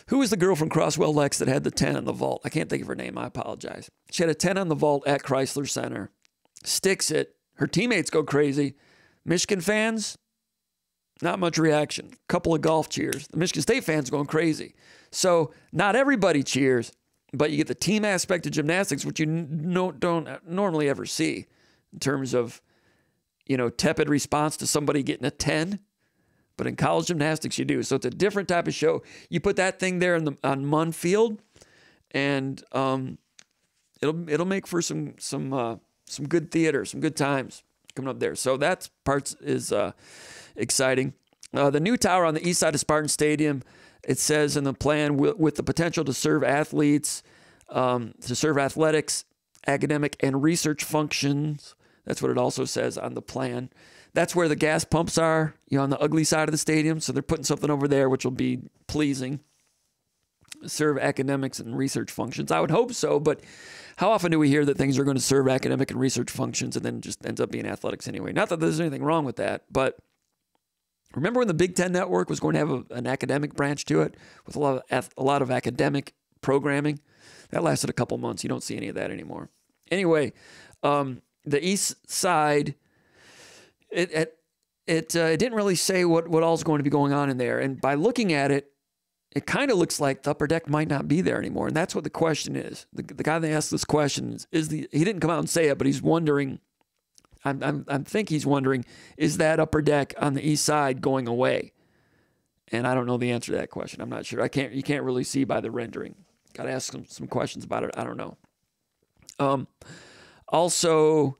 Who was the girl from Crosswell Lex that had the 10 on the vault? I can't think of her name. I apologize. She had a 10 on the vault at Chrysler Center. Sticks it. Her teammates go crazy. Michigan fans, not much reaction. Couple of golf cheers. The Michigan State fans going crazy. So not everybody cheers, but you get the team aspect of gymnastics, which you don't normally ever see in terms of, tepid response to somebody getting a 10. But in college gymnastics, you do. So it's a different type of show. You put that thing there on Munn Field, and it'll make for some good theater, some good times coming up there. So that part is exciting. The new tower on the east side of Spartan Stadium, it says in the plan, with the potential to serve athletes, to serve athletics, academic, and research functions. That's what it also says on the plan. That's where the gas pumps are, on the ugly side of the stadium. So they're putting something over there, which will be pleasing. Serve academics and research functions. I would hope so, but how often do we hear that things are going to serve academic and research functions and then just ends up being athletics anyway? Not that there's anything wrong with that, but remember when the Big Ten Network was going to have an academic branch to it with a lot of academic programming? That lasted a couple months. You don't see any of that anymore. Anyway, the east side, it didn't really say what all's going to be going on in there. And by looking at it, it kind of looks like the upper deck might not be there anymore. And that's what the question is. The guy that asked this question he didn't come out and say it, but he's wondering, I think he's wondering, is that upper deck on the east side going away? And I don't know the answer to that question. I'm not sure. You can't really see by the rendering. Got to ask some questions about it. I don't know. Also,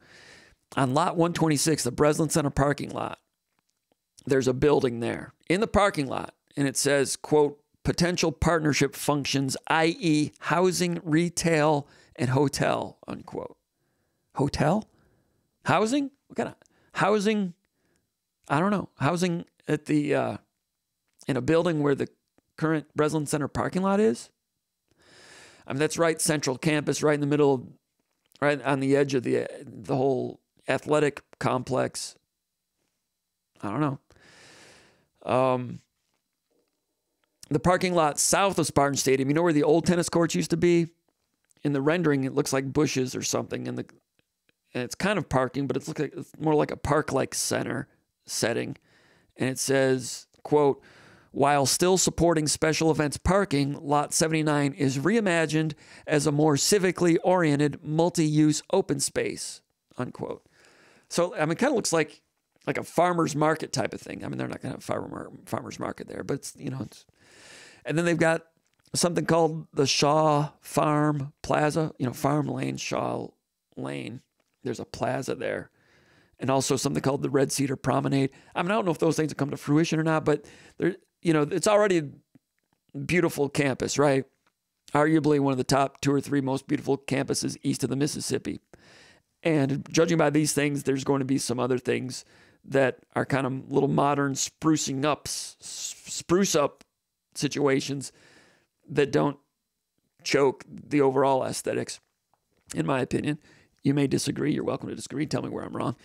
on lot 126, the Breslin Center parking lot, there's a building there in the parking lot, and it says, quote, potential partnership functions, i.e. housing, retail, and hotel, unquote. Hotel? Housing? What kind of housing? I don't know. Housing at the in a building where the current Breslin Center parking lot is? I mean, that's right central campus, right in the middle, right on the edge of the whole athletic complex. I don't know. The parking lot south of Spartan Stadium, you know where the old tennis courts used to be? In the rendering, it looks like bushes or something. And it's kind of parking, but it's more like a park-like center setting. And it says, quote, while still supporting special events parking, Lot 79 is reimagined as a more civically oriented, multi-use open space, unquote. So, I mean, it kind of looks like a farmer's market type of thing. I mean, they're not going to have farmer's market there, but it's. And then they've got something called the Shaw Farm Plaza, Farm Lane, Shaw Lane. There's a plaza there. And also something called the Red Cedar Promenade. I mean, I don't know if those things will come to fruition or not, but it's already a beautiful campus, right? Arguably one of the top 2 or 3 most beautiful campuses east of the Mississippi. And judging by these things, there's going to be some other things that are kind of little modern spruce up situations that don't choke the overall aesthetics, in my opinion. You may disagree. You're welcome to disagree. Tell me where I'm wrong.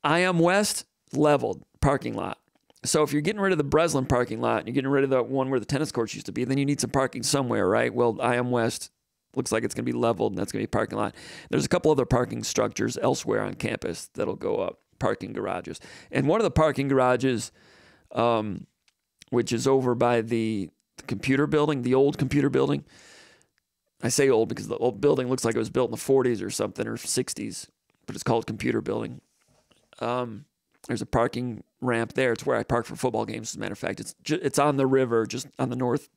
IM West, leveled parking lot. So if you're getting rid of the Breslin parking lot and you're getting rid of the one where the tennis courts used to be, then you need some parking somewhere, right? Well, IM West looks like it's going to be leveled, and that's going to be a parking lot. There's a couple other parking structures elsewhere on campus that'll go up, parking garages. And one of the parking garages, which is over by the computer building, the old computer building. I say old because the old building looks like it was built in the 40s or something, or 60s, but it's called computer building. There's a parking ramp there. It's where I park for football games, as a matter of fact. It's on the river, just on the north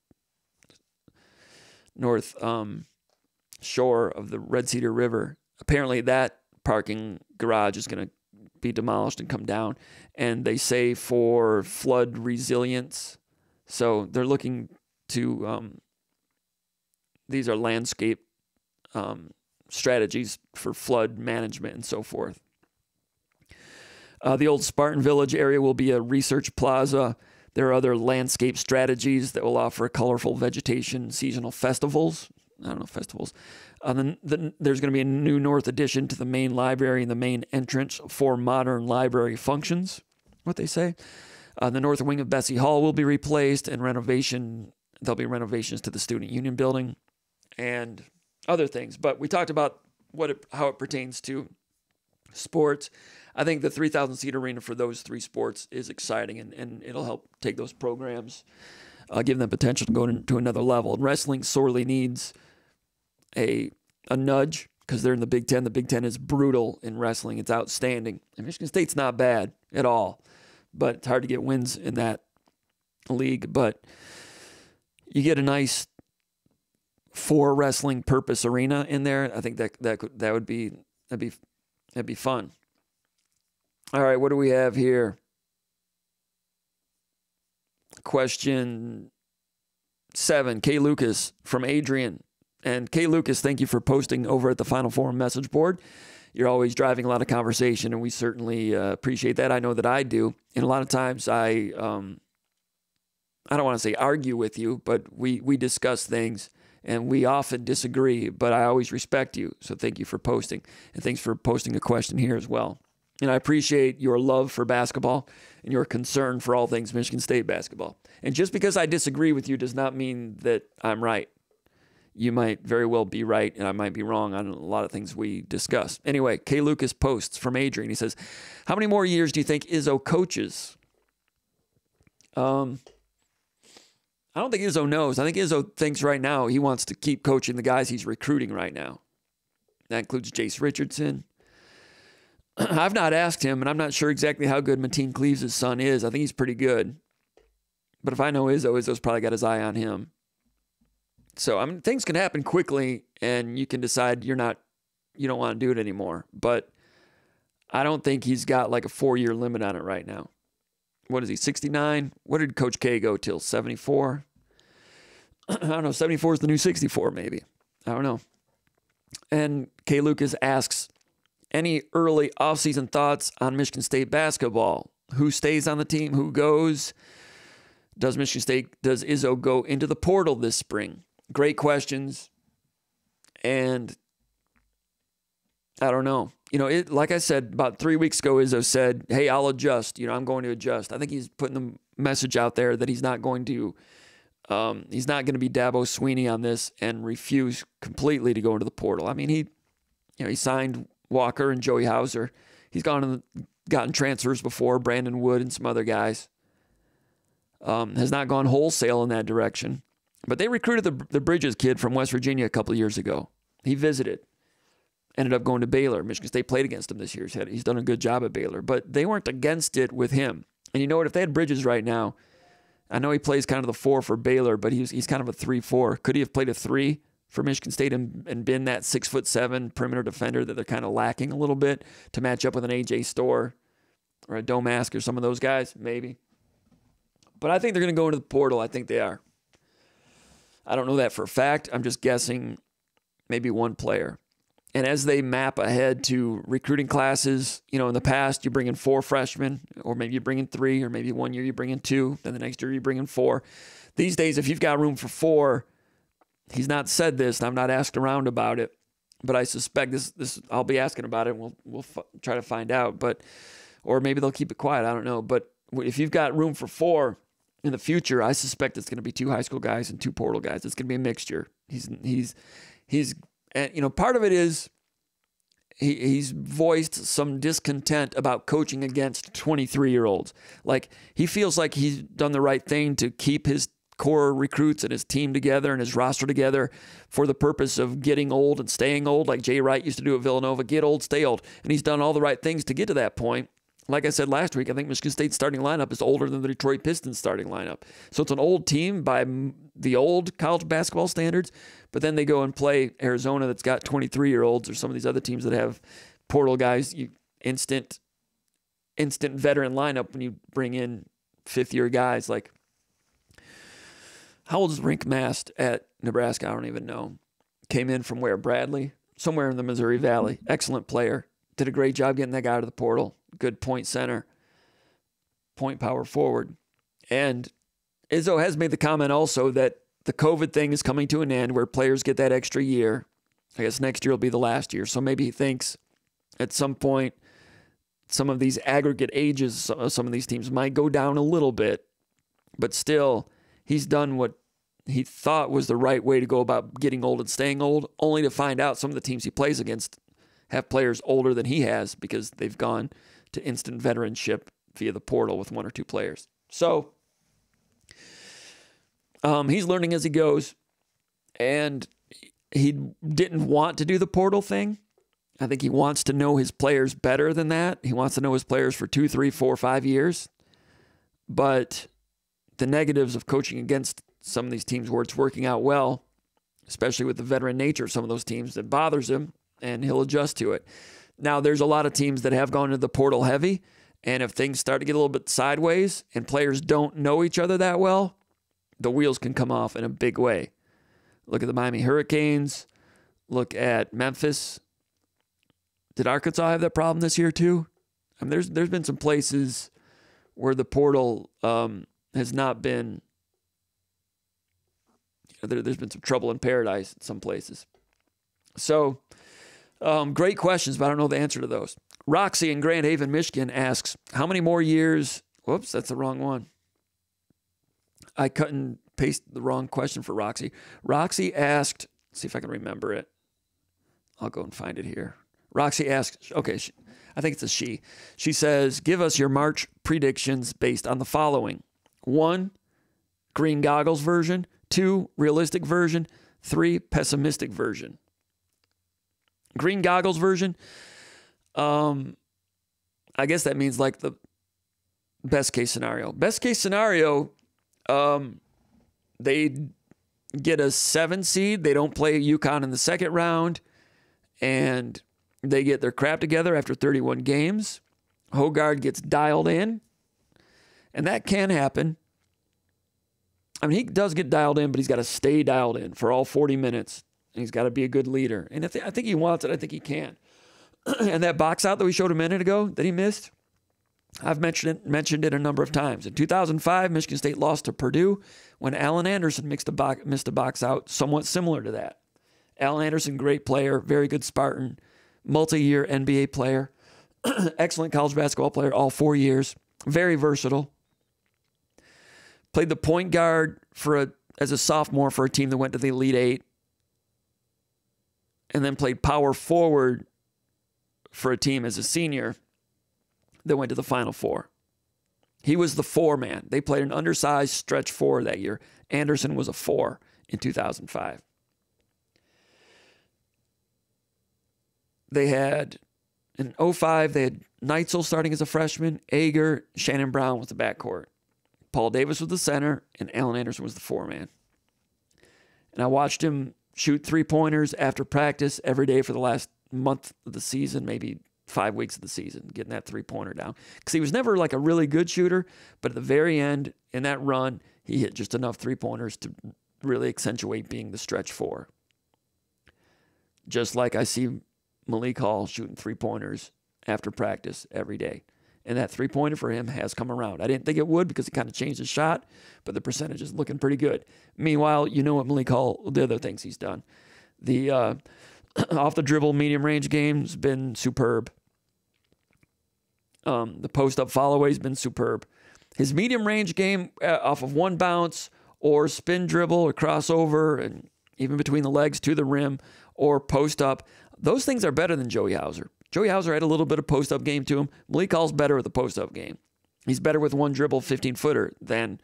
shore of the Red Cedar River. Apparently that parking garage is going to be demolished and come down, and they say for flood resilience. So they're looking to, these are landscape strategies for flood management and so forth. The old Spartan Village area will be a research plaza. There are other landscape strategies that will offer colorful vegetation, seasonal festivals. I don't know, festivals. Then there's going to be a new north addition to the main library and the main entrance for modern library functions, what they say. The north wing of Bessie Hall will be replaced, and there'll be renovations to the Student Union building and other things. But we talked about how it pertains to sports. I think the 3,000 seat arena for those three sports is exciting, and it'll help take those programs, give them potential to go to another level. And wrestling sorely needs a nudge because they're in the Big Ten. The Big Ten is brutal in wrestling. It's outstanding. And Michigan State's not bad at all, but it's hard to get wins in that league. But you get a nice for wrestling purpose arena in there. I think that'd be fun. All right, what do we have here? Question 7, K. Lucas from Adrian. And K. Lucas, thank you for posting over at the Final Forum message board. You're always driving a lot of conversation, and we certainly appreciate that. I know that I do. And a lot of times I don't want to say argue with you, but we discuss things, and we often disagree, but I always respect you. So thank you for posting. And thanks for posting a question here as well. And I appreciate your love for basketball and your concern for all things Michigan State basketball. And just because I disagree with you does not mean that I'm right. You might very well be right, and I might be wrong on a lot of things we discuss. Anyway, K. Lucas posts from Adrian. He says, how many more years do you think Izzo coaches? I don't think Izzo knows. I think Izzo thinks right now he wants to keep coaching the guys he's recruiting right now. That includes Jace Richardson. I've not asked him, and I'm not sure exactly how good Mateen Cleaves' son is. I think he's pretty good. But if I know Izzo's probably got his eye on him. So, I mean, things can happen quickly, and you can decide you don't want to do it anymore. But I don't think he's got like a 4-year limit on it right now. What is he, 69? What did Coach K go till, 74? I don't know, 74 is the new 64 maybe. I don't know. And K. Lucas asks, any early offseason thoughts on Michigan State basketball? Who stays on the team? Who goes? Does Izzo go into the portal this spring? Great questions. And I don't know. Like I said, about 3 weeks ago, Izzo said, hey, I'll adjust. I'm going to adjust. I think he's putting the message out there that he's not going to be Dabo Swinney on this and refuse completely to go into the portal. I mean, he signed Walker and Joey Hauser. He's gotten transfers before, Brandon Wood and some other guys. Has not gone wholesale in that direction. But they recruited the Bridges kid from West Virginia a couple of years ago. He visited. Ended up going to Baylor. Michigan State played against him this year. He's done a good job at Baylor. But they weren't against it with him. And you know what? If they had Bridges right now, I know he plays kind of the 4 for Baylor, but he's kind of a 3-4. Could he have played a 3 for Michigan State and been that 6'7" perimeter defender that they're kind of lacking a little bit to match up with an A.J. Storr or a Domask or some of those guys? Maybe. But I think they're going to go into the portal. I think they are. I don't know that for a fact. I'm just guessing maybe one player. And as they map ahead to recruiting classes, in the past, you bring in 4 freshmen, or maybe you bring in 3, or maybe one year you bring in 2, then the next year you bring in 4. These days, if you've got room for 4, he's not said this, and I'm not asked around about it, but I suspect this I'll be asking about it, and we'll try to find out. Or maybe they'll keep it quiet. I don't know. But if you've got room for 4 in the future, I suspect it's going to be 2 high school guys and 2 portal guys. It's going to be a mixture. And part of it is he's voiced some discontent about coaching against 23-year-olds. Like, he feels like he's done the right thing to keep his core recruits and his team together and his roster together for the purpose of getting old and staying old, like Jay Wright used to do at Villanova, get old, stay old. And he's done all the right things to get to that point. Like I said last week, I think Michigan State's starting lineup is older than the Detroit Pistons starting lineup. So it's an old team by the old college basketball standards, but then they go and play Arizona that's got 23-year-olds or some of these other teams that have portal guys, instant veteran lineup when you bring in 5th-year guys. Like, how old is Rink Mast at Nebraska? I don't even know. Came in from where? Bradley? Somewhere in the Missouri Valley. Excellent player. Did a great job getting that guy out of the portal. Good point center. Point power forward. And Izzo has made the comment also that the COVID thing is coming to an end where players get that extra year. I guess next year will be the last year. So maybe he thinks at some point some of these aggregate ages of some of these teams might go down a little bit. But still, he's done what he thought was the right way to go about getting old and staying old, only to find out some of the teams he plays against have players older than he has because they've gone to instant veteranship via the portal with one or two players. So he's learning as he goes, and he didn't want to do the portal thing. I think he wants to know his players better than that. He wants to know his players for 2, 3, 4, 5 years. But the negatives of coaching against some of these teams where it's working out well, especially with the veteran nature of some of those teams, that bothers him, and he'll adjust to it. Now, there's a lot of teams that have gone into the portal heavy, and if things start to get a little bit sideways and players don't know each other that well, the wheels can come off in a big way. Look at the Miami Hurricanes. Look at Memphis. Did Arkansas have that problem this year too? I mean, there's been some places where the portal has not been. There's been some trouble in paradise in some places. So, great questions, but I don't know the answer to those. Roxy in Grand Haven, Michigan asks, how many more years? Whoops, that's the wrong one. I cut and paste the wrong question for Roxy. Roxy asked, see if I can remember it. I'll go and find it here. Roxy asked, okay, I think it's a she. She says, give us your March predictions based on the following. 1, green goggles version. 2, realistic version. 3, pessimistic version. Green goggles version, I guess that means like the best case scenario. Best case scenario, they get a 7 seed. They don't play UConn in the second round, and they get their crap together after 31 games. Hogard gets dialed in, and that can happen. I mean, he does get dialed in, but he's got to stay dialed in for all 40 minutes, and he's got to be a good leader. And if I think he wants it, I think he can. And that box out that we showed a minute ago that he missed, I've mentioned it a number of times. In 2005, Michigan State lost to Purdue when Allen Anderson missed a box out somewhat similar to that. Allen Anderson, great player, very good Spartan, multi-year NBA player, excellent college basketball player all 4 years, very versatile. Played the point guard as a sophomore for a team that went to the Elite Eight, and then played power forward for a team as a senior that went to the Final Four. He was the 4-man. They played an undersized stretch 4 that year. Anderson was a 4 in 2005. They had, in 2005, they had Neitzel starting as a freshman, Ager, Shannon Brown was the backcourt. Paul Davis was the center, and Allen Anderson was the 4-man. And I watched him shoot 3-pointers after practice every day for the last month of the season, maybe 5 weeks of the season, getting that 3-pointer down. Because he was never like a really good shooter, but at the very end, in that run, he hit just enough 3-pointers to really accentuate being the stretch 4. Just like I see Malik Hall shooting 3-pointers after practice every day. And that 3-pointer for him has come around. I didn't think it would because he kind of changed his shot, but the percentage is looking pretty good. Meanwhile, you know what Malik Hall, the other things he's done. The off the dribble medium range game's been superb. The post-up follow-away's been superb. His medium range game off of one bounce or spin dribble or crossover and even between the legs to the rim or post-up, those things are better than Joey Hauser. Joey Hauser had a little bit of post-up game to him. Malik Hall's better with the post-up game. He's better with one dribble 15-footer than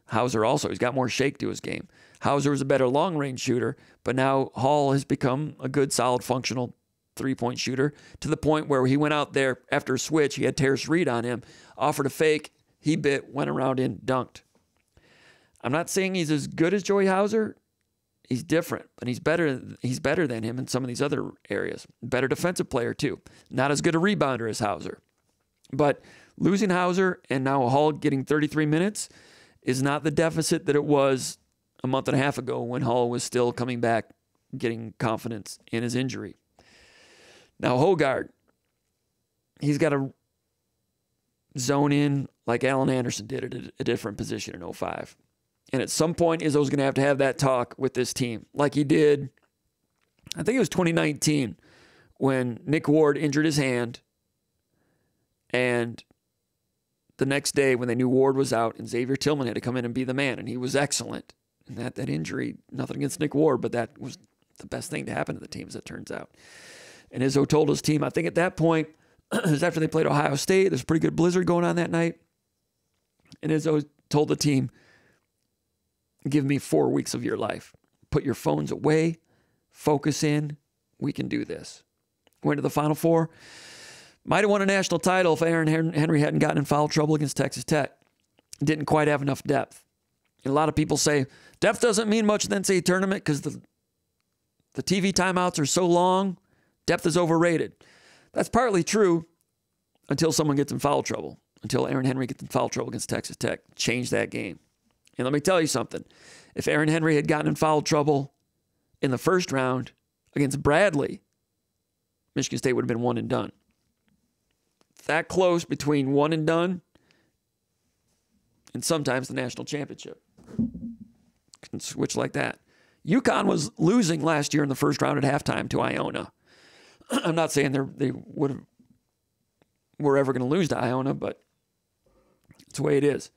Hauser also. He's got more shake to his game. Hauser was a better long-range shooter, but now Hall has become a good, solid, functional three-point shooter to the point where he went out there after a switch. He had Terrace Reed on him, offered a fake. He went around in, dunked. I'm not saying he's as good as Joey Hauser. He's different, but he's better than him in some of these other areas. Better defensive player, too. Not as good a rebounder as Hauser. But losing Hauser and now Hall getting 33 minutes is not the deficit that it was a month and a half ago when Hall was still coming back, getting confidence in his injury. Now, Hogard, he's got to zone in like Allen Anderson did at a different position in 2005. And at some point, Izzo's going to have that talk with this team like he did, I think it was 2019, when Nick Ward injured his hand. And the next day when they knew Ward was out and Xavier Tillman had to come in and be the man, and he was excellent. And that injury, nothing against Nick Ward, but that was the best thing to happen to the team, as it turns out. And Izzo told his team, I think at that point, it was after they played Ohio State, there's a pretty good blizzard going on that night. And Izzo told the team, give me 4 weeks of your life. Put your phones away, focus in, we can do this. Went to the Final Four. Might have won a national title if Aaron Henry hadn't gotten in foul trouble against Texas Tech. Didn't quite have enough depth. And a lot of people say, depth doesn't mean much in the NCAA tournament because the TV timeouts are so long, depth is overrated. That's partly true until someone gets in foul trouble, until Aaron Henry gets in foul trouble against Texas Tech. Change that game. And let me tell you something. If Aaron Henry had gotten in foul trouble in the first round against Bradley, Michigan State would have been one and done. That close between one and done and sometimes the national championship. Can switch like that. UConn was losing last year in the first round at halftime to Iona. I'm not saying they were ever going to lose to Iona, but it's the way it is.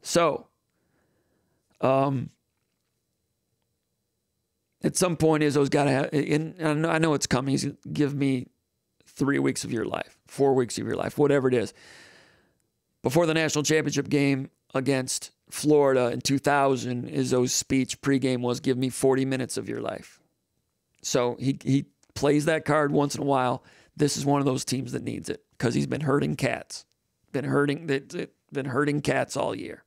So, at some point, Izzo's got to have, and I know it's coming. He's going to give me 3 weeks of your life, 4 weeks of your life, whatever it is. Before the national championship game against Florida in 2000, Izzo's speech pregame was, give me 40 minutes of your life. So he plays that card once in a while. This is one of those teams that needs it because he's been hurting cats. Been hurting cats all year.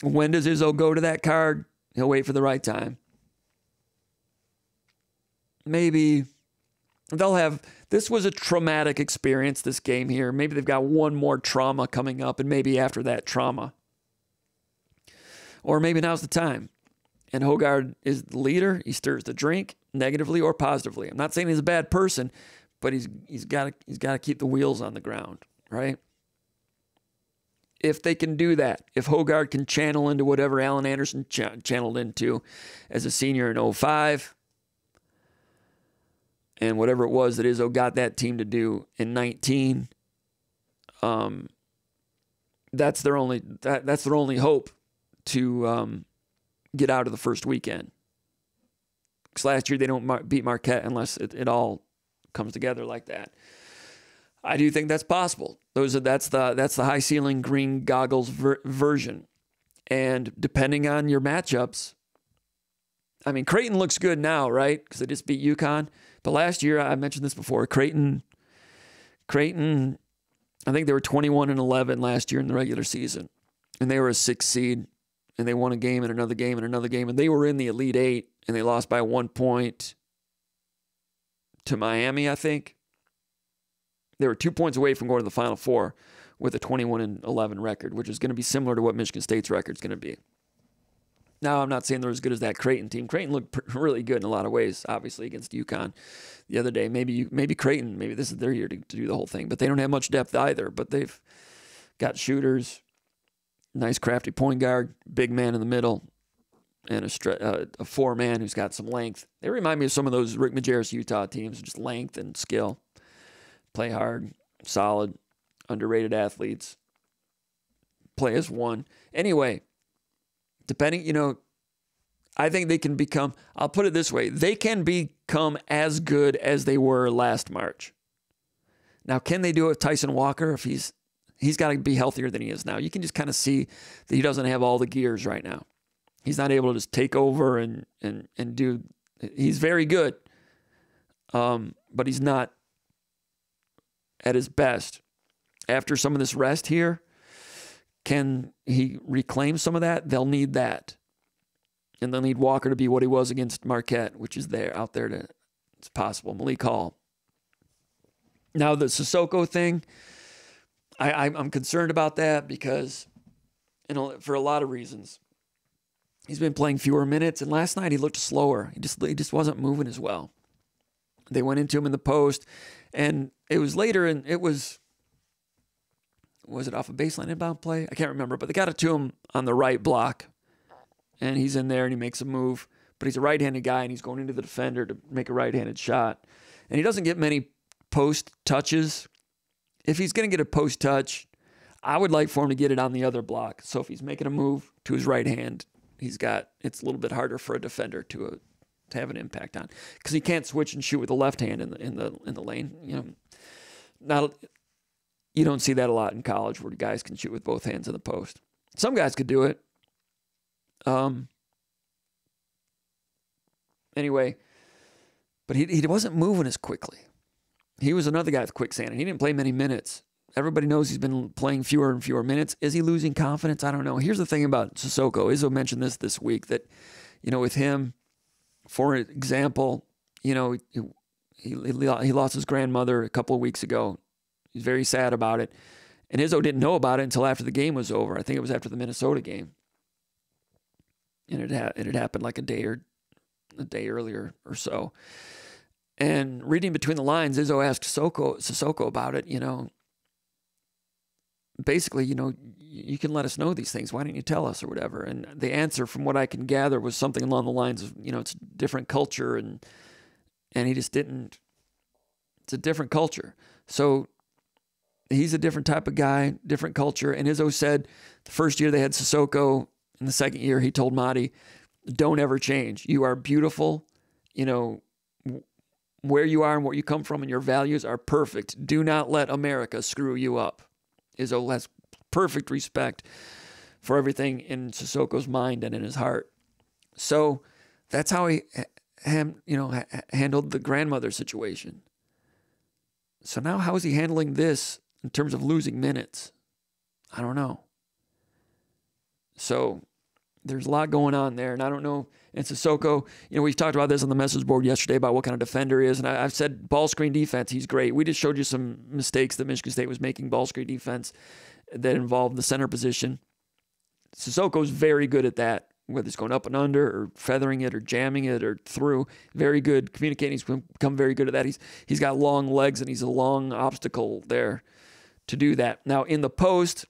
When does Izzo go to that card? He'll wait for the right time. Maybe they'll have, this was a traumatic experience, this game here. Maybe they've got one more trauma coming up, and maybe after that trauma. Or maybe now's the time. And Hoggard is the leader. He stirs the drink negatively or positively. I'm not saying he's a bad person, but he's got to keep the wheels on the ground, right? If they can do that, if Hoggard can channel into whatever Alan Anderson channeled into as a senior in 2005, and whatever it was that Izzo got that team to do in 2019, that's their only hope to get out of the first weekend. Because last year they don't beat Marquette unless it all comes together like that. I do think that's possible. That's the high ceiling green goggles version. And depending on your matchups, I mean, Creighton looks good now, right? Because they just beat UConn. But last year, I mentioned this before, Creighton, I think they were 21-11 last year in the regular season. And they were a 6 seed. And they won a game and another game and another game. And they were in the Elite Eight. And they lost by 1 point to Miami, I think. They were 2 points away from going to the Final Four with a 21-11 record, which is going to be similar to what Michigan State's record is going to be. Now, I'm not saying they're as good as that Creighton team. Creighton looked really good in a lot of ways, obviously, against UConn the other day. Maybe Creighton, maybe this is their year to do the whole thing. But they don't have much depth either. But they've got shooters, nice crafty point guard, big man in the middle, and a four-man who's got some length. They remind me of some of those Rick Majerus Utah teams, just length and skill. Play hard, solid, underrated athletes. Play as one. Anyway, depending, I think they can become, I'll put it this way, they can become as good as they were last March. Now, can they do it with Tyson Walker if he's got to be healthier than he is now? You can just kind of see that he doesn't have all the gears right now. He's not able to just take over and do, he's very good, but he's not at his best. After some of this rest here, can he reclaim some of that? They'll need that. And they'll need Walker to be what he was against Marquette, which is out there it's possible. Malik Hall. Now the Sissoko thing, I'm concerned about that because for a lot of reasons. He's been playing fewer minutes, and last night he looked slower. He just wasn't moving as well. They went into him in the post, and it was later, and it was it off a baseline inbound play? I can't remember, but they got it to him on the right block, and he's in there, and he makes a move, but he's a right-handed guy, and he's going into the defender to make a right-handed shot, and he doesn't get many post touches. If he's going to get a post touch, I would like for him to get it on the other block, so if he's making a move to his right hand, it's a little bit harder for a defender to to have an impact on, because he can't switch and shoot with the left hand in the lane. You don't see that a lot in college where guys can shoot with both hands in the post. Some guys could do it. Anyway, but he wasn't moving as quickly. He was another guy with quicksand, and he didn't play many minutes. Everybody knows he's been playing fewer and fewer minutes. Is he losing confidence? I don't know. Here's the thing about Sissoko. Izzo mentioned this week that, with him, for example, he lost his grandmother a couple of weeks ago. He's very sad about it. And Izzo didn't know about it until after the game was over. I think it was after the Minnesota game. And it had happened like a day earlier or so. And reading between the lines, Izzo asked Sissoko about it, basically, you can let us know these things. Why don't you tell us or whatever? And the answer, from what I can gather, was something along the lines of, it's a different culture, and he just didn't. It's a different culture. So he's a different type of guy, different culture. And Izzo said the first year they had Sissoko, in the second year he told Madi, don't ever change. You are beautiful. Where you are and where you come from and your values are perfect. Do not let America screw you up. Izzo has perfect respect for everything in Sissoko's mind and in his heart. So that's how he handled the grandmother situation. So now how is he handling this in terms of losing minutes? I don't know. So there's a lot going on there, and I don't know. And Sissoko, we've talked about this on the message board yesterday about what kind of defender he is, and I've said ball screen defense, he's great. We just showed you some mistakes that Michigan State was making ball screen defense that involved the center position. Sissoko's very good at that, whether it's going up and under or feathering it or jamming it or through. Very good communicating. He's become very good at that. He's got long legs, and he's a long obstacle there to do that. Now, in the post,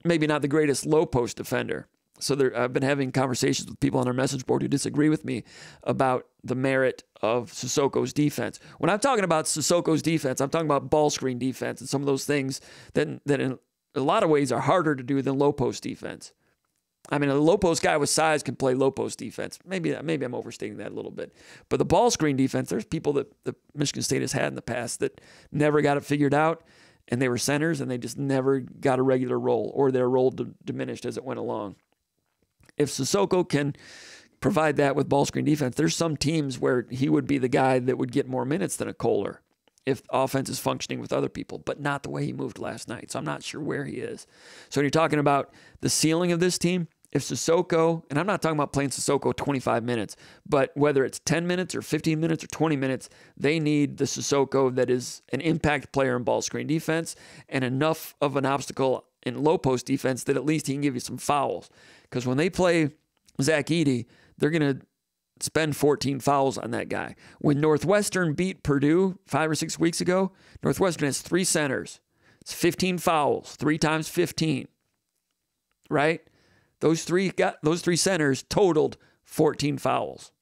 maybe not the greatest low post defender. So I've been having conversations with people on our message board who disagree with me about the merit of Sissoko's defense. When I'm talking about Sissoko's defense, I'm talking about ball screen defense and some of those things that in a lot of ways are harder to do than low post defense. I mean, a low post guy with size can play low post defense. Maybe I'm overstating that a little bit. But the ball screen defense, there's people that Michigan State has had in the past that never got it figured out, and they were centers, and they just never got a regular role, or their role diminished as it went along. If Sissoko can provide that with ball screen defense, there's some teams where he would be the guy that would get more minutes than a Kohler if offense is functioning with other people, but not the way he moved last night. So I'm not sure where he is. So when you're talking about the ceiling of this team, if Sissoko, and I'm not talking about playing Sissoko 25 minutes, but whether it's 10 minutes or 15 minutes or 20 minutes, they need the Sissoko that is an impact player in ball screen defense and enough of an obstacle in low post defense that at least he can give you some fouls. Because when they play Zach Edey, they're going to spend 14 fouls on that guy. When Northwestern beat Purdue 5 or 6 weeks ago, Northwestern has 3 centers. It's 15 fouls, 3 times 15, right? Those three centers totaled 14 fouls.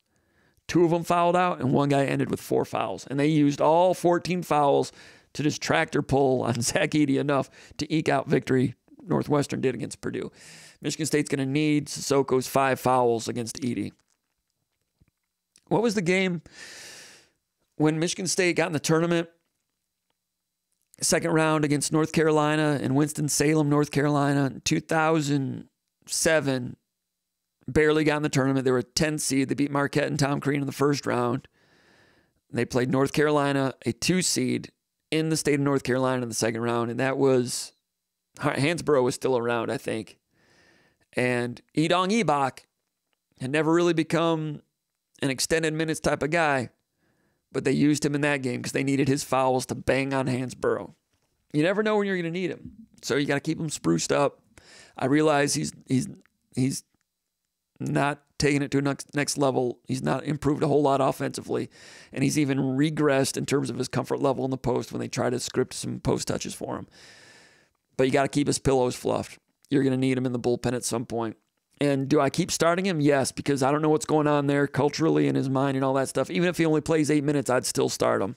2 of them fouled out, and 1 guy ended with 4 fouls. And they used all 14 fouls to just tractor pull on Zach Edey enough to eke out victory. Northwestern did against Purdue. Michigan State's going to need Sissoko's 5 fouls against Edey. What was the game when Michigan State got in the tournament? Second round against North Carolina in Winston-Salem, North Carolina in 2007. Barely got in the tournament. They were a 10 seed. They beat Marquette and Tom Crean in the first round. They played North Carolina, a 2 seed, in the state of North Carolina in the second round. And that was, Hansborough was still around, I think. And Idong Ibak had never really become an extended minutes type of guy, but they used him in that game because they needed his fouls to bang on Hansborough. You never know when you're going to need him, so you got to keep him spruced up. I realize he's not taking it to a next level. He's not improved a whole lot offensively, and he's even regressed in terms of his comfort level in the post when they try to script some post touches for him. But you got to keep his pillows fluffed. You're going to need him in the bullpen at some point. And do I keep starting him? Yes, because I don't know what's going on there culturally in his mind and all that stuff. Even if he only plays 8 minutes, I'd still start him.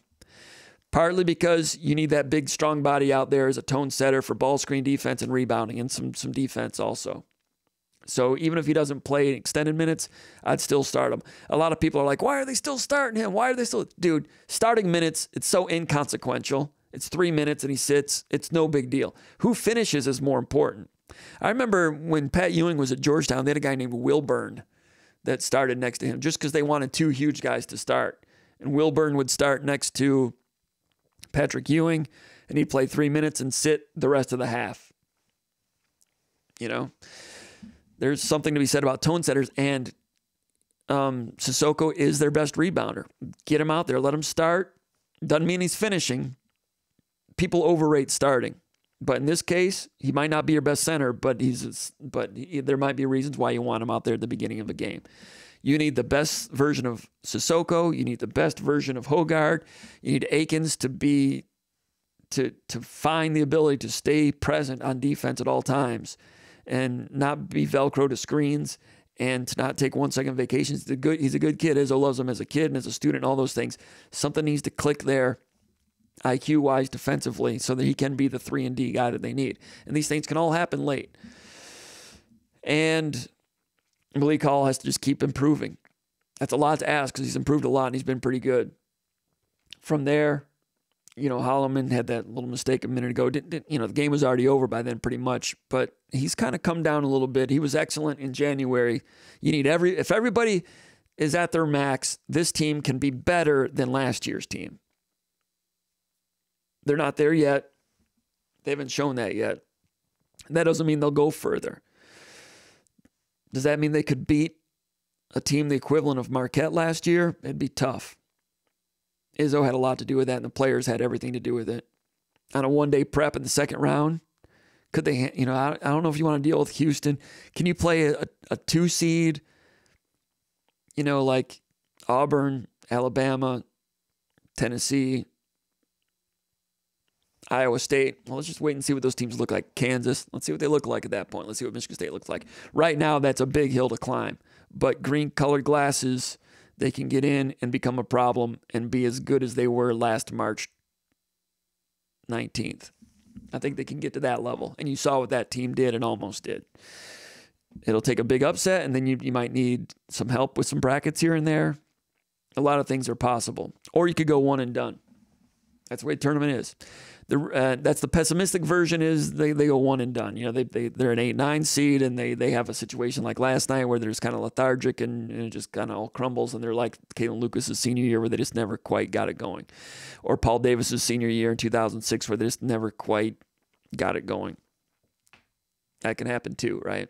Partly because you need that big, strong body out there as a tone setter for ball screen defense and rebounding and some defense also. So even if he doesn't play extended minutes, I'd still start him. A lot of people are like, why are they still starting him? Why are they still... Dude, starting minutes, it's so inconsequential. It's 3 minutes and he sits. It's no big deal. Who finishes is more important. I remember when Pat Ewing was at Georgetown, they had a guy named Wilburn that started next to him just because they wanted 2 huge guys to start. And Wilburn would start next to Patrick Ewing, and he'd play 3 minutes and sit the rest of the half. You know? There's something to be said about tone setters, and Sissoko is their best rebounder. Get him out there. Let him start. Doesn't mean he's finishing. People overrate starting. But in this case, he might not be your best center, but there might be reasons why you want him out there at the beginning of a game. You need the best version of Sissoko. You need the best version of Hogard. You need Akins to find the ability to stay present on defense at all times and not be Velcro to screens and to not take 1 second vacations. He's a good kid. Izzo loves him as a kid and as a student and all those things. Something needs to click there IQ-wise defensively so that he can be the 3-and-D guy that they need. And these things can all happen late. And Malik Hall has to just keep improving. That's a lot to ask because he's improved a lot and he's been pretty good. From there, you know, Holloman had that little mistake a minute ago. The game was already over by then pretty much, but he's kind of come down a little bit. He was excellent in January. If everybody is at their max, this team can be better than last year's team. They're not there yet. They haven't shown that yet. That doesn't mean they'll go further. Does that mean they could beat a team the equivalent of Marquette last year? It'd be tough. Izzo had a lot to do with that, and the players had everything to do with it. On a one-day prep in the second round, could they, I don't know if you want to deal with Houston. Can you play a 2 seed, like Auburn, Alabama, Tennessee, Iowa State? Well, let's just wait and see what those teams look like. Kansas, let's see what they look like at that point. Let's see what Michigan State looks like. Right now, that's a big hill to climb. But green-colored glasses, they can get in and become a problem and be as good as they were last March 19th. I think they can get to that level. And you saw what that team did and almost did. It'll take a big upset, and then you might need some help with some brackets here and there. A lot of things are possible. Or you could go one and done. That's the way the tournament is. That's the pessimistic version is they go one and done. They're an 8-9 seed, and they have a situation like last night where they're just kind of lethargic and it just kind of all crumbles, and they're like Kalen Lucas's senior year where they just never quite got it going. Or Paul Davis's senior year in 2006 where they just never quite got it going. That can happen too, right?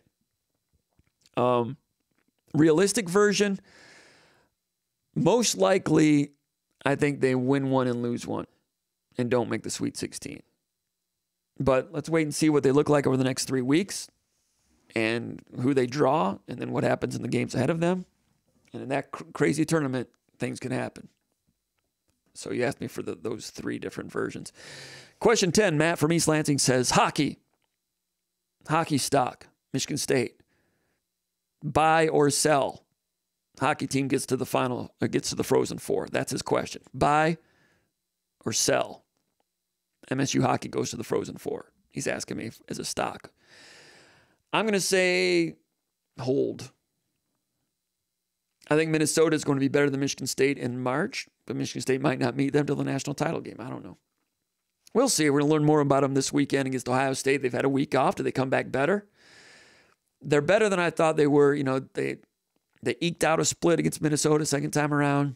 Realistic version, most likely, I think they win one and lose one and don't make the Sweet 16. But let's wait and see what they look like over the next 3 weeks and who they draw and then what happens in the games ahead of them. And in that crazy tournament, things can happen. So you asked me for those 3 different versions. Question 10, Matt from East Lansing says, hockey stock, Michigan State. Buy or sell? Hockey team gets to the final, gets to the Frozen Four. That's his question. Buy or sell? MSU hockey goes to the Frozen Four. He's asking me as a stock. I'm going to say hold. I think Minnesota is going to be better than Michigan State in March, but Michigan State might not meet them till the national title game. I don't know. We'll see. We're going to learn more about them this weekend against Ohio State. They've had a week off. Do they come back better? They're better than I thought they were. They eked out a split against Minnesota second time around.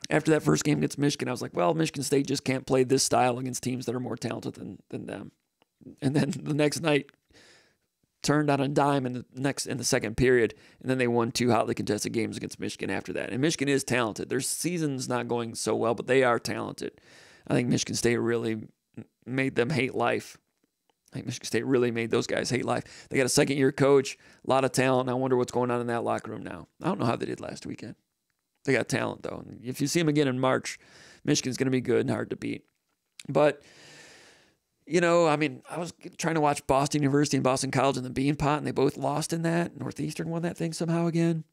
After that first game against Michigan, I was like, well, Michigan State just can't play this style against teams that are more talented than them. And then the next night turned on a dime in the second period, and then they won 2 hotly contested games against Michigan after that. And Michigan is talented. Their season's not going so well, but they are talented. I think Michigan State really made them hate life. I think Michigan State really made those guys hate life. They got a second-year coach, a lot of talent, and I wonder what's going on in that locker room now. I don't know how they did last weekend. They got talent, though. If you see them again in March, Michigan's going to be good and hard to beat. But, I was trying to watch Boston University and Boston College in the Bean Pot, and they both lost in that. Northeastern won that thing somehow again.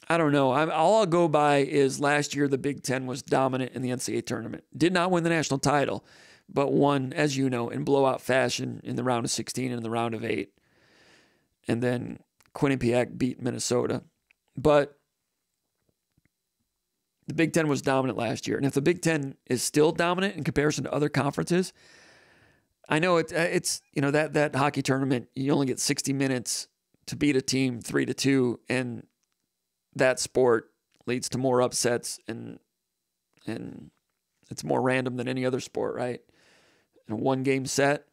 I don't know. All I'll go by is last year the Big Ten was dominant in the NCAA tournament. Did not win the national title, but won, as you know, in blowout fashion in the round of 16 and in the round of 8. and then Quinnipiac beat Minnesota. But the Big Ten was dominant last year. And if the Big Ten is still dominant in comparison to other conferences, I know it's that hockey tournament, you only get 60 minutes to beat a team 3-2, and that sport leads to more upsets, and it's more random than any other sport, right? In a one-game set,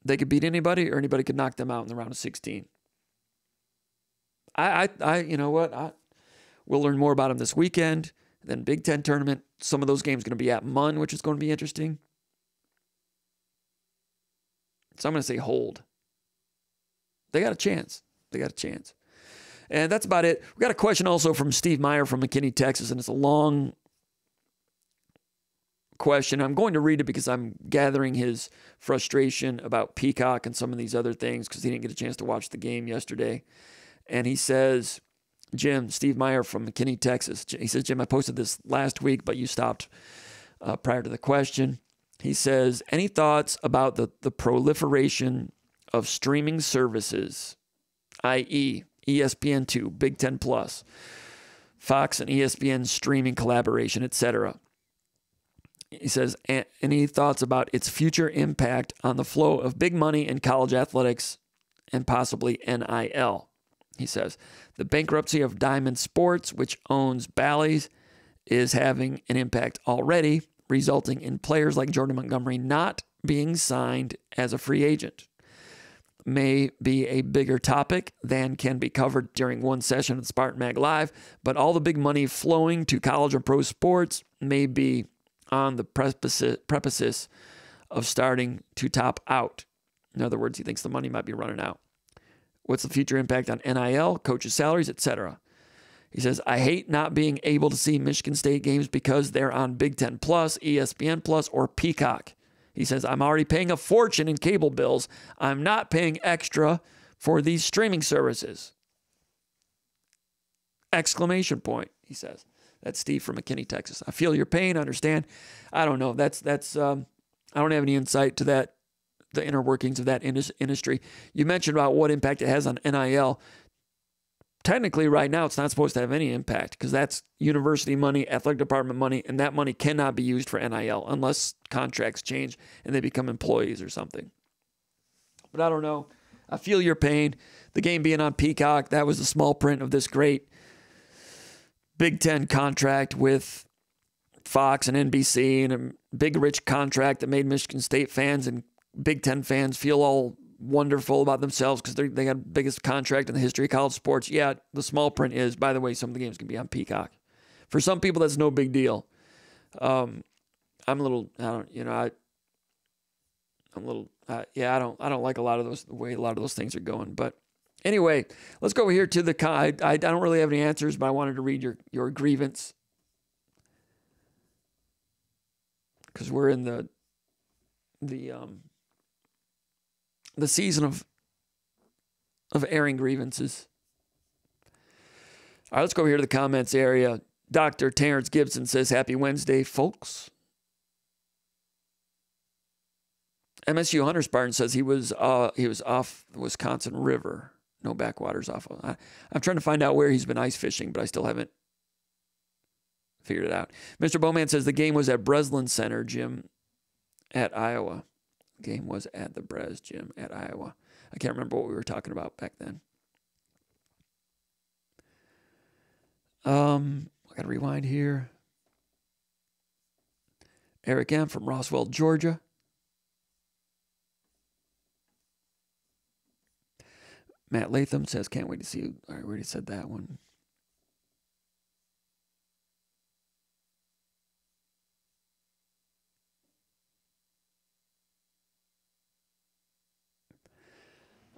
they could beat anybody, or anybody could knock them out in the round of 16. You know what? We'll learn more about them this weekend. Then Big Ten tournament. Some of those games are going to be at Munn, which is going to be interesting. So I'm going to say hold. They got a chance. And that's about it. We got a question also from Steve Meyer from McKinney, Texas, and it's a long question. I'm going to read it because I'm gathering his frustration about Peacock and some of these other things because he didn't get a chance to watch the game yesterday. And he says, Steve Meyer from McKinney, Texas. He says, Jim, I posted this last week, but you stopped prior to the question. He says, any thoughts about the proliferation of streaming services, i.e., ESPN2, Big Ten Plus, Fox and ESPN streaming collaboration, etc.? He says, any thoughts about its future impact on the flow of big money in college athletics and possibly NIL? He says, the bankruptcy of Diamond Sports, which owns Bally's, is having an impact already, resulting in players like Jordan Montgomery not being signed as a free agent. May be a bigger topic than can be covered during one session of SpartanMag Live, but all the big money flowing to college or pro sports may be on the precipice of starting to top out. In other words, he thinks the money might be running out. What's the future impact on NIL, coaches' salaries, etc.? He says, I hate not being able to see Michigan State games because they're on Big Ten Plus, ESPN Plus, or Peacock. He says, I'm already paying a fortune in cable bills. I'm not paying extra for these streaming services. Exclamation point, he says. That's Steve from McKinney, Texas. I feel your pain, understand. I don't know. I don't have any insight to that, the inner workings of that industry. You mentioned about what impact it has on NIL. Technically, right now, it's not supposed to have any impact because that's university money, athletic department money, and that money cannot be used for NIL unless contracts change and they become employees or something. But I don't know. I feel your pain. The game being on Peacock, that was the small print of this great Big Ten contract with Fox and NBC, and a big, rich contract that made Michigan State fans and Big Ten fans feel all wonderful about themselves because they got the biggest contract in the history of college sports. Yeah, the small print is, by the way, some of the games can be on Peacock. For some people, that's no big deal. I'm a little, I don't like a lot of those, the way a lot of those things are going. But anyway, let's go over here to the, I don't really have any answers, but I wanted to read your grievance because we're in the season of airing grievances. All right, let's go over here to the comments area. Dr. Terrence Gibson says, happy Wednesday, folks. MSU Hunter Spartan says he was off the Wisconsin River. No backwaters off. I'm trying to find out where he's been ice fishing, but I still haven't figured it out. Mr. Bowman says the game was at Breslin Center Gym at Iowa. Game was at the Bres Gym at Iowa. I can't remember what we were talking about back then. I got to rewind here. Eric M. from Roswell, Georgia. Matt Latham says, can't wait to see you. All right, we already said that one.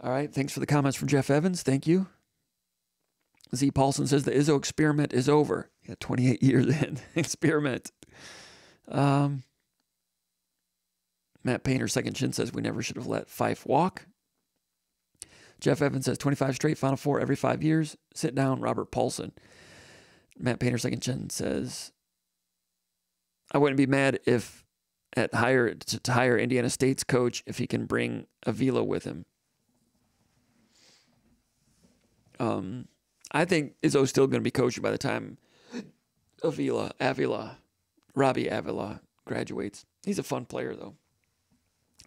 All right, thanks for the comments from Jeff Evans. Thank you. Z. Paulson says the Izzo experiment is over. Yeah, 28 years in. Experiment. Matt Painter, second chin, says we never should have let Fife walk. Jeff Evans says 25 straight, Final Four every 5 years. Sit down, Robert Paulson. Matt Painter, second chin, says I wouldn't be mad if to hire Indiana State's coach if he can bring Avila with him. I think Izzo's still going to be coaching by the time Robbie Avila graduates. He's a fun player, though.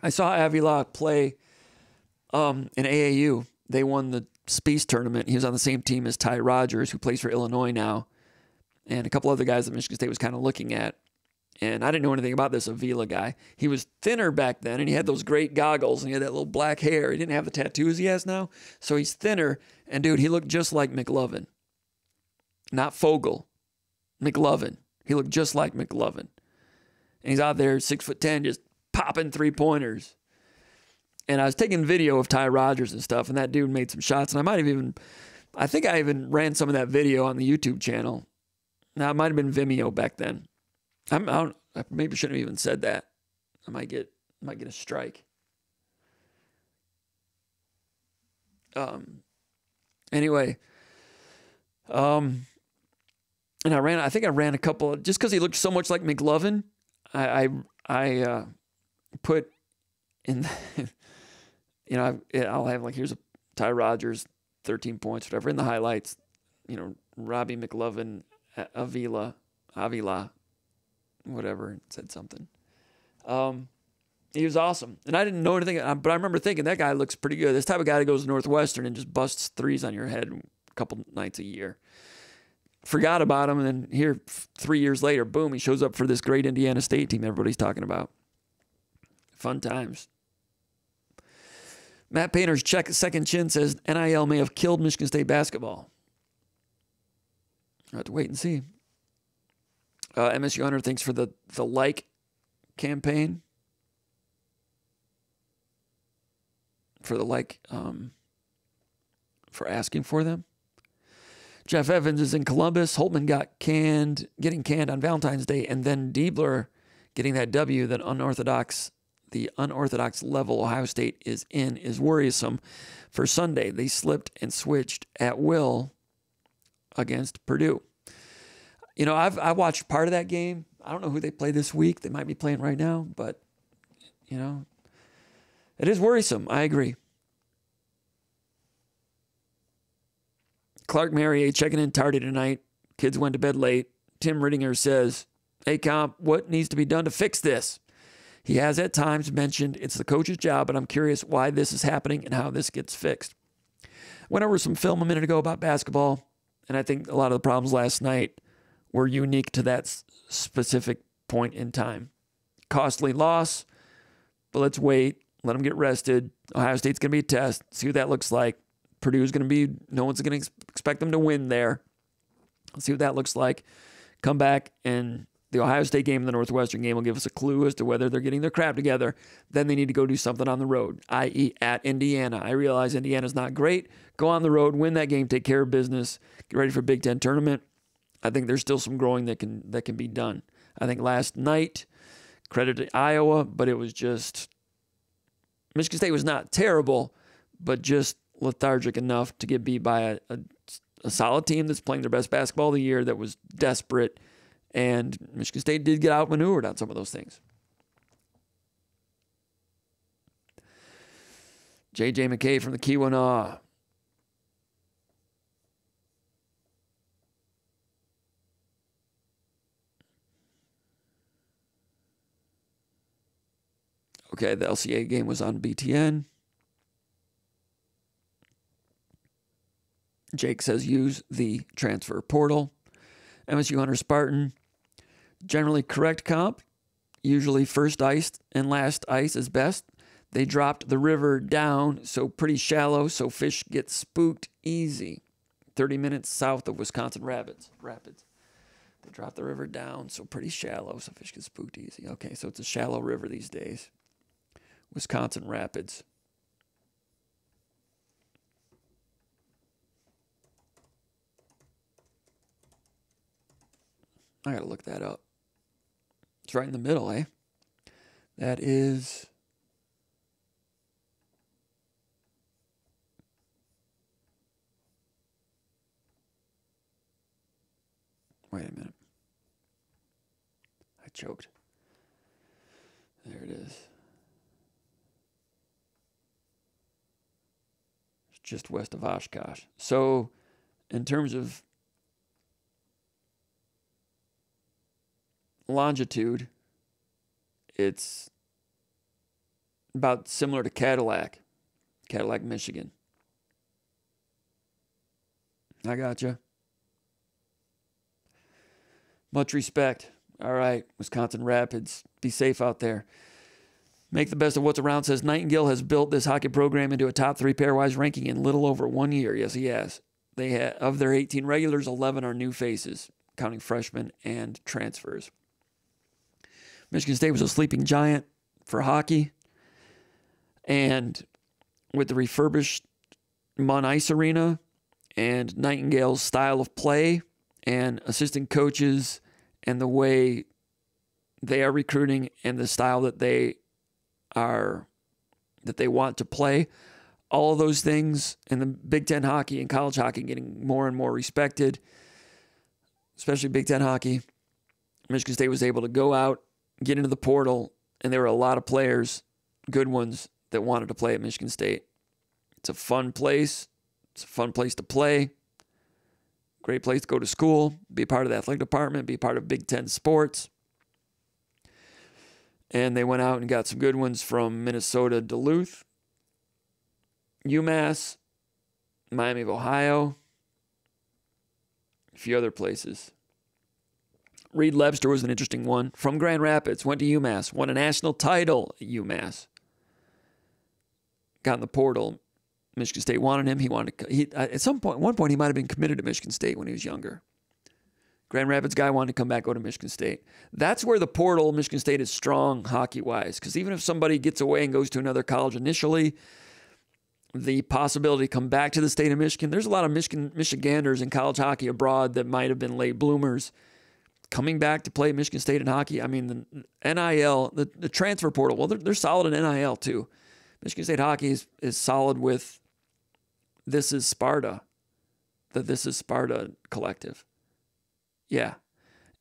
I saw Avila play in AAU. They won the Spies tournament. He was on the same team as Ty Rogers, who plays for Illinois now, and a couple other guys that Michigan State was kind of looking at. And I didn't know anything about this Avila guy. He was thinner back then, and he had those great goggles, and he had that little black hair. He didn't have the tattoos he has now, so he's thinner. And, dude, he looked just like McLovin. Not Fogel. McLovin. He looked just like McLovin. And he's out there, 6'10", just popping three-pointers. And I was taking video of Ty Rogers and stuff, and that dude made some shots. And I think I even ran some of that video on the YouTube channel. Now, it might have been Vimeo back then. I maybe shouldn't have even said that. I might get a strike. Anyway, and I think I ran a couple just because he looked so much like McLovin. I put in, I'll have like, here's a Ty Rogers, 13 points, whatever, in the highlights. Robbie McLovin, Avila, whatever, said something. He was awesome. And I didn't know anything, but I remember thinking, that guy looks pretty good. This type of guy that goes to Northwestern and just busts threes on your head a couple nights a year. Forgot about him, and then here, 3 years later, boom, he shows up for this great Indiana State team everybody's talking about. Fun times. Matt Painter's second chin says, NIL may have killed Michigan State basketball. I'll have to wait and see. MSU Hunter thinks for the like campaign. For the like, for asking for them. Jeff Evans is in Columbus. Holtman getting canned on Valentine's Day, and then Diebler getting that W that the unorthodox level Ohio State is in is worrisome. For Sunday, they slipped and switched at will against Purdue. I watched part of that game. I don't know who they play this week. They might be playing right now, but, it is worrisome. I agree. Clark Marrier checking in tardy tonight. Kids went to bed late. Tim Rittinger says, hey, Comp, what needs to be done to fix this? He has at times mentioned it's the coach's job, but I'm curious why this is happening and how this gets fixed. Went over some film a minute ago about basketball, and I think a lot of the problems last night were unique to that specific point in time. Costly loss, but let's wait. Let them get rested. Ohio State's going to be a test. See what that looks like. Purdue's going to be, no one's going to expect them to win there. Let's see what that looks like. Come back, and the Ohio State game and the Northwestern game will give us a clue as to whether they're getting their crap together. Then they need to go do something on the road, i.e. at Indiana. I realize Indiana's not great. Go on the road, win that game, take care of business, get ready for Big Ten tournament. I think there's still some growing that can be done. I think last night, credit to Iowa, but it was just, Michigan State was not terrible, but just lethargic enough to get beat by a solid team that's playing their best basketball of the year that was desperate, and Michigan State did get outmaneuvered on some of those things. J.J. McKay from the Keweenaw. Okay, the LCA game was on BTN. Jake says use the transfer portal. MSU Hunter Spartan. Generally correct comp. Usually first ice and last ice is best. They dropped the river down, so pretty shallow, so fish get spooked easy. 30 minutes south of Wisconsin Rapids. They dropped the river down, so pretty shallow, so fish get spooked easy. Okay, so it's a shallow river these days. Wisconsin Rapids. I gotta look that up. It's right in the middle, eh? That is... Wait a minute. I choked. There it is. just west of Oshkosh. So in terms of longitude, it's about similar to Cadillac, Michigan. I gotcha. Much respect. All right, Wisconsin Rapids. Be safe out there. Make the best of what's around says Nightingale has built this hockey program into a top 3 pairwise ranking in little over 1 year. Yes, he has. Of their 18 regulars, 11 are new faces, counting freshmen and transfers. Michigan State was a sleeping giant for hockey. And with the refurbished Munn Ice Arena and Nightingale's style of play and assistant coaches and the way they are recruiting and the style that they want to play, all of those things, and the Big Ten hockey and college hockey getting more and more respected, especially Big Ten hockey. Michigan State was able to go out, get into the portal, and there were a lot of players, good ones, that wanted to play at Michigan State. It's a fun place. It's a fun place to play. Great place to go to school, be part of the athletic department, be part of Big Ten sports. And they went out and got some good ones from Minnesota, Duluth, UMass, Miami of Ohio, a few other places. Reed Lebster was an interesting one. From Grand Rapids, went to UMass, won a national title at UMass. Got in the portal. Michigan State wanted him. At one point, he might have been committed to Michigan State when he was younger. Grand Rapids guy wanted to come back, go to Michigan State. That's where the portal, Michigan State, is strong hockey-wise. Because even if somebody gets away and goes to another college initially, the possibility to come back to the state of Michigan, there's a lot of Michiganders in college hockey abroad that might have been late bloomers coming back to play Michigan State in hockey. I mean, the NIL, the transfer portal, well, they're solid in NIL too. Michigan State hockey is solid with This Is Sparta, the This Is Sparta collective. Yeah.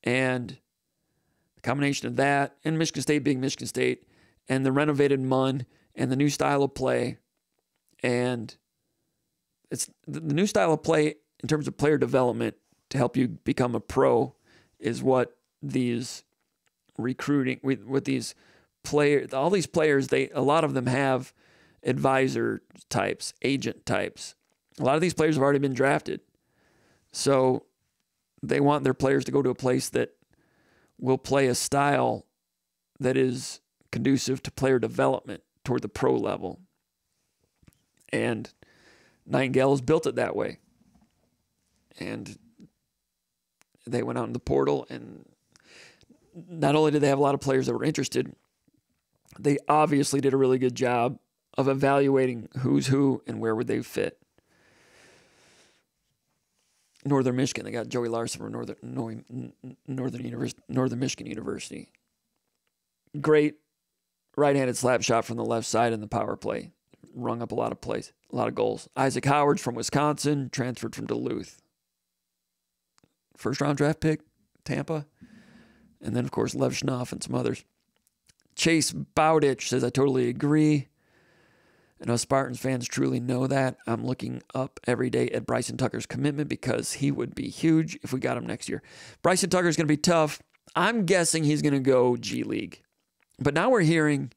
And the combination of that and Michigan State being Michigan State and the renovated Munn and the new style of play, and it's the new style of play in terms of player development to help you become a pro is what these recruiting with these players, all these players, a lot of them have advisor types, agent types. A lot of these players have already been drafted. So they want their players to go to a place that will play a style that is conducive to player development toward the pro level. And Nightingale has built it that way. And they went out in the portal, and not only did they have a lot of players that were interested, they obviously did a really good job of evaluating who's who and where would they fit. Northern Michigan, they got Joey Larson from Northern Michigan University. Great right-handed slap shot from the left side in the power play. Rung up a lot of plays, a lot of goals. Isaac Howard's from Wisconsin, transferred from Duluth. First-round draft pick, Tampa. And then, of course, Lev Schnoff and some others. Chase Bowditch says, I totally agree. And us Spartans fans truly know that. I'm looking up every day at Bryson Tucker's commitment because he would be huge if we got him next year. Bryson Tucker's going to be tough. I'm guessing he's going to go G League. But now we're hearing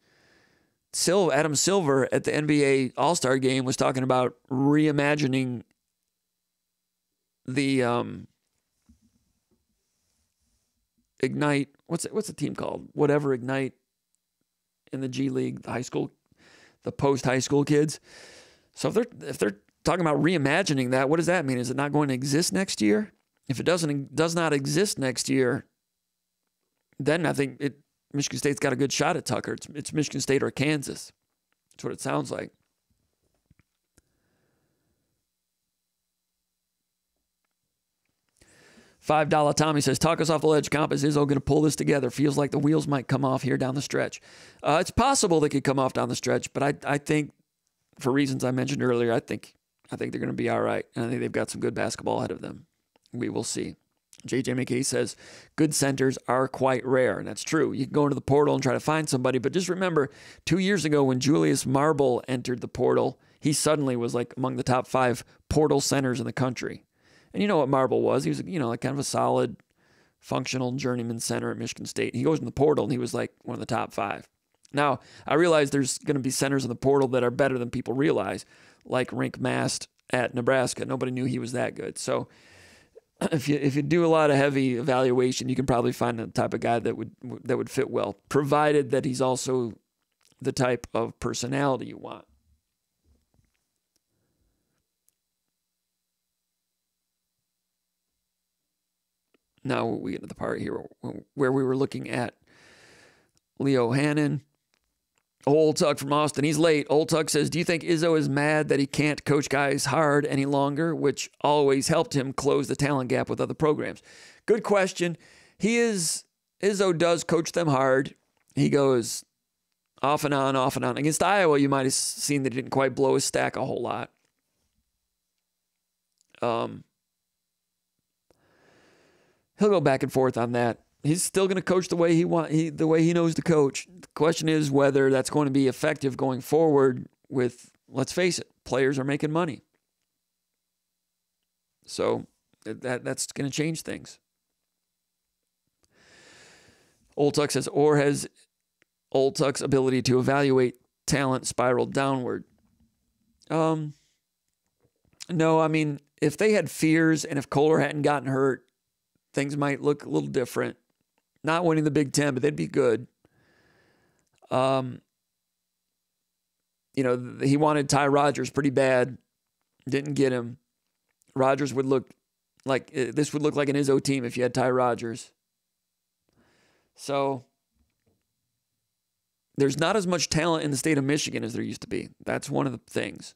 Adam Silver at the NBA All-Star game was talking about reimagining the Ignite. What's the team called? Whatever Ignite in the G League, the high school, the post-high school kids. So if they're talking about reimagining that, what does that mean? Is it not going to exist next year? If it does not exist next year, then I think Michigan State's got a good shot at Tucker. It's Michigan State or Kansas. That's what it sounds like. $5 Tommy says, talk us off the ledge, comp. Is Izzo going to pull this together? Feels like the wheels might come off here down the stretch. It's possible they could come off down the stretch, but I think, for reasons I mentioned earlier, I think they're going to be all right. And I think they've got some good basketball ahead of them. We will see. JJ McKay says, good centers are quite rare. And that's true. You can go into the portal and try to find somebody. But just remember, 2 years ago when Julius Marble entered the portal, he suddenly was like among the top 5 portal centers in the country. And you know what Marble was? He was, like kind of a solid, functional journeyman center at Michigan State. He goes in the portal and he was like one of the top 5. Now, I realize there's going to be centers in the portal that are better than people realize, like Rink Mast at Nebraska. Nobody knew he was that good. So if you do a lot of heavy evaluation, you can probably find the type of guy that would fit well, provided that he's also the type of personality you want. Now we get to the part here where we were looking at Leo Hannon. Old Tuck from Austin. He's late. Old Tuck says, do you think Izzo is mad that he can't coach guys hard any longer, which always helped him close the talent gap with other programs? Good question. Izzo does coach them hard. He goes off and on, off and on. Against Iowa, you might have seen that he didn't quite blow his stack a whole lot. He'll go back and forth on that. He's still going to coach the way the way he knows to coach. The question is whether that's going to be effective going forward with, let's face it, players are making money. So that's going to change things. Old Tuck says, or has Old Tuck's ability to evaluate talent spiraled downward? No, I mean, if they had fears and if Kohler hadn't gotten hurt, things might look a little different. Not winning the Big Ten, but they'd be good. He wanted Ty Rodgers pretty bad. Didn't get him. Rodgers would look like, this would look like an Izzo team if you had Ty Rodgers. So there's not as much talent in the state of Michigan as there used to be. That's one of the things.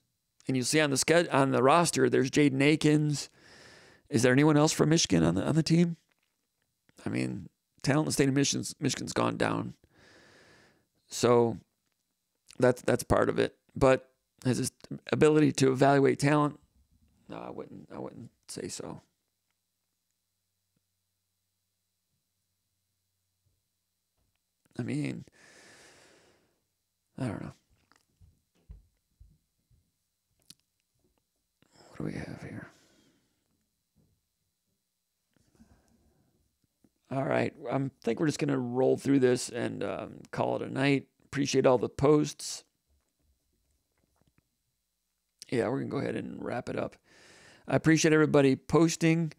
And you see on the roster, there's Jaden Akins. Is there anyone else from Michigan on the team? I mean, talent in the state of Michigan's gone down. So that's part of it. But his ability to evaluate talent, no, I wouldn't say so. I mean, I don't know. What do we have here? All right. I think we're just going to roll through this and call it a night. Appreciate all the posts. Yeah, we're going to go ahead and wrap it up. I appreciate everybody posting.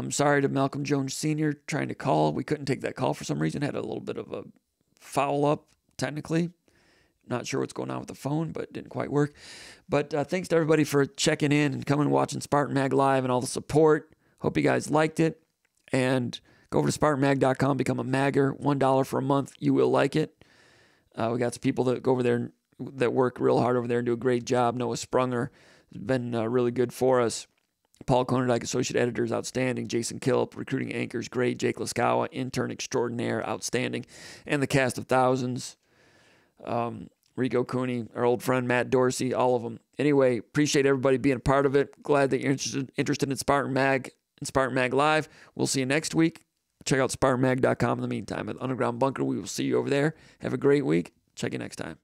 Sorry to Malcolm Jones Sr. trying to call. We couldn't take that call for some reason. Had a little bit of a foul up, technically. Not sure what's going on with the phone, but it didn't quite work. But thanks to everybody for checking in and coming and watching Spartan Mag Live and all the support. Hope you guys liked it. And go over to SpartanMag.com, become a Magger. $1 for a month. You will like it. We got some people that go over there that work real hard over there and do a great job. Noah Sprunger has been really good for us. Paul Konerdijk, Associate Editor, is outstanding. Jason Killip, Recruiting Anchors, great. Jake Laskawa, Intern Extraordinaire, outstanding. And the cast of thousands. Rico Cooney, our old friend Matt Dorsey, all of them. Anyway, appreciate everybody being a part of it. Glad that you're interested in Spartan Mag and Spartan Mag Live. We'll see you next week. Check out SpartanMag.com in the meantime. At Underground Bunker, we will see you over there. Have a great week. Check you next time.